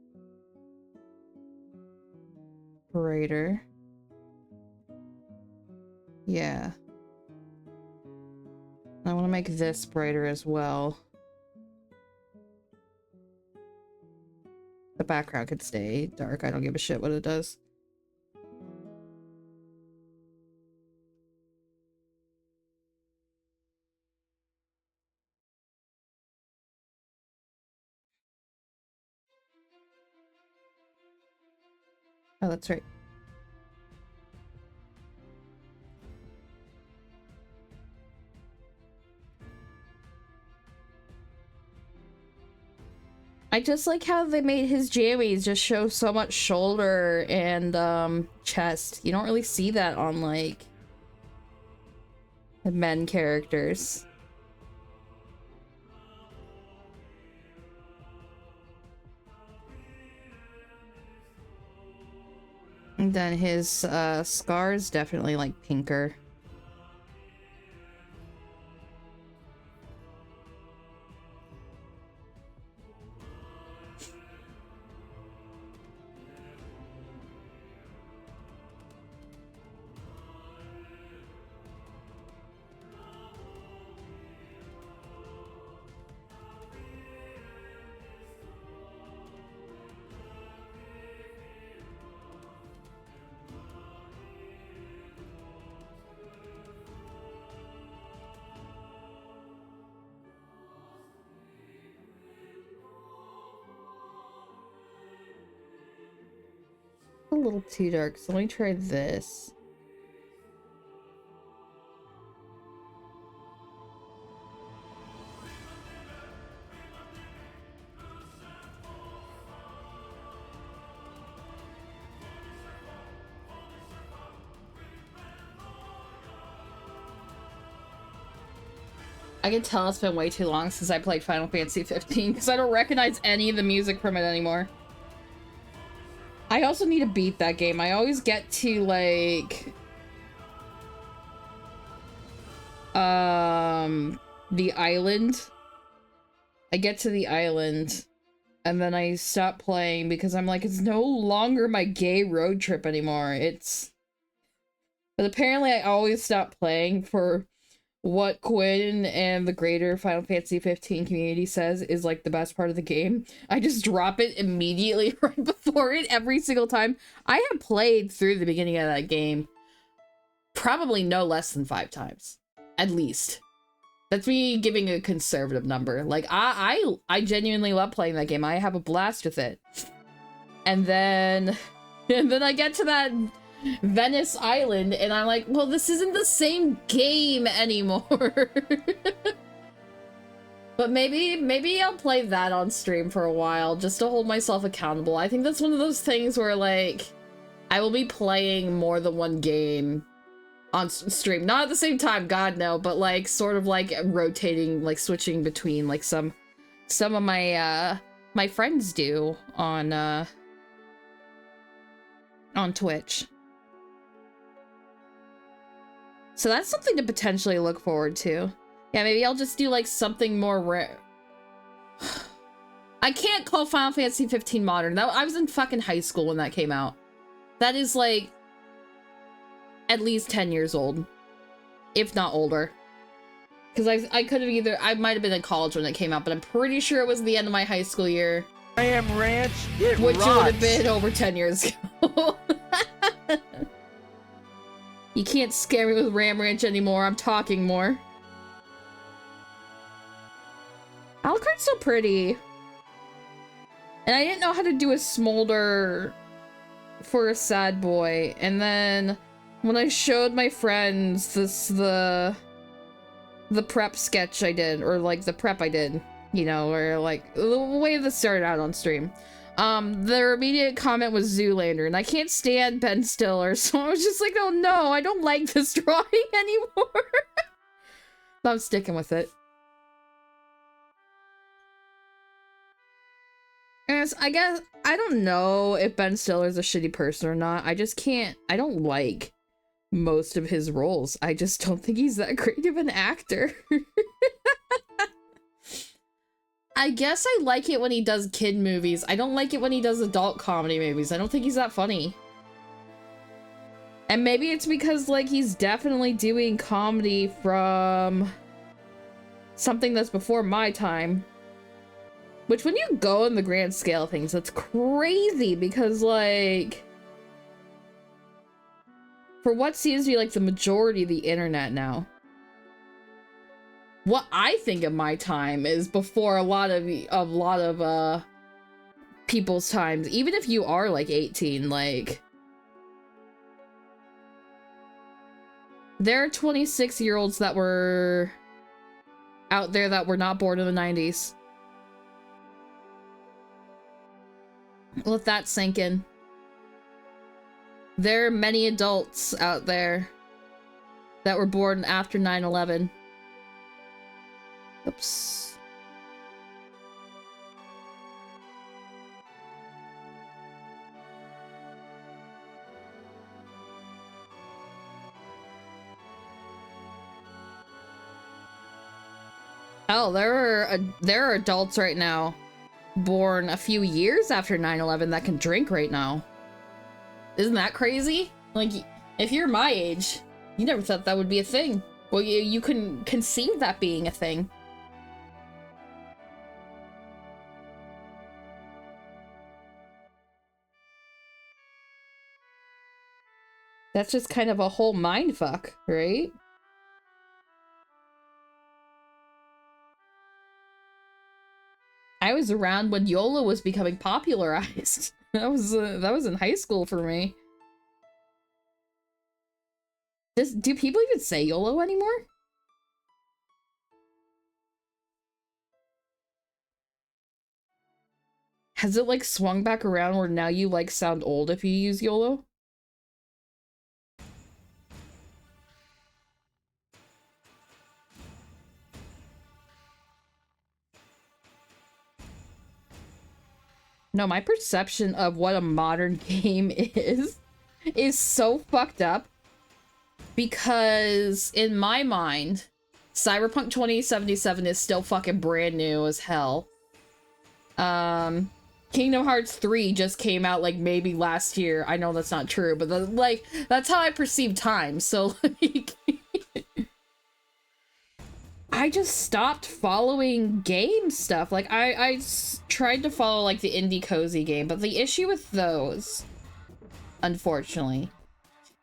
brighter. Yeah. I want to make this brighter as well. The background could stay dark. I don't give a shit what it does. Oh, that's right. I just like how they made his jammies just show so much shoulder and chest. You don't really see that on like the men characters. And then his scars definitely like pinker. A little too dark, so let me try this. I can tell it's been way too long since I played Final Fantasy 15 because I don't recognize any of the music from it anymore. I also need to beat that game. I always get to like the island. I get to the island and then I stop playing because I'm like, it's no longer my gay road trip anymore. But apparently I always stop playing for what Quinn and the greater Final Fantasy 15 community says is like the best part of the game. I just drop it immediately right before it every single time. I have played through the beginning of that game probably no less than 5 times, at least. That's me giving a conservative number. Like I genuinely love playing that game. I have a blast with it. And then I get to that Venice Island and I'm like, well, this isn't the same game anymore. But maybe I'll play that on stream for a while just to hold myself accountable. I think that's one of those things where like I will be playing more than one game on stream, not at the same time, God no, but like sort of like rotating, like switching between like some of my my friends do on Twitch. So that's something to potentially look forward to. Yeah, maybe I'll just do like something more rare. I can't call Final Fantasy 15 modern. I was in fucking high school when that came out. That is like at least 10 years old, if not older. Because I could have I might have been in college when it came out, but I'm pretty sure it was the end of my high school year. I am Ranch, it which rocks. would have been over 10 years ago. You can't scare me with Ram Ranch anymore. I'm talking more. Alucard's so pretty. And I didn't know how to do a smolder for a sad boy. And then when I showed my friends the the prep sketch I did, or like the prep I did, you know, or like the way this started out on stream. Their immediate comment was Zoolander, and I can't stand Ben Stiller, so I was just like, oh no, I don't like this drawing anymore. But I'm sticking with it. And I guess, I don't know if Ben Stiller's a shitty person or not. I just can't, I don't like most of his roles. I just don't think he's that great of an actor. I guess I like it when he does kid movies. I don't like it when he does adult comedy movies. I don't think he's that funny. And maybe it's because, like, he's definitely doing comedy from something that's before my time. Which, when you go in the grand scale of things, that's crazy because, like, for what seems to be, like, the majority of the internet now, what I think of my time is before a lot of people's times. Even if you are like 18, like there are 26-year-olds that were out there that were not born in the 90s. Let that sink in. There are many adults out there that were born after 9/11. Oops. Oh, there are adults right now born a few years after 9/11 that can drink right now. Isn't that crazy? Like, if you're my age, you never thought that would be a thing. Well, you couldn't conceive that being a thing. That's just kind of a whole mindfuck, right? I was around when YOLO was becoming popularized. That was in high school for me. Do people even say YOLO anymore? Has it like swung back around where now you like sound old if you use YOLO? No, my perception of what a modern game is so fucked up. Because in my mind, Cyberpunk 2077 is still fucking brand new as hell. Kingdom Hearts 3 just came out like maybe last year. I know that's not true, but that's how I perceive time. So like I just stopped following game stuff. Like I tried to follow like the indie cozy game, but the issue with those, unfortunately,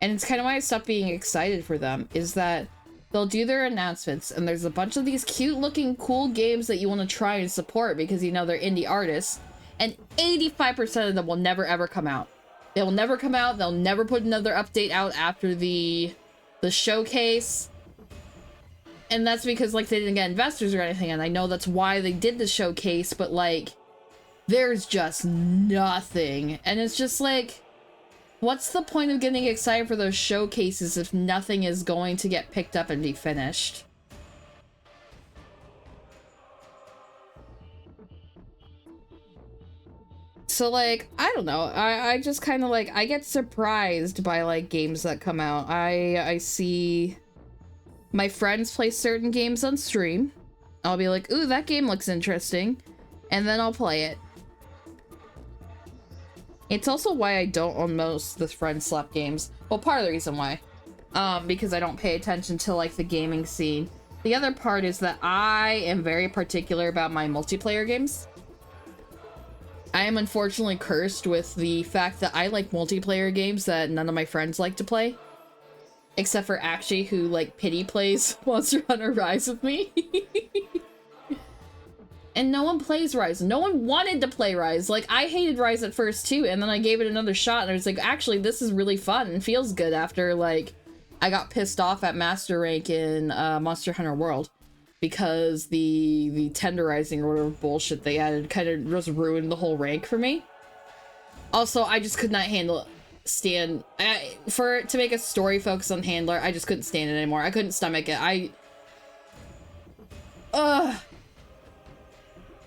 and it's kind of why I stopped being excited for them, is that they'll do their announcements and there's a bunch of these cute looking cool games that you want to try and support because you know they're indie artists, and 85% of them will never ever come out. They will never come out. They'll never put another update out after the showcase. And that's because, like, they didn't get investors or anything, and I know that's why they did the showcase, but, like, there's just nothing. And it's just, like, what's the point of getting excited for those showcases if nothing is going to get picked up and be finished? So, like, I don't know. I just kind of, like, I get surprised by, like, games that come out. I see my friends play certain games on stream. I'll be like, ooh, that game looks interesting. And then I'll play it. It's also why I don't own most of the friend slap games. Well, part of the reason why. Because I don't pay attention to, like, the gaming scene. The other part is that I am very particular about my multiplayer games. I am unfortunately cursed with the fact that I like multiplayer games that none of my friends like to play. Except for Akshay, who, like, pity plays Monster Hunter Rise with me. And no one plays Rise. No one wanted to play Rise. Like, I hated Rise at first, too, and then I gave it another shot, and I was like, actually, this is really fun and feels good after, like, I got pissed off at Master Rank in Monster Hunter World because the tenderizing or whatever bullshit they added kind of just ruined the whole rank for me. Also, I just could not stand to make a story focus on handler. I just couldn't stand it anymore. I couldn't stomach it.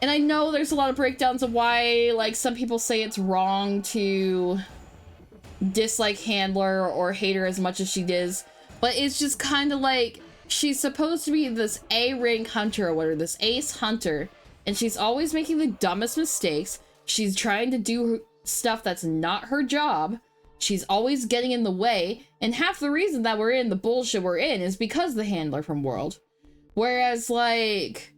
And I know there's a lot of breakdowns of why, like, some people say it's wrong to dislike handler or hate her as much as she does, but it's just kind of like, she's supposed to be this A-rank hunter or whatever, this ace hunter, and she's always making the dumbest mistakes. She's trying to do stuff that's not her job. She's always getting in the way, and half the reason that we're in the bullshit we're in is because of the handler from World. Whereas, like,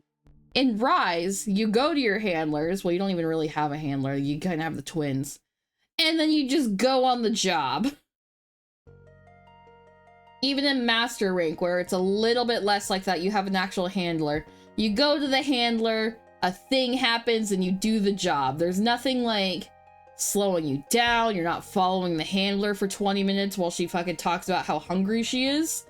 in Rise, you go to your handlers, well, you don't even really have a handler, you kind of have the twins, and then you just go on the job. Even in Master Rank, where it's a little bit less like that, you have an actual handler. You go to the handler, a thing happens, and you do the job. There's nothing like slowing you down. You're not following the handler for 20 minutes while she fucking talks about how hungry she is.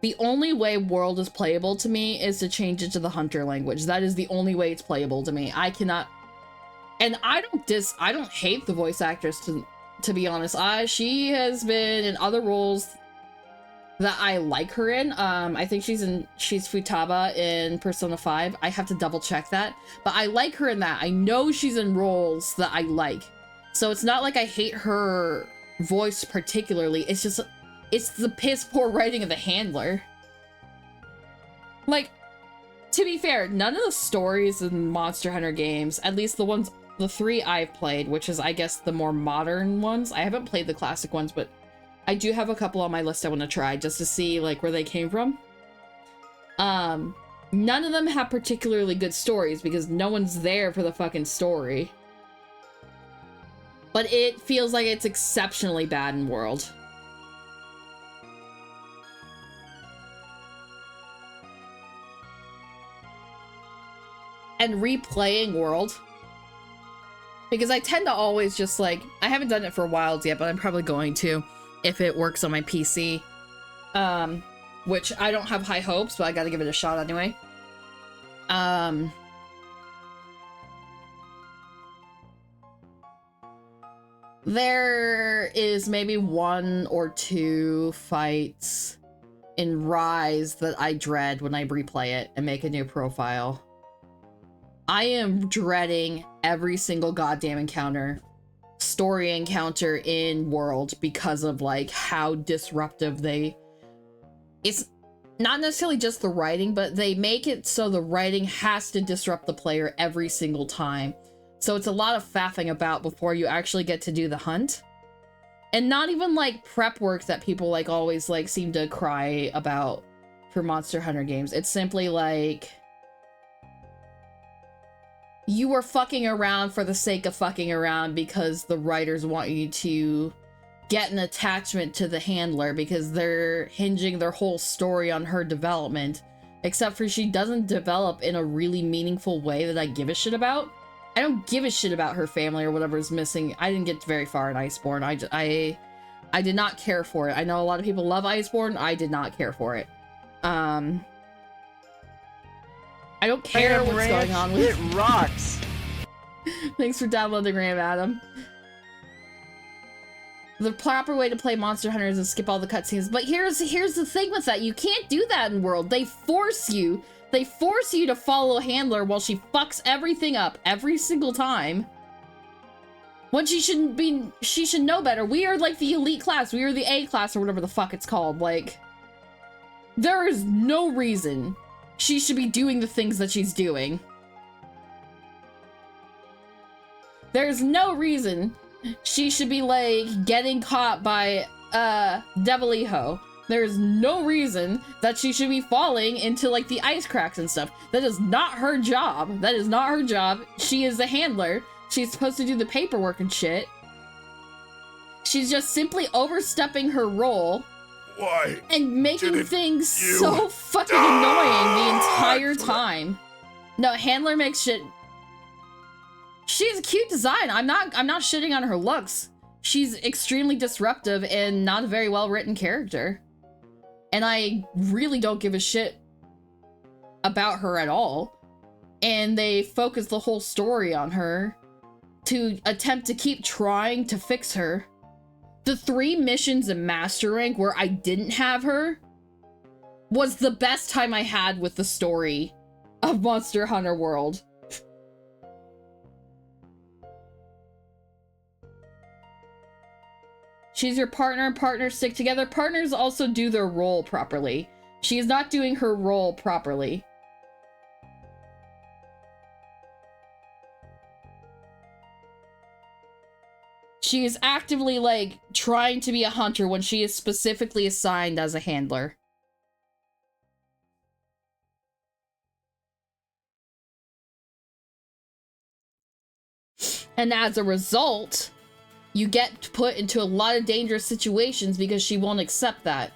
The only way World is playable to me is to change it to the hunter language. That is the only way it's playable to me. I cannot... And I don't hate the voice actress, to be honest. She has been in other roles that I like her in. I think she's Futaba in Persona 5. I have to double check that. But I like her in that. I know she's in roles that I like. So it's not like I hate her voice particularly. It's just... It's the piss poor writing of the handler. Like, to be fair, none of the stories in Monster Hunter games, at least the 3 I've played, which is, I guess, the more modern ones. I haven't played the classic ones, but I do have a couple on my list I want to try just to see, like, where they came from. None of them have particularly good stories because no one's there for the fucking story. But it feels like it's exceptionally bad in World. And replaying World, because I tend to always just like, I haven't done it for Wilds yet, but I'm probably going to if it works on my PC, which I don't have high hopes, but I gotta give it a shot anyway. There is maybe 1 or 2 fights in Rise that I dread when I replay it and make a new profile. I am dreading every single goddamn story encounter in World because of, like, how disruptive it's not necessarily just the writing, but they make it so the writing has to disrupt the player every single time. So it's a lot of faffing about before you actually get to do the hunt. And not even, like, prep work that people, like, always, like, seem to cry about for Monster Hunter games. It's simply, like... You are fucking around for the sake of fucking around because the writers want you to get an attachment to the handler because they're hinging their whole story on her development. Except for she doesn't develop in a really meaningful way that I give a shit about. I don't give a shit about her family or whatever's missing. I didn't get very far in Iceborne. I did not care for it. I know a lot of people love Iceborne. I did not care for it. I don't care what's going on with it. Rocks. Thanks for downloading RAM, Adam. The proper way to play Monster Hunter is to skip all the cutscenes. But here's the thing with that. You can't do that in World. They force you to follow a handler while she fucks everything up every single time. When she should know better. We are like the elite class. We are the A class or whatever the fuck it's called. Like, there is no reason she should be doing the things that she's doing. There's no reason she should be, like, getting caught by, Devil Eho. There's no reason that she should be falling into, like, the ice cracks and stuff. That is not her job. That is not her job. She is the handler. She's supposed to do the paperwork and shit. She's just simply overstepping her role. Why? And making things so fucking annoying the entire time. No, handler makes shit. She's a cute design. I'm not shitting on her looks. she's extremely disruptive and not a very well written character. And I really don't give a shit about her at all. And they focus the whole story on her to attempt to keep trying to fix her. The 3 missions in Master Rank where I didn't have her was the best time I had with the story of Monster Hunter World. She's your partner, and partners stick together. Partners also do their role properly. She is not doing her role properly. She is actively, like, trying to be a hunter when she is specifically assigned as a handler. And as a result, you get put into a lot of dangerous situations because she won't accept that.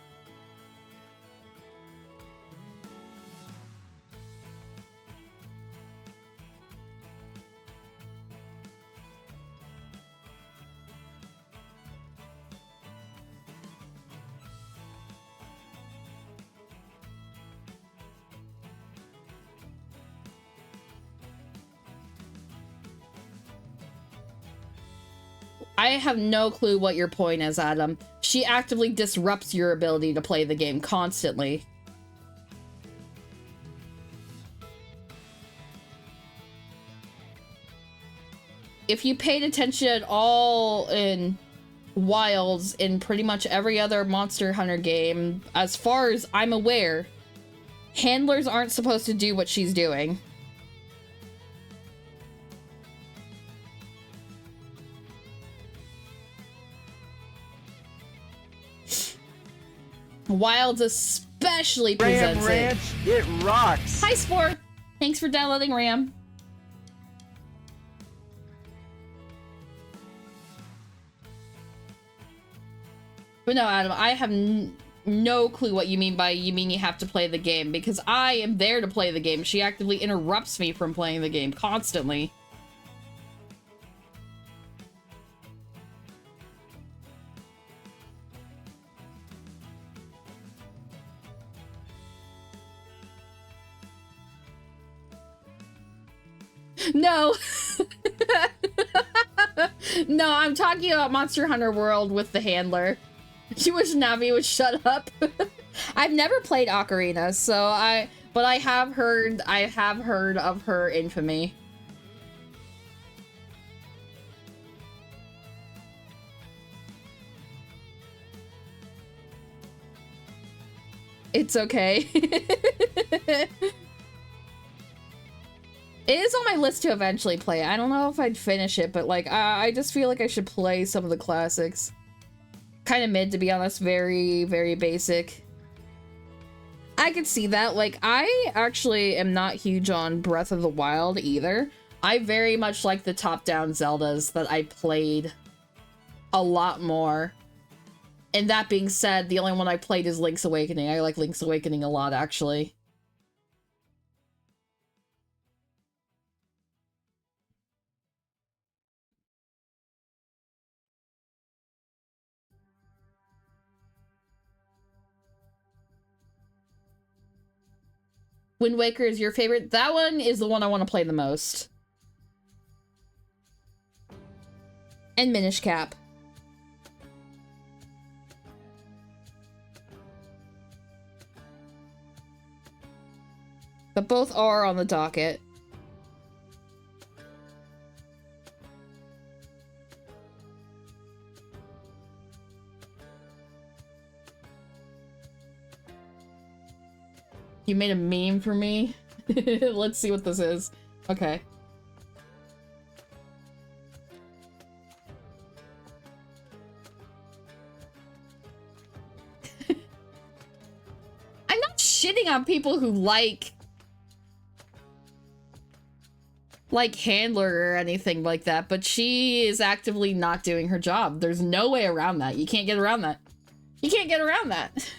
I have no clue what your point is, Adam. She actively disrupts your ability to play the game constantly. If you paid attention at all in Wilds, in pretty much every other Monster Hunter game, as far as I'm aware, handlers aren't supposed to do what she's doing. Wilds especially presents Ram Ranch, it rocks. Hi, Spore! Thanks for downloading, Ram. But no, Adam, I have no clue what you mean by you have to play the game, because I am there to play the game. She actively interrupts me from playing the game constantly. No. No, I'm talking about Monster Hunter World with the handler. You wish Navi would shut up. I've never played Ocarina, but I have heard of her infamy. It's okay. It is on my list to eventually play. I don't know if I'd finish it, but like, I just feel like I should play some of the classics. Kind of mid, to be honest. Very, very basic. I could see that. Like, I actually am not huge on Breath of the Wild either. I very much like the top-down Zeldas that I played a lot more. And that being said, the only one I played is Link's Awakening. I like Link's Awakening a lot, actually. Wind Waker is your favorite? That one is the one I want to play the most. And Minish Cap. But both are on the docket. You made a meme for me? Let's see what this is. Okay. I'm not shitting on people who like Handler or anything like that, but she is actively not doing her job. There's no way around that. You can't get around that. You can't get around that.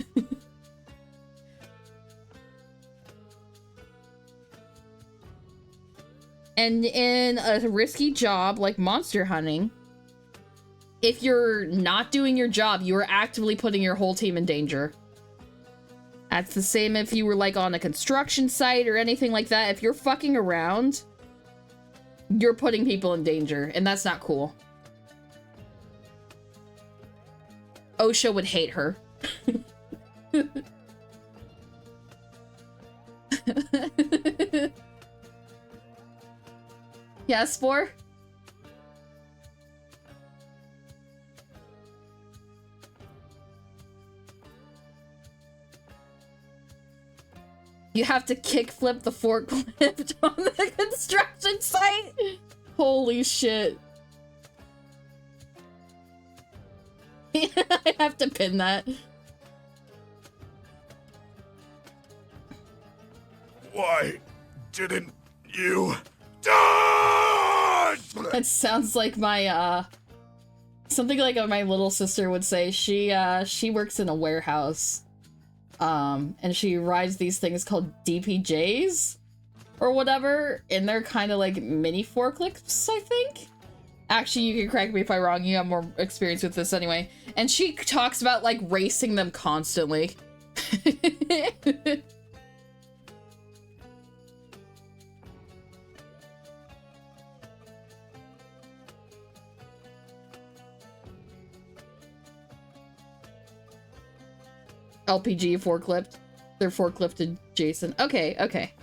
And in a risky job like monster hunting, if you're not doing your job, you are actively putting your whole team in danger. That's the same if you were like on a construction site or anything like that. If you're fucking around, you're putting people in danger, and that's not cool. OSHA would hate her. Yeah, Spore? You have to kickflip the forklift on the construction site? Holy shit. I have to pin that. Why didn't you die? That sounds like my, something like my little sister would say. She works in a warehouse. And she rides these things called DPJs or whatever, and they're kind of like mini forklifts, I think. Actually, you can correct me if I'm wrong. You have more experience with this anyway. And she talks about like racing them constantly. LPG forklift. They're forklifted Jason. Okay, okay.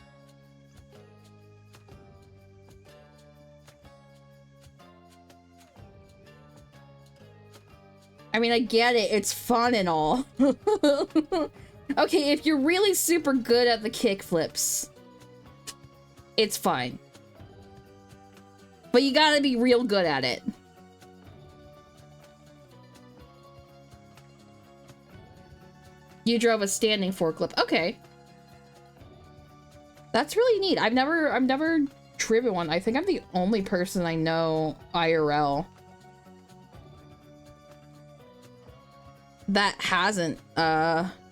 I mean, I get it. It's fun and all. Okay, if you're really super good at the kick flips, it's fine. But you gotta be real good at it. You drove a standing forklift. Okay. That's really neat. I've never driven one. I think I'm the only person I know IRL that hasn't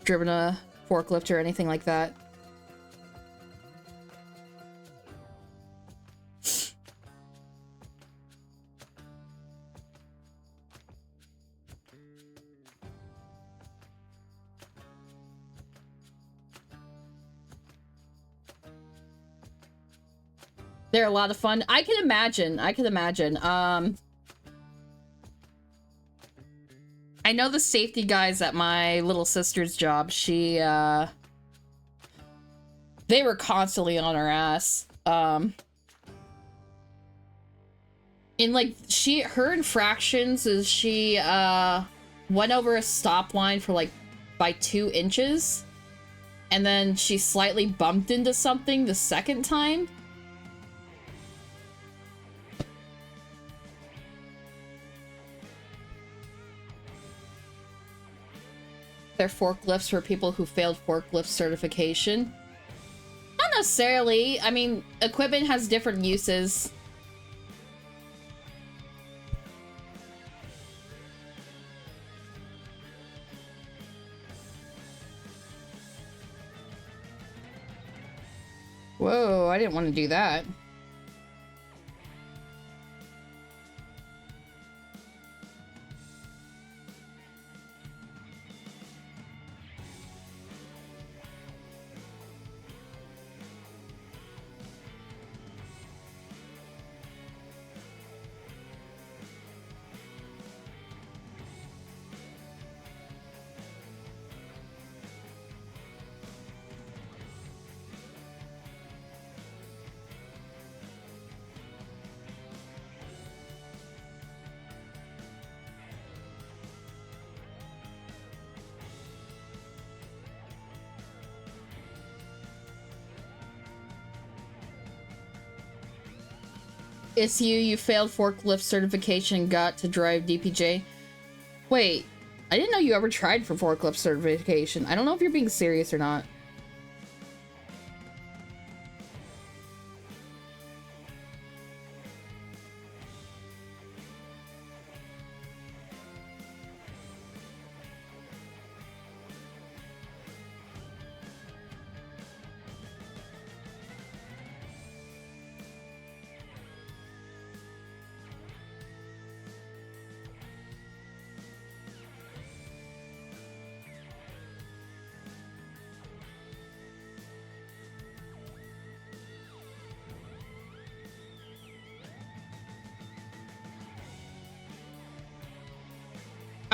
driven a forklift or anything like that. They're a lot of fun. I can imagine. I can imagine. I know the safety guys at my little sister's job. They were constantly on her ass. In like her infractions is she went over a stop line for like by 2 inches, and then she slightly bumped into something the second time. They're forklifts for people who failed forklift certification. Not necessarily. I mean, equipment has different uses. Whoa, I didn't want to do that. It's you failed forklift certification, got to drive DPJ. Wait, I didn't know you ever tried for forklift certification. I don't know if you're being serious or not.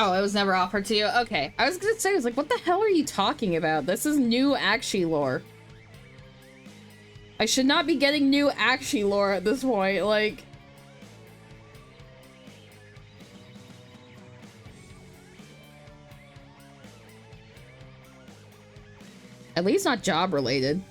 Oh, it was never offered to you? Okay. I was gonna say, I was like, what the hell are you talking about? This is new Akshi lore. I should not be getting new Akshi lore at this point, like... At least not job related.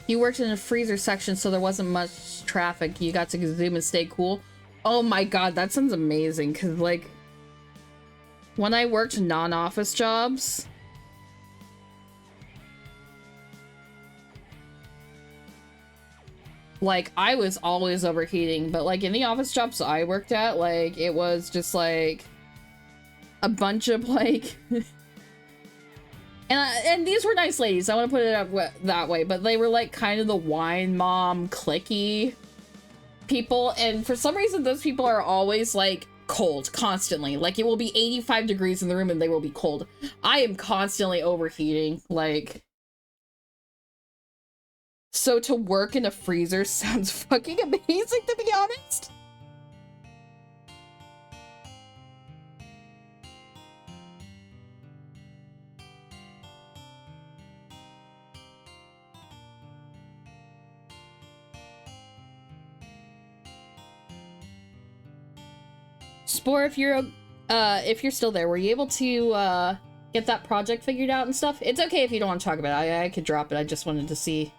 You worked in a freezer section, so there wasn't much traffic. You got to zoom and stay cool. Oh my god, that sounds amazing. Because, like, when I worked non-office jobs... like, I was always overheating. But, like, in the office jobs I worked at, like, it was just, like... a bunch of, like... And these were nice ladies, I want to put it up that way, but they were like kind of the wine mom cliquey people, and for some reason those people are always like cold constantly. Like it will be 85 degrees in the room and they will be cold. I am constantly overheating, like, so to work in a freezer sounds fucking amazing, to be honest. Spore, if you're still there, were you able to get that project figured out and stuff? It's okay if you don't want to talk about it. I could drop it. I just wanted to see.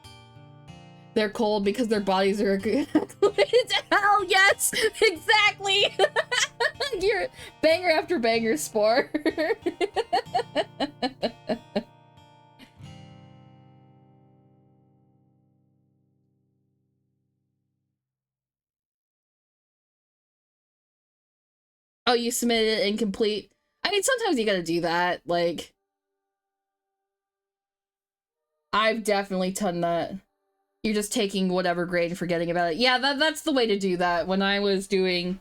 They're cold because their bodies are hell yes, exactly. You're banger after banger, Spore. Oh, you submitted it incomplete? I mean, sometimes you gotta do that, like... I've definitely done that. You're just taking whatever grade and forgetting about it. Yeah, that's the way to do that. When I was doing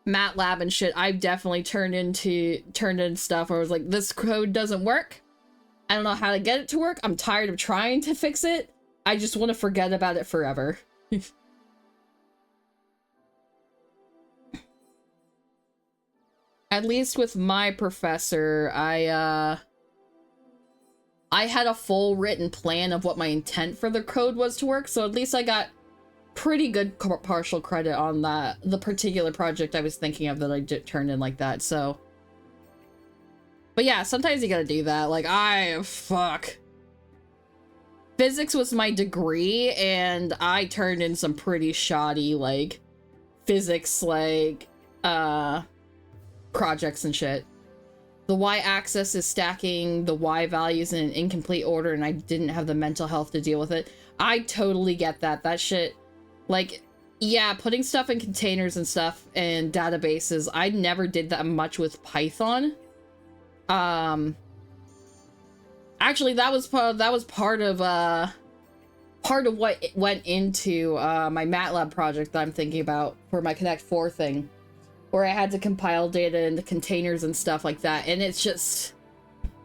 MATLAB and shit, I've definitely turned in stuff where I was like, this code doesn't work. I don't know how to get it to work. I'm tired of trying to fix it. I just want to forget about it forever. At least with my professor, I had a full written plan of what my intent for the code was to work, so at least I got pretty good partial credit on that, the particular project I was thinking of that I turned in like that, so. But yeah, sometimes you gotta do that, like, fuck. Physics was my degree, and I turned in some pretty shoddy, like, physics, like, projects and shit. The y-axis is stacking the y values in an incomplete order, and I didn't have the mental health to deal with it. I totally get that. That shit, like, yeah, putting stuff in containers and stuff and databases, I never did that much with Python. Actually, that was part of what went into my MATLAB project that I'm thinking about for my Connect 4 thing, where I had to compile data into containers and stuff like that, and it just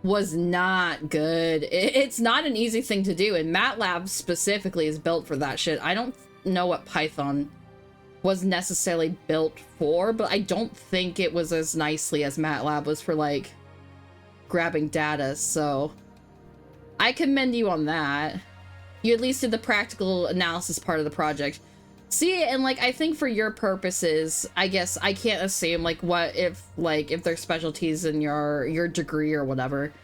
was not good. It's not an easy thing to do, and MATLAB specifically is built for that shit. I don't know what Python was necessarily built for, but I don't think it was as nicely as MATLAB was for, like, grabbing data, so I commend you on that. You at least did the practical analysis part of the project. See, and, like, I think for your purposes, I guess I can't assume, like, what if there's specialties in your degree or whatever.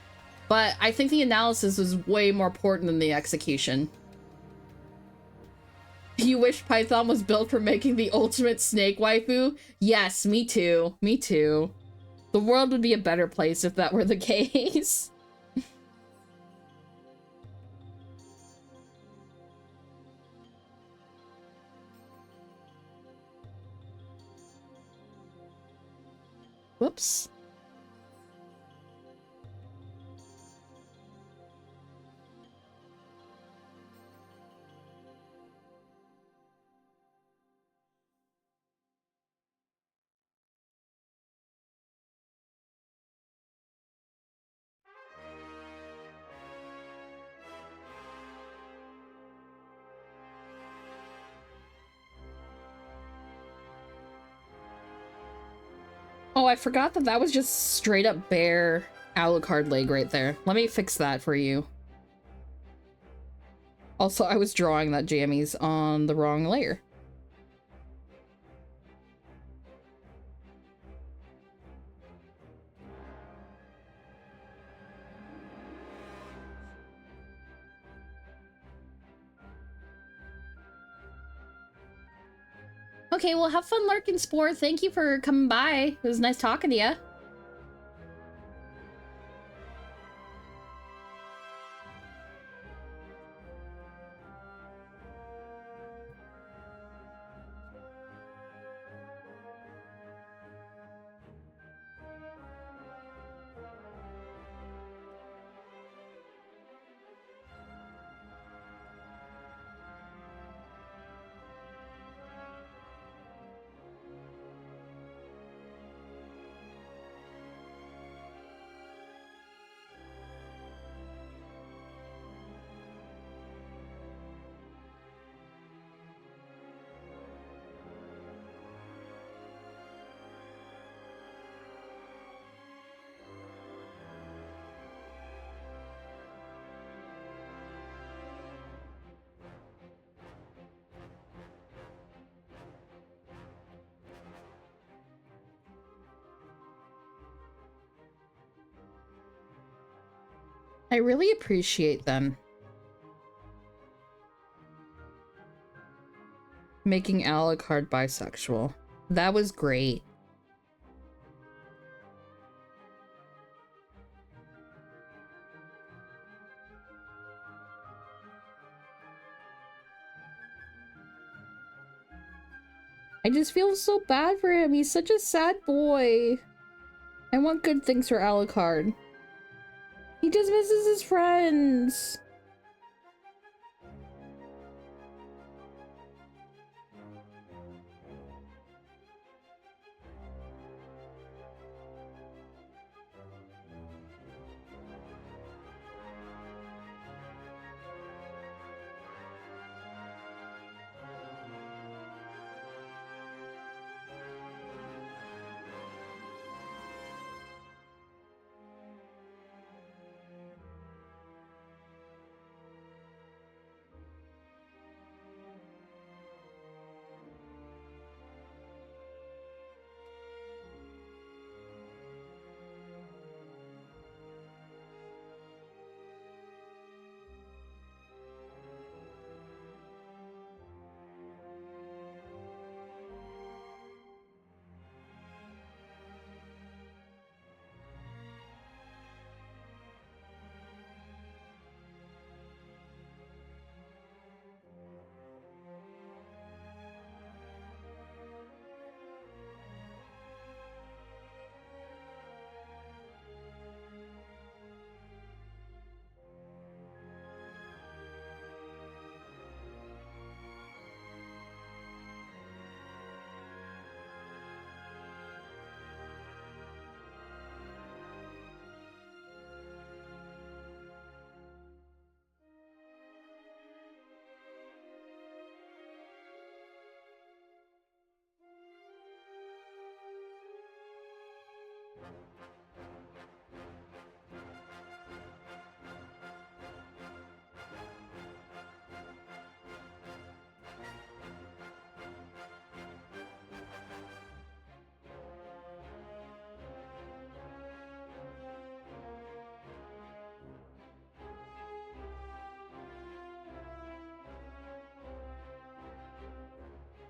But I think the analysis is way more important than the execution. You wish Python was built for making the ultimate snake waifu? Yes, me too. Me too. The world would be a better place if that were the case. Whoops. Oh, I forgot that that was just straight up bare Alucard leg right there. Let me fix that for you. Also, I was drawing that jammies on the wrong layer. Okay, well, have fun lurking, Spore. Thank you for coming by. It was nice talking to you. I really appreciate them making Alucard bisexual. That was great. I just feel so bad for him. He's such a sad boy. I want good things for Alucard. He just misses his friends.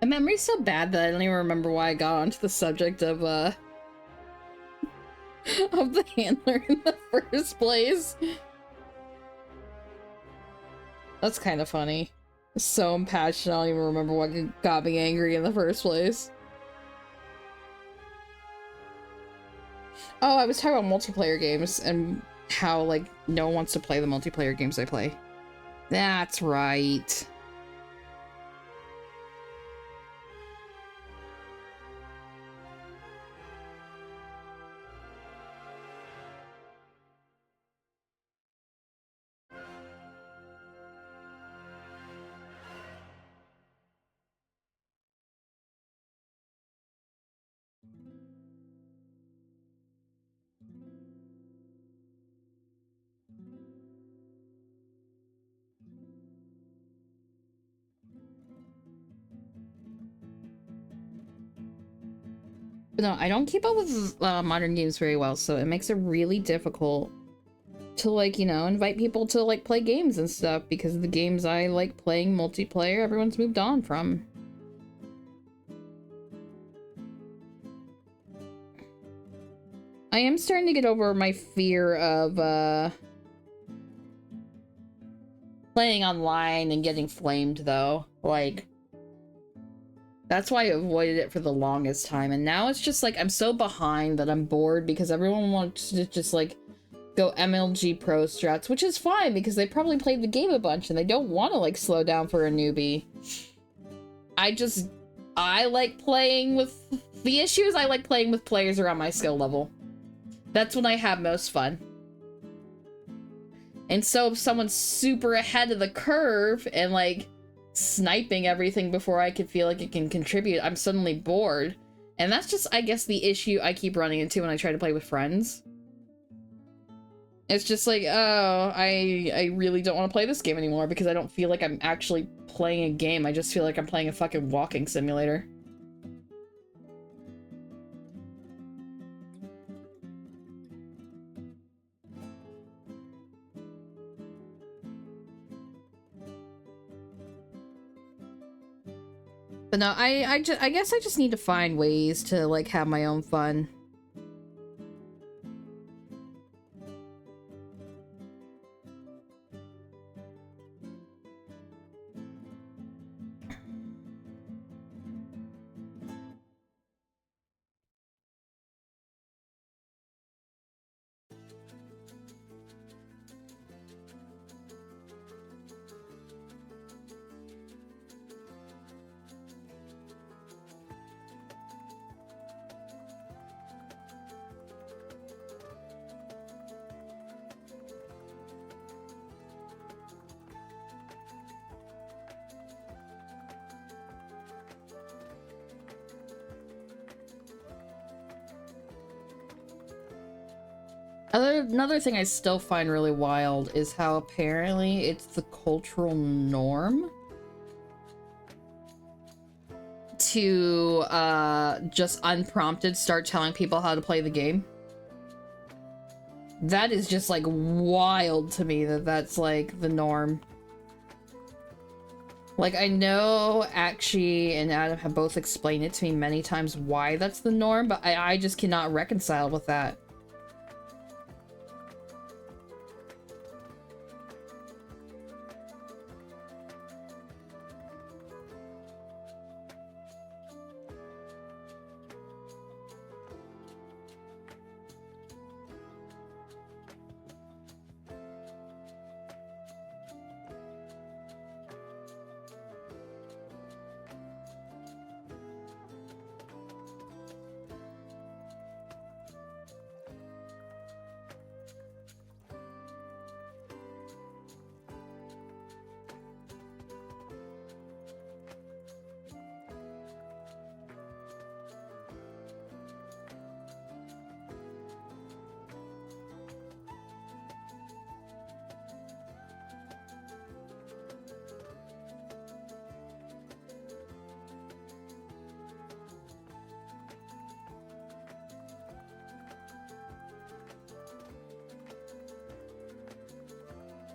My memory's so bad that I don't even remember why I got onto the subject of, of the handler in the first place. That's kind of funny. So impassioned, I don't even remember what got me angry in the first place. Oh, I was talking about multiplayer games and how, like, no one wants to play the multiplayer games I play. That's right. But no, I don't keep up with modern games very well, so it makes it really difficult to, like, you know, invite people to, like, play games and stuff, because the games I like playing multiplayer, everyone's moved on from. I am starting to get over my fear of, playing online and getting flamed, though. Like, that's why I avoided it for the longest time, and now it's just, like, I'm so behind that I'm bored because everyone wants to just, like, go MLG Pro strats, which is fine because they probably played the game a bunch and they don't want to, like, slow down for a newbie. I like playing with... The issue is I like playing with players around my skill level. That's when I have most fun. And so if someone's super ahead of the curve and, like, sniping everything before I could feel like it can contribute, I'm suddenly bored. And that's just, I guess, the issue I keep running into when I try to play with friends. It's just like, oh, I really don't want to play this game anymore because I don't feel like I'm actually playing a game. I just feel like I'm playing a fucking walking simulator. But no, I guess I just need to find ways to, like, have my own fun. Another thing I still find really wild is how apparently it's the cultural norm to just unprompted start telling people how to play the game. That is just, like, wild to me that that's, like, the norm. Like, I know Akshi and Adam have both explained it to me many times why that's the norm, but I just cannot reconcile with that.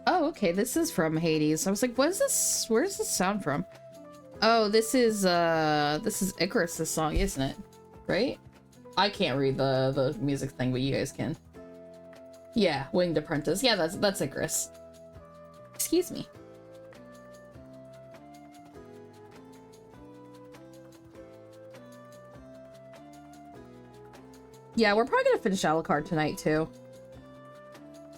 Oh, okay, this is from Hades. I was like, what is this? Where does this sound from? Oh, this is Icarus' song, isn't it? Right? I can't read the music thing, but you guys can. Yeah, Winged Apprentice. Yeah, that's Zagreus. Excuse me. Yeah, we're probably gonna finish Alucard tonight, too.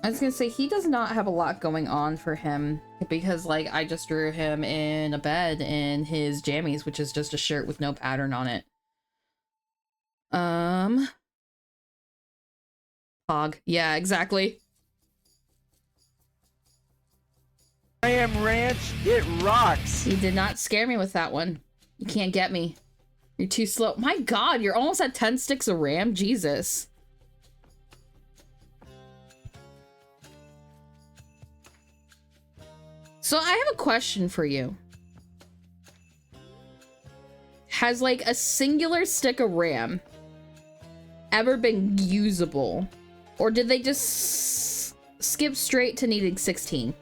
I was gonna say, he does not have a lot going on for him, because, like, I just drew him in a bed in his jammies, which is just a shirt with no pattern on it. Pog. Yeah, exactly. I am Ranch, it rocks! You did not scare me with that one. You can't get me. You're too slow. My god, you're almost at 10 sticks of RAM? Jesus. So I have a question for you. Has, like, a singular stick of RAM ever been usable? Or did they just skip straight to needing 16?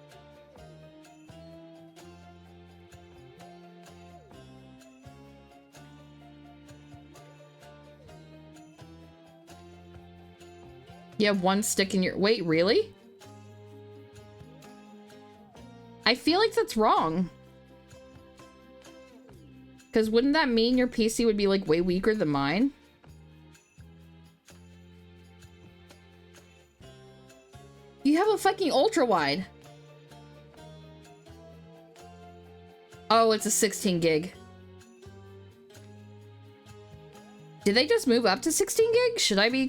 You have one stick in your... Wait, really? I feel like that's wrong. Because wouldn't that mean your PC would be, like, way weaker than mine? You have a fucking ultra wide. Oh, it's a 16 gig. Did they just move up to 16 gig? Should I be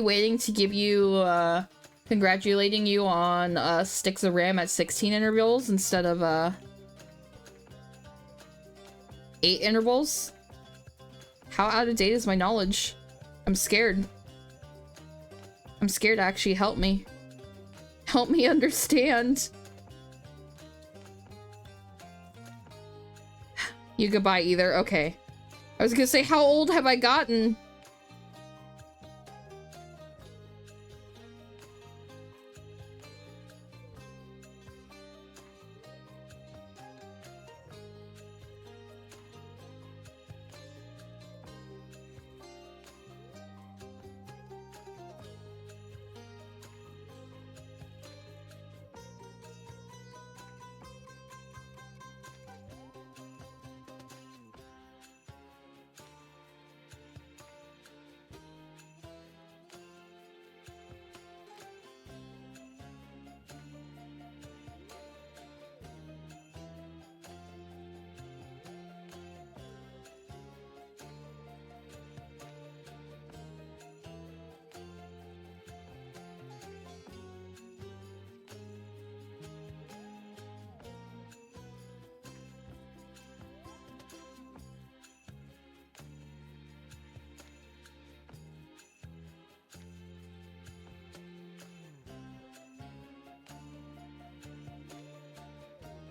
waiting to give you, congratulating you on, sticks of RAM at 16 intervals instead of, 8 intervals? How out of date is my knowledge? I'm scared. I'm scared, actually. Help me. Help me understand. You goodbye either. Okay. I was gonna say, how old have I gotten?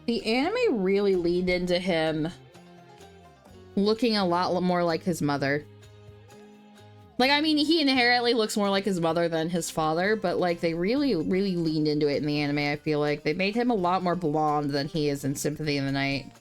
The anime really leaned into him looking a lot more like his mother. Like, I mean, he inherently looks more like his mother than his father, but, like, they really leaned into it in the anime, I feel like. They made him a lot more blonde than he is in Symphony of the Night.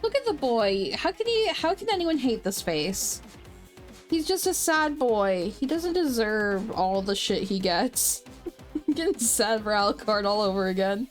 Look at the boy. How can anyone hate this face? He's just a sad boy. He doesn't deserve all the shit he gets. getting sad for Alucard all over again.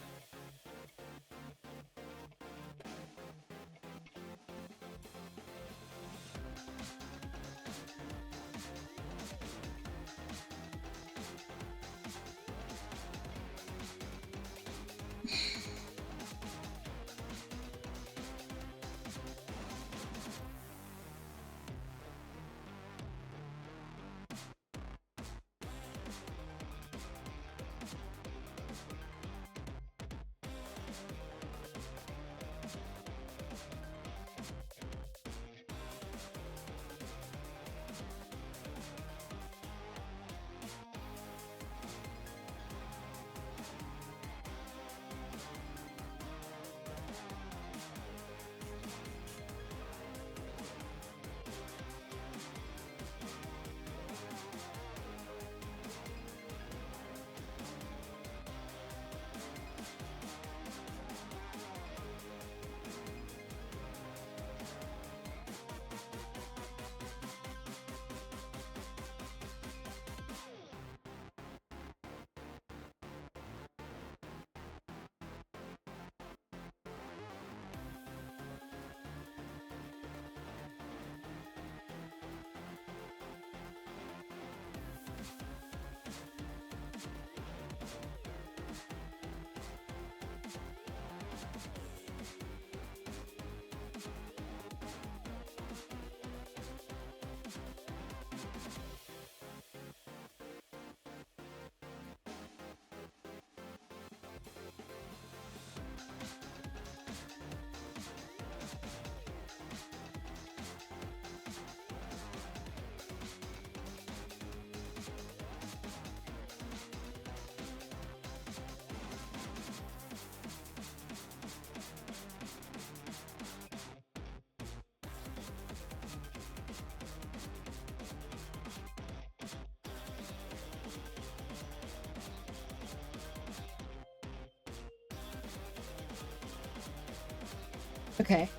Okay.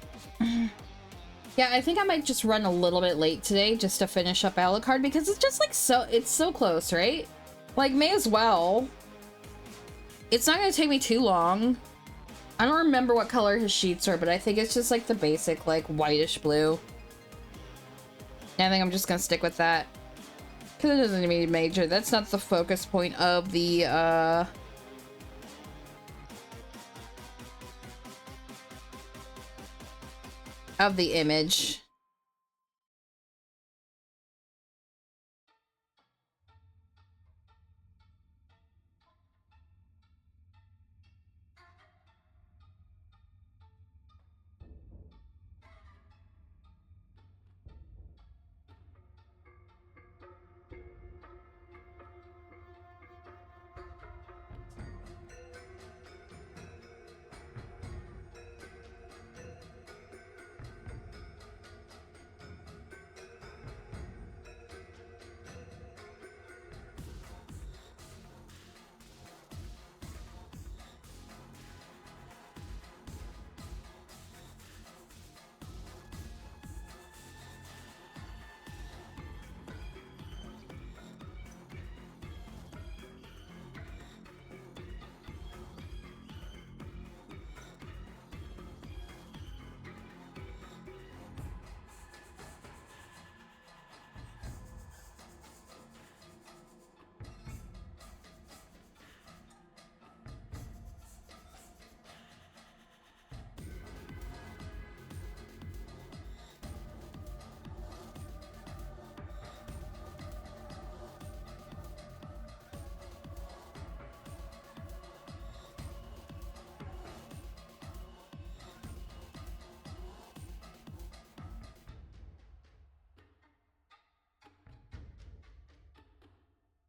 Yeah, I think I might just run a little bit late today just to finish up Alucard because it's just like it's so close, right? Like, may as well. It's not gonna take me too long. I don't remember what color his sheets are, but I think it's just like the basic, like, whitish blue. And I think I'm just gonna stick with that. Because it doesn't need major. That's not the focus point of the, of the image.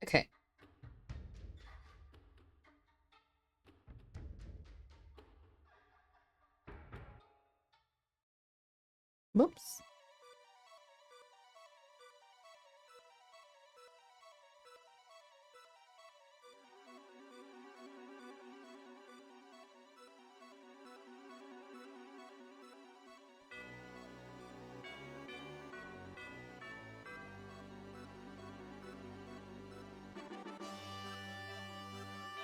Okay. Whoops.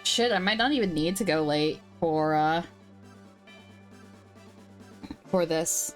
Shit, I might not even need to go late for this.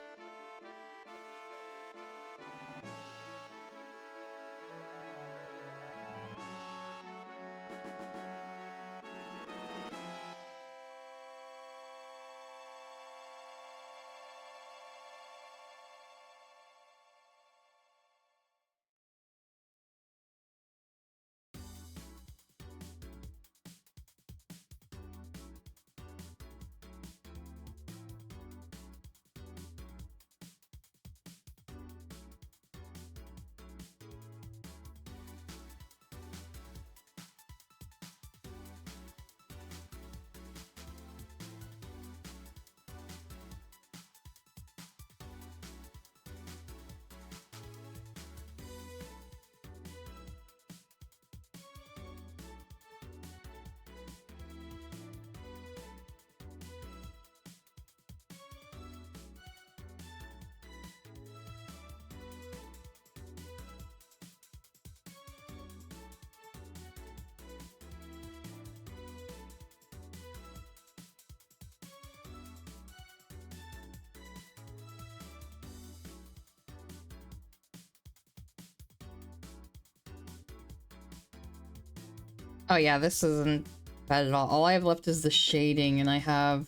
Oh yeah, this isn't bad at all. All I have left is the shading, and I have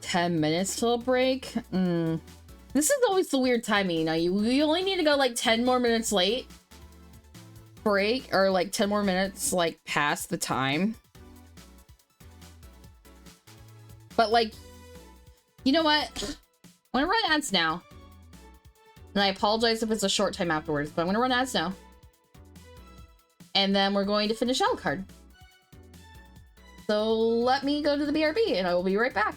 10 minutes till a break. This is always the weird timing, you know? You only need to go like 10 more minutes late break, or like 10 more minutes like past the time. But like, you know what? I'm gonna run ads now. And I apologize if it's a short time afterwards, but I'm gonna run ads now. And then we're going to finish Alucard. So let me go to the BRB and I will be right back.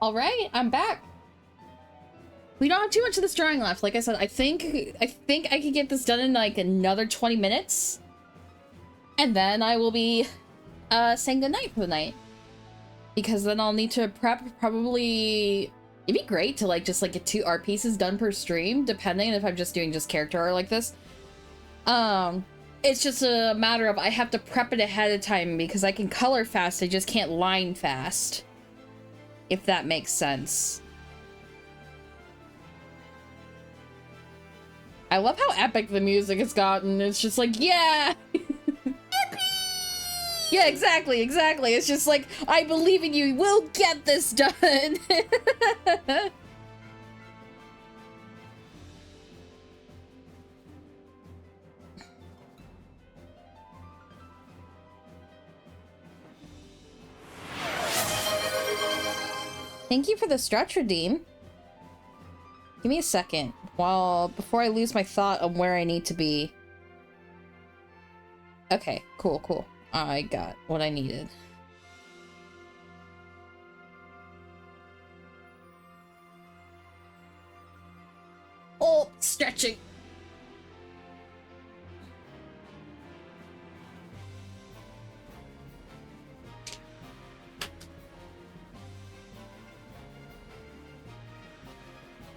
All right, I'm back. We don't have too much of this drawing left. Like I said, I think I could get this done in like another 20 minutes. And then I will be saying goodnight for the night. Because then I'll need to prep probably... It'd be great to like just like get 2 art pieces done per stream, depending if I'm just doing just character art like this. It's just a matter of I have to prep it ahead of time because I can color fast, I just can't line fast. If that makes sense. I love how epic the music has gotten. It's just like, yeah! Yeah, exactly. It's just like, I believe in you. We'll get this done. Thank you for the stretch redeem. Give me a second before I lose my thought on where I need to be. Okay, cool. I got what I needed. Oh, stretching.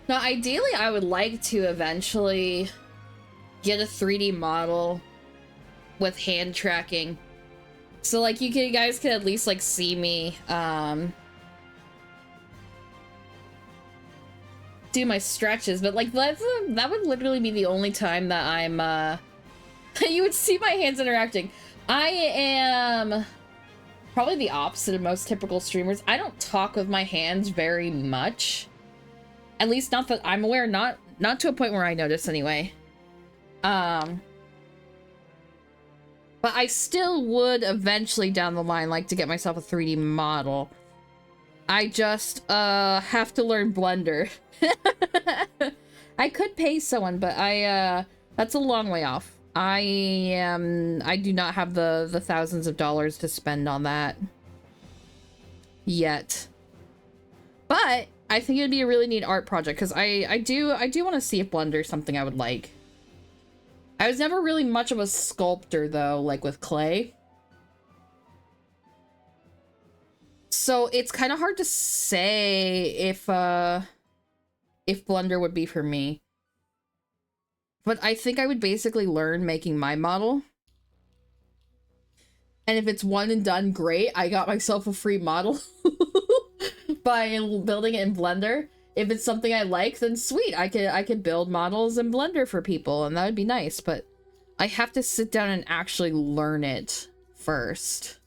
Now, ideally, I would like to eventually get a 3D model with hand tracking. So, like, you guys could at least, like, see me, do my stretches. But, like, that would literally be the only time that I'm, you would see my hands interacting. I am probably the opposite of most typical streamers. I don't talk with my hands very much. At least not that I'm aware, not to a point where I notice anyway. But I still would eventually down the line like to get myself a 3D model. I just have to learn Blender. I could pay someone, but that's a long way off. I do not have the thousands of dollars to spend on that yet. But I think it'd be a really neat art project because I do want to see if Blender is something I would like. I was never really much of a sculptor though, like with clay. So it's kind of hard to say if Blender would be for me. But I think I would basically learn making my model. And if it's one and done, great. I got myself a free model by building it in Blender. If it's something I like, then sweet. I could build models in Blender for people, and that would be nice. But I have to sit down and actually learn it first.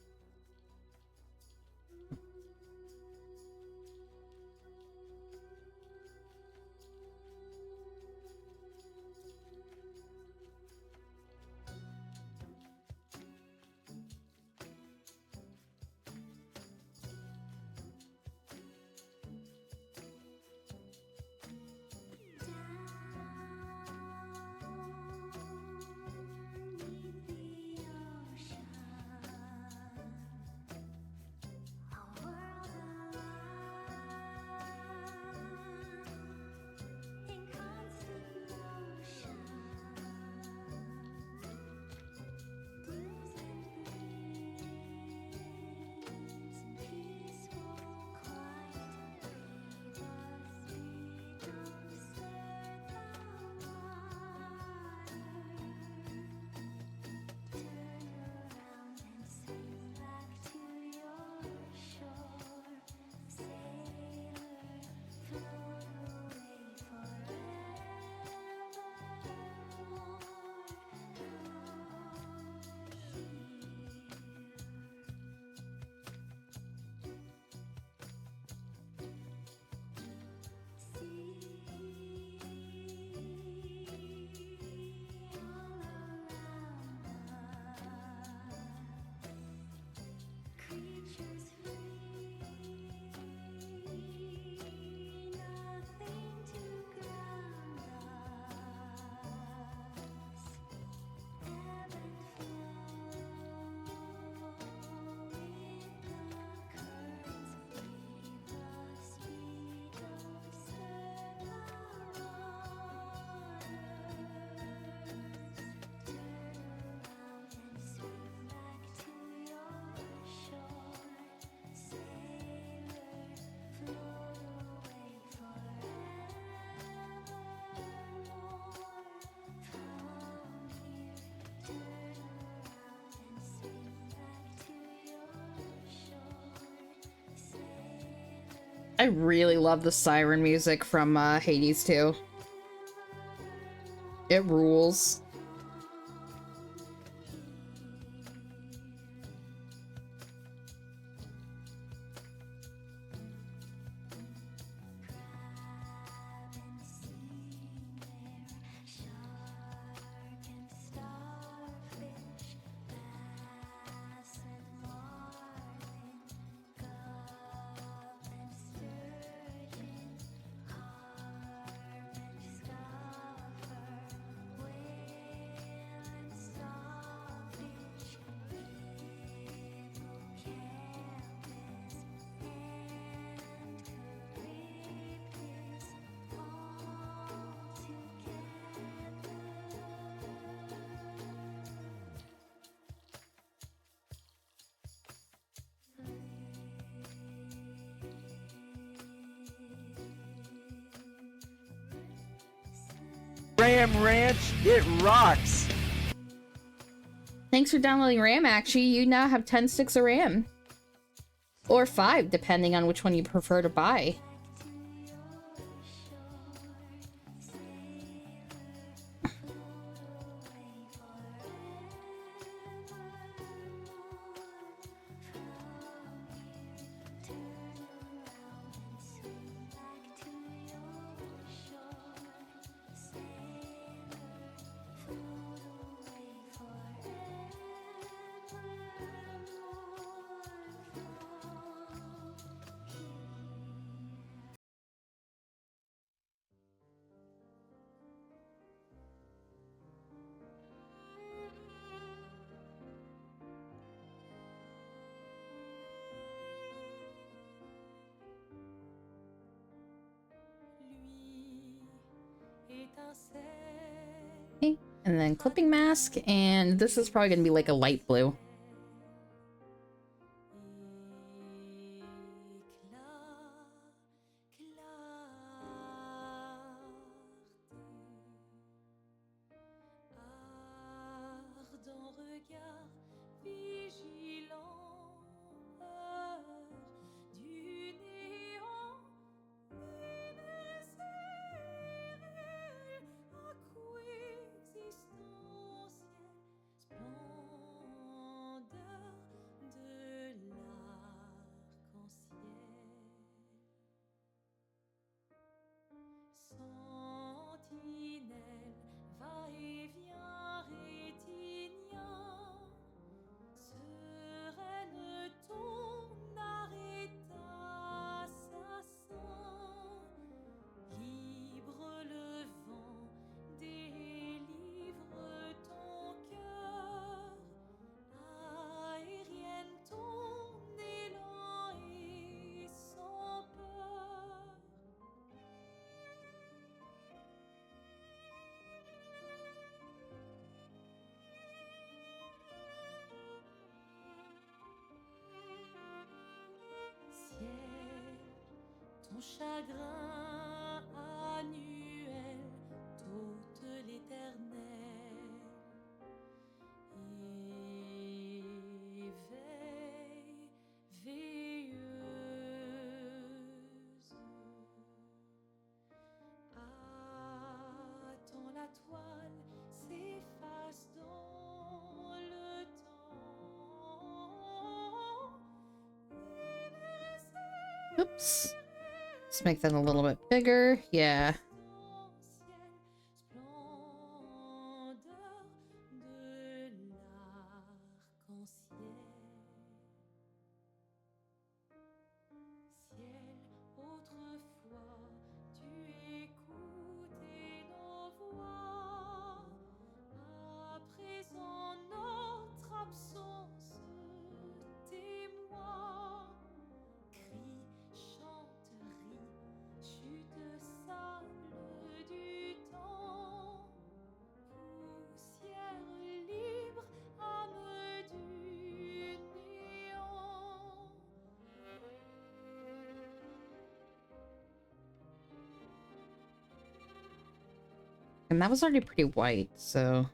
I really love the siren music from Hades 2. It rules. Ram Ranch, it rocks. Thanks for downloading RAM, actually. You now have 10 sticks of RAM. Or 5, depending on which one you prefer to buy. Okay, and then clipping mask, and this is probably gonna be like a light blue. Ton chagrin annuel t'ôte l'éternel et veille, veilleuse. Attends la toile s'efface dans le temps. Oops. Let's make that a little bit bigger. Yeah. And that was already pretty white, so...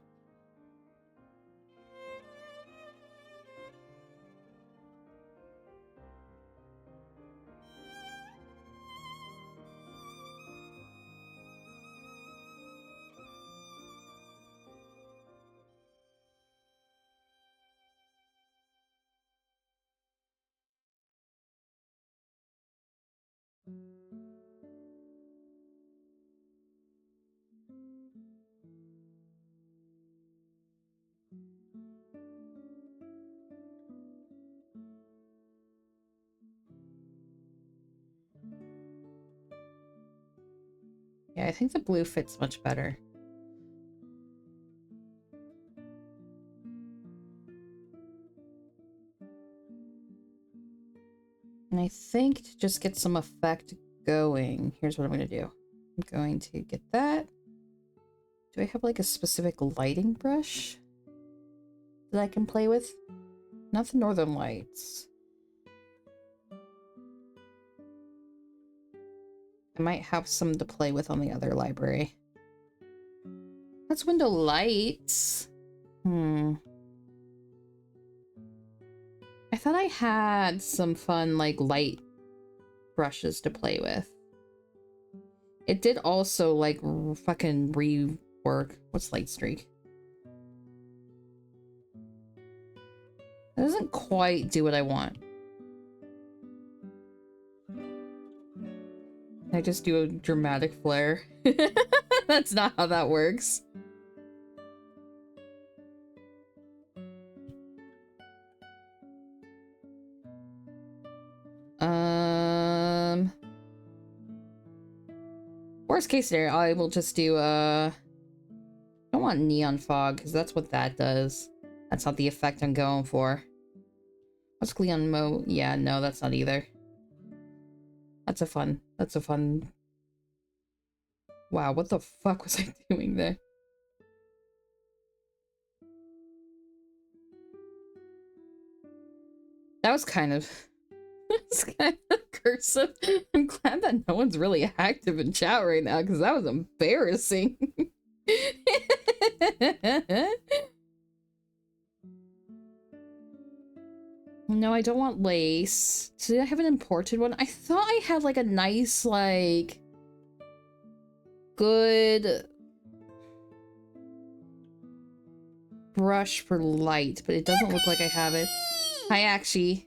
Yeah, I think the blue fits much better. And I think to just get some effect going, here's what I'm going to do. I'm going to get that. Do I have like a specific lighting brush that I can play with? Not the Northern Lights. I might have some to play with on the other library. That's window lights. I thought I had some fun, like, light brushes to play with. It did also, like, fucking rework. What's light streak? It doesn't quite do what I want. I just do a dramatic flare. That's not how that works. Worst case scenario, I will just do I don't want neon fog because that's what that does. That's not the effect I'm going for. What's Cleon Mo? Yeah, no, that's not either. That's a fun. Wow, what the fuck was I doing there? That was kind of... it's kind of cursive. I'm glad that no one's really active in chat right now, because that was embarrassing. No, I don't want lace. Did I have an imported one? I thought I had, like, a nice, like... good... brush for light, but it doesn't look like I have it. Hi, Akshi.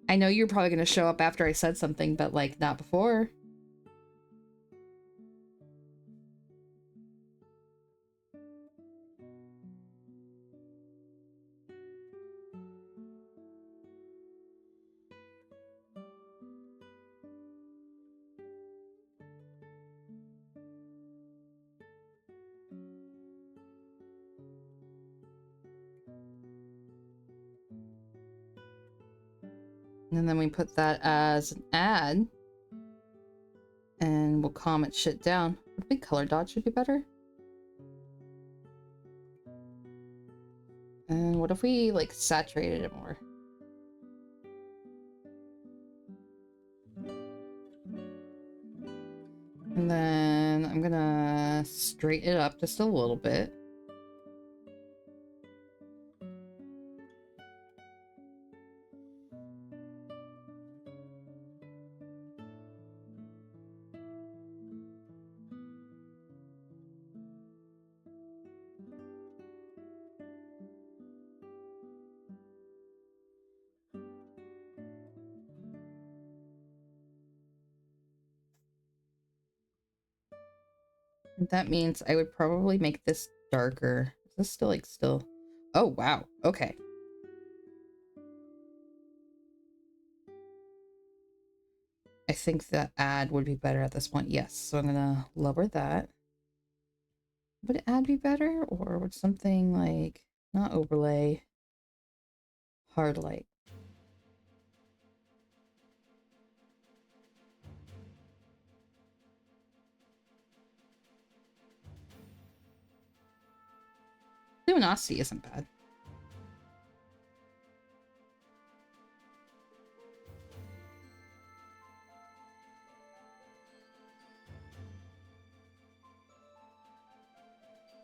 I know you're probably gonna show up after I said something, but, like, not before. And then we put that as an ad. And we'll comment shit down. I think color dodge should be better. And what if we, like, saturated it more? And then I'm gonna straighten it up just a little bit. That means I would probably make this darker. Is this still, like, still? Oh, wow. Okay. I think the ad would be better at this point. Yes. So I'm gonna lower that. Would ad be better? Or would something like, not overlay, hard light? Luminosity isn't bad.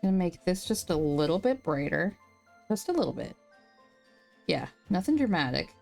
Gonna make this just a little bit brighter. Just a little bit. Yeah, nothing dramatic.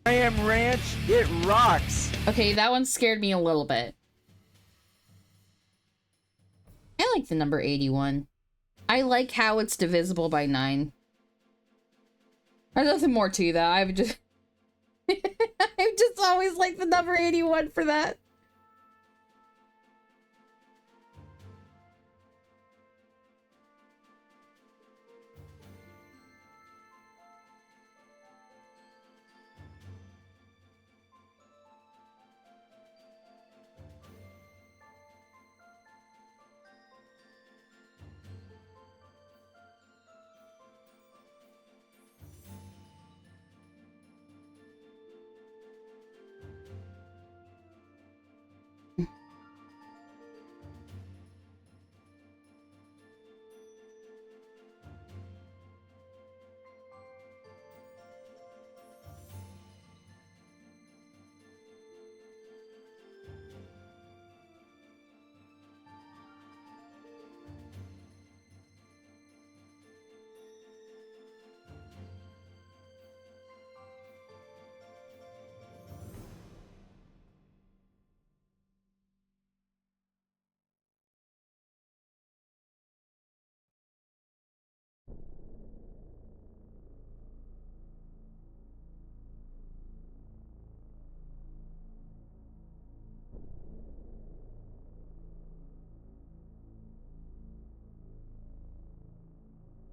I am Ranch, it rocks. Okay, that one scared me a little bit. I like the number 81. I like how it's divisible by 9. There's nothing more to that. I've just... I've just always liked the number 81 for that.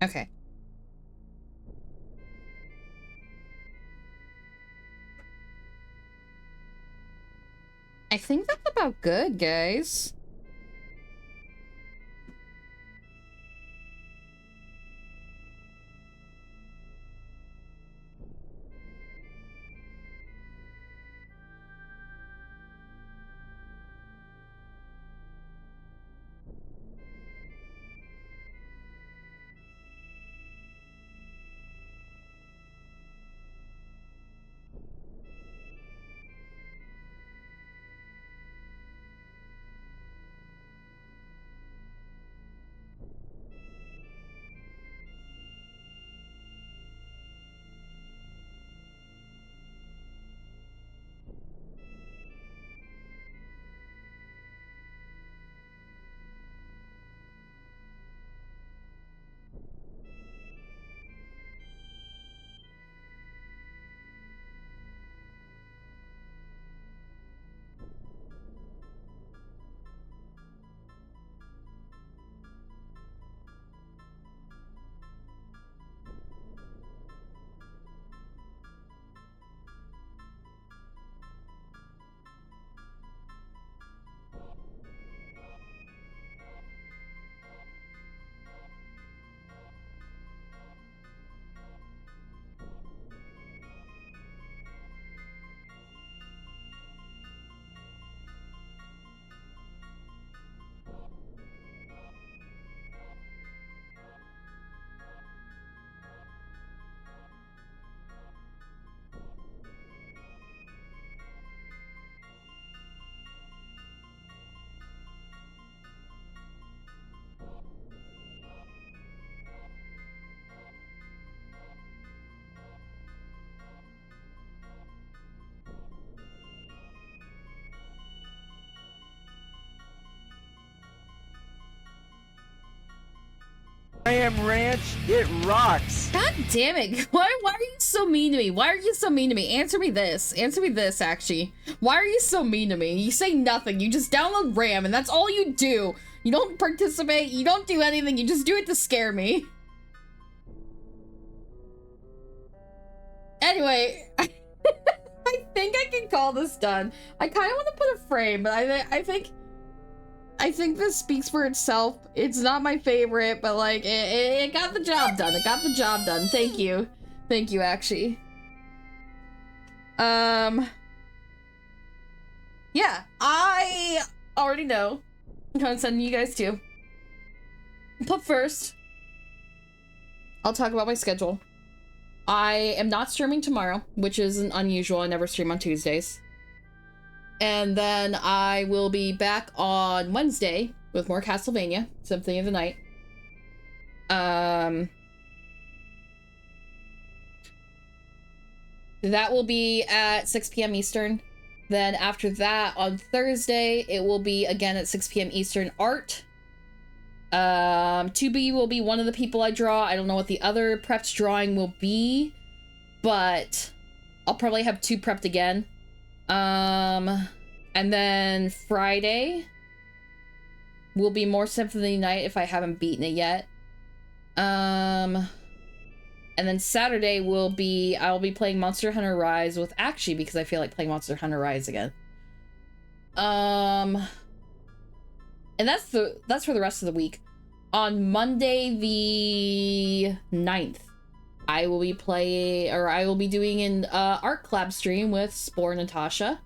Okay. I think that's about good, guys. I am Ranch, it rocks. God damn it. Why are you so mean to me? Why are you so mean to me? Answer me this. Answer me this, actually. Why are you so mean to me? You say nothing. You just download RAM, and that's all you do. You don't participate. You don't do anything. You just do it to scare me. Anyway, I think I can call this done. I kind of want to put a frame, but I think this speaks for itself. It's not my favorite, but like it got the job done. It got the job done. Thank you. Thank you, actually. Yeah, I already know. I'm sending you guys too. But first, I'll talk about my schedule. I am not streaming tomorrow, which isn't unusual. I never stream on Tuesdays. And then I will be back on Wednesday with more Castlevania, Symphony of the Night. That will be at 6 p.m. Eastern. Then after that, on Thursday, it will be again at 6 p.m. Eastern art. 2B will be one of the people I draw. I don't know what the other prepped drawing will be, but I'll probably have 2 prepped again. And then Friday will be more Symphony Night if I haven't beaten it yet. And then Saturday will be, I'll be playing Monster Hunter Rise with Actually because I feel like playing Monster Hunter Rise again. And that's for the rest of the week. On Monday the 9th, I will be doing an art collab stream with Spore Natasha.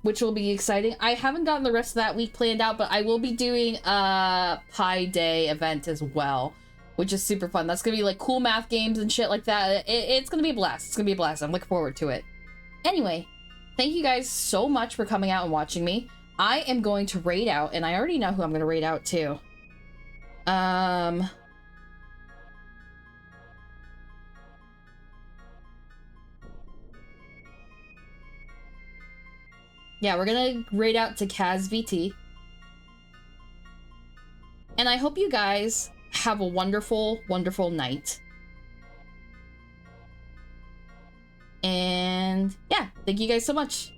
Which will be exciting. I haven't gotten the rest of that week planned out, but I will be doing a Pi Day event as well, which is super fun. That's gonna be like cool math games and shit like that. It's gonna be a blast. It's gonna be a blast. I'm looking forward to it. Anyway, thank you guys so much for coming out and watching me. I am going to raid out, and I already know who I'm gonna raid out to. Yeah, we're gonna raid out to Kaz VT. And I hope you guys have a wonderful, wonderful night. And yeah, thank you guys so much.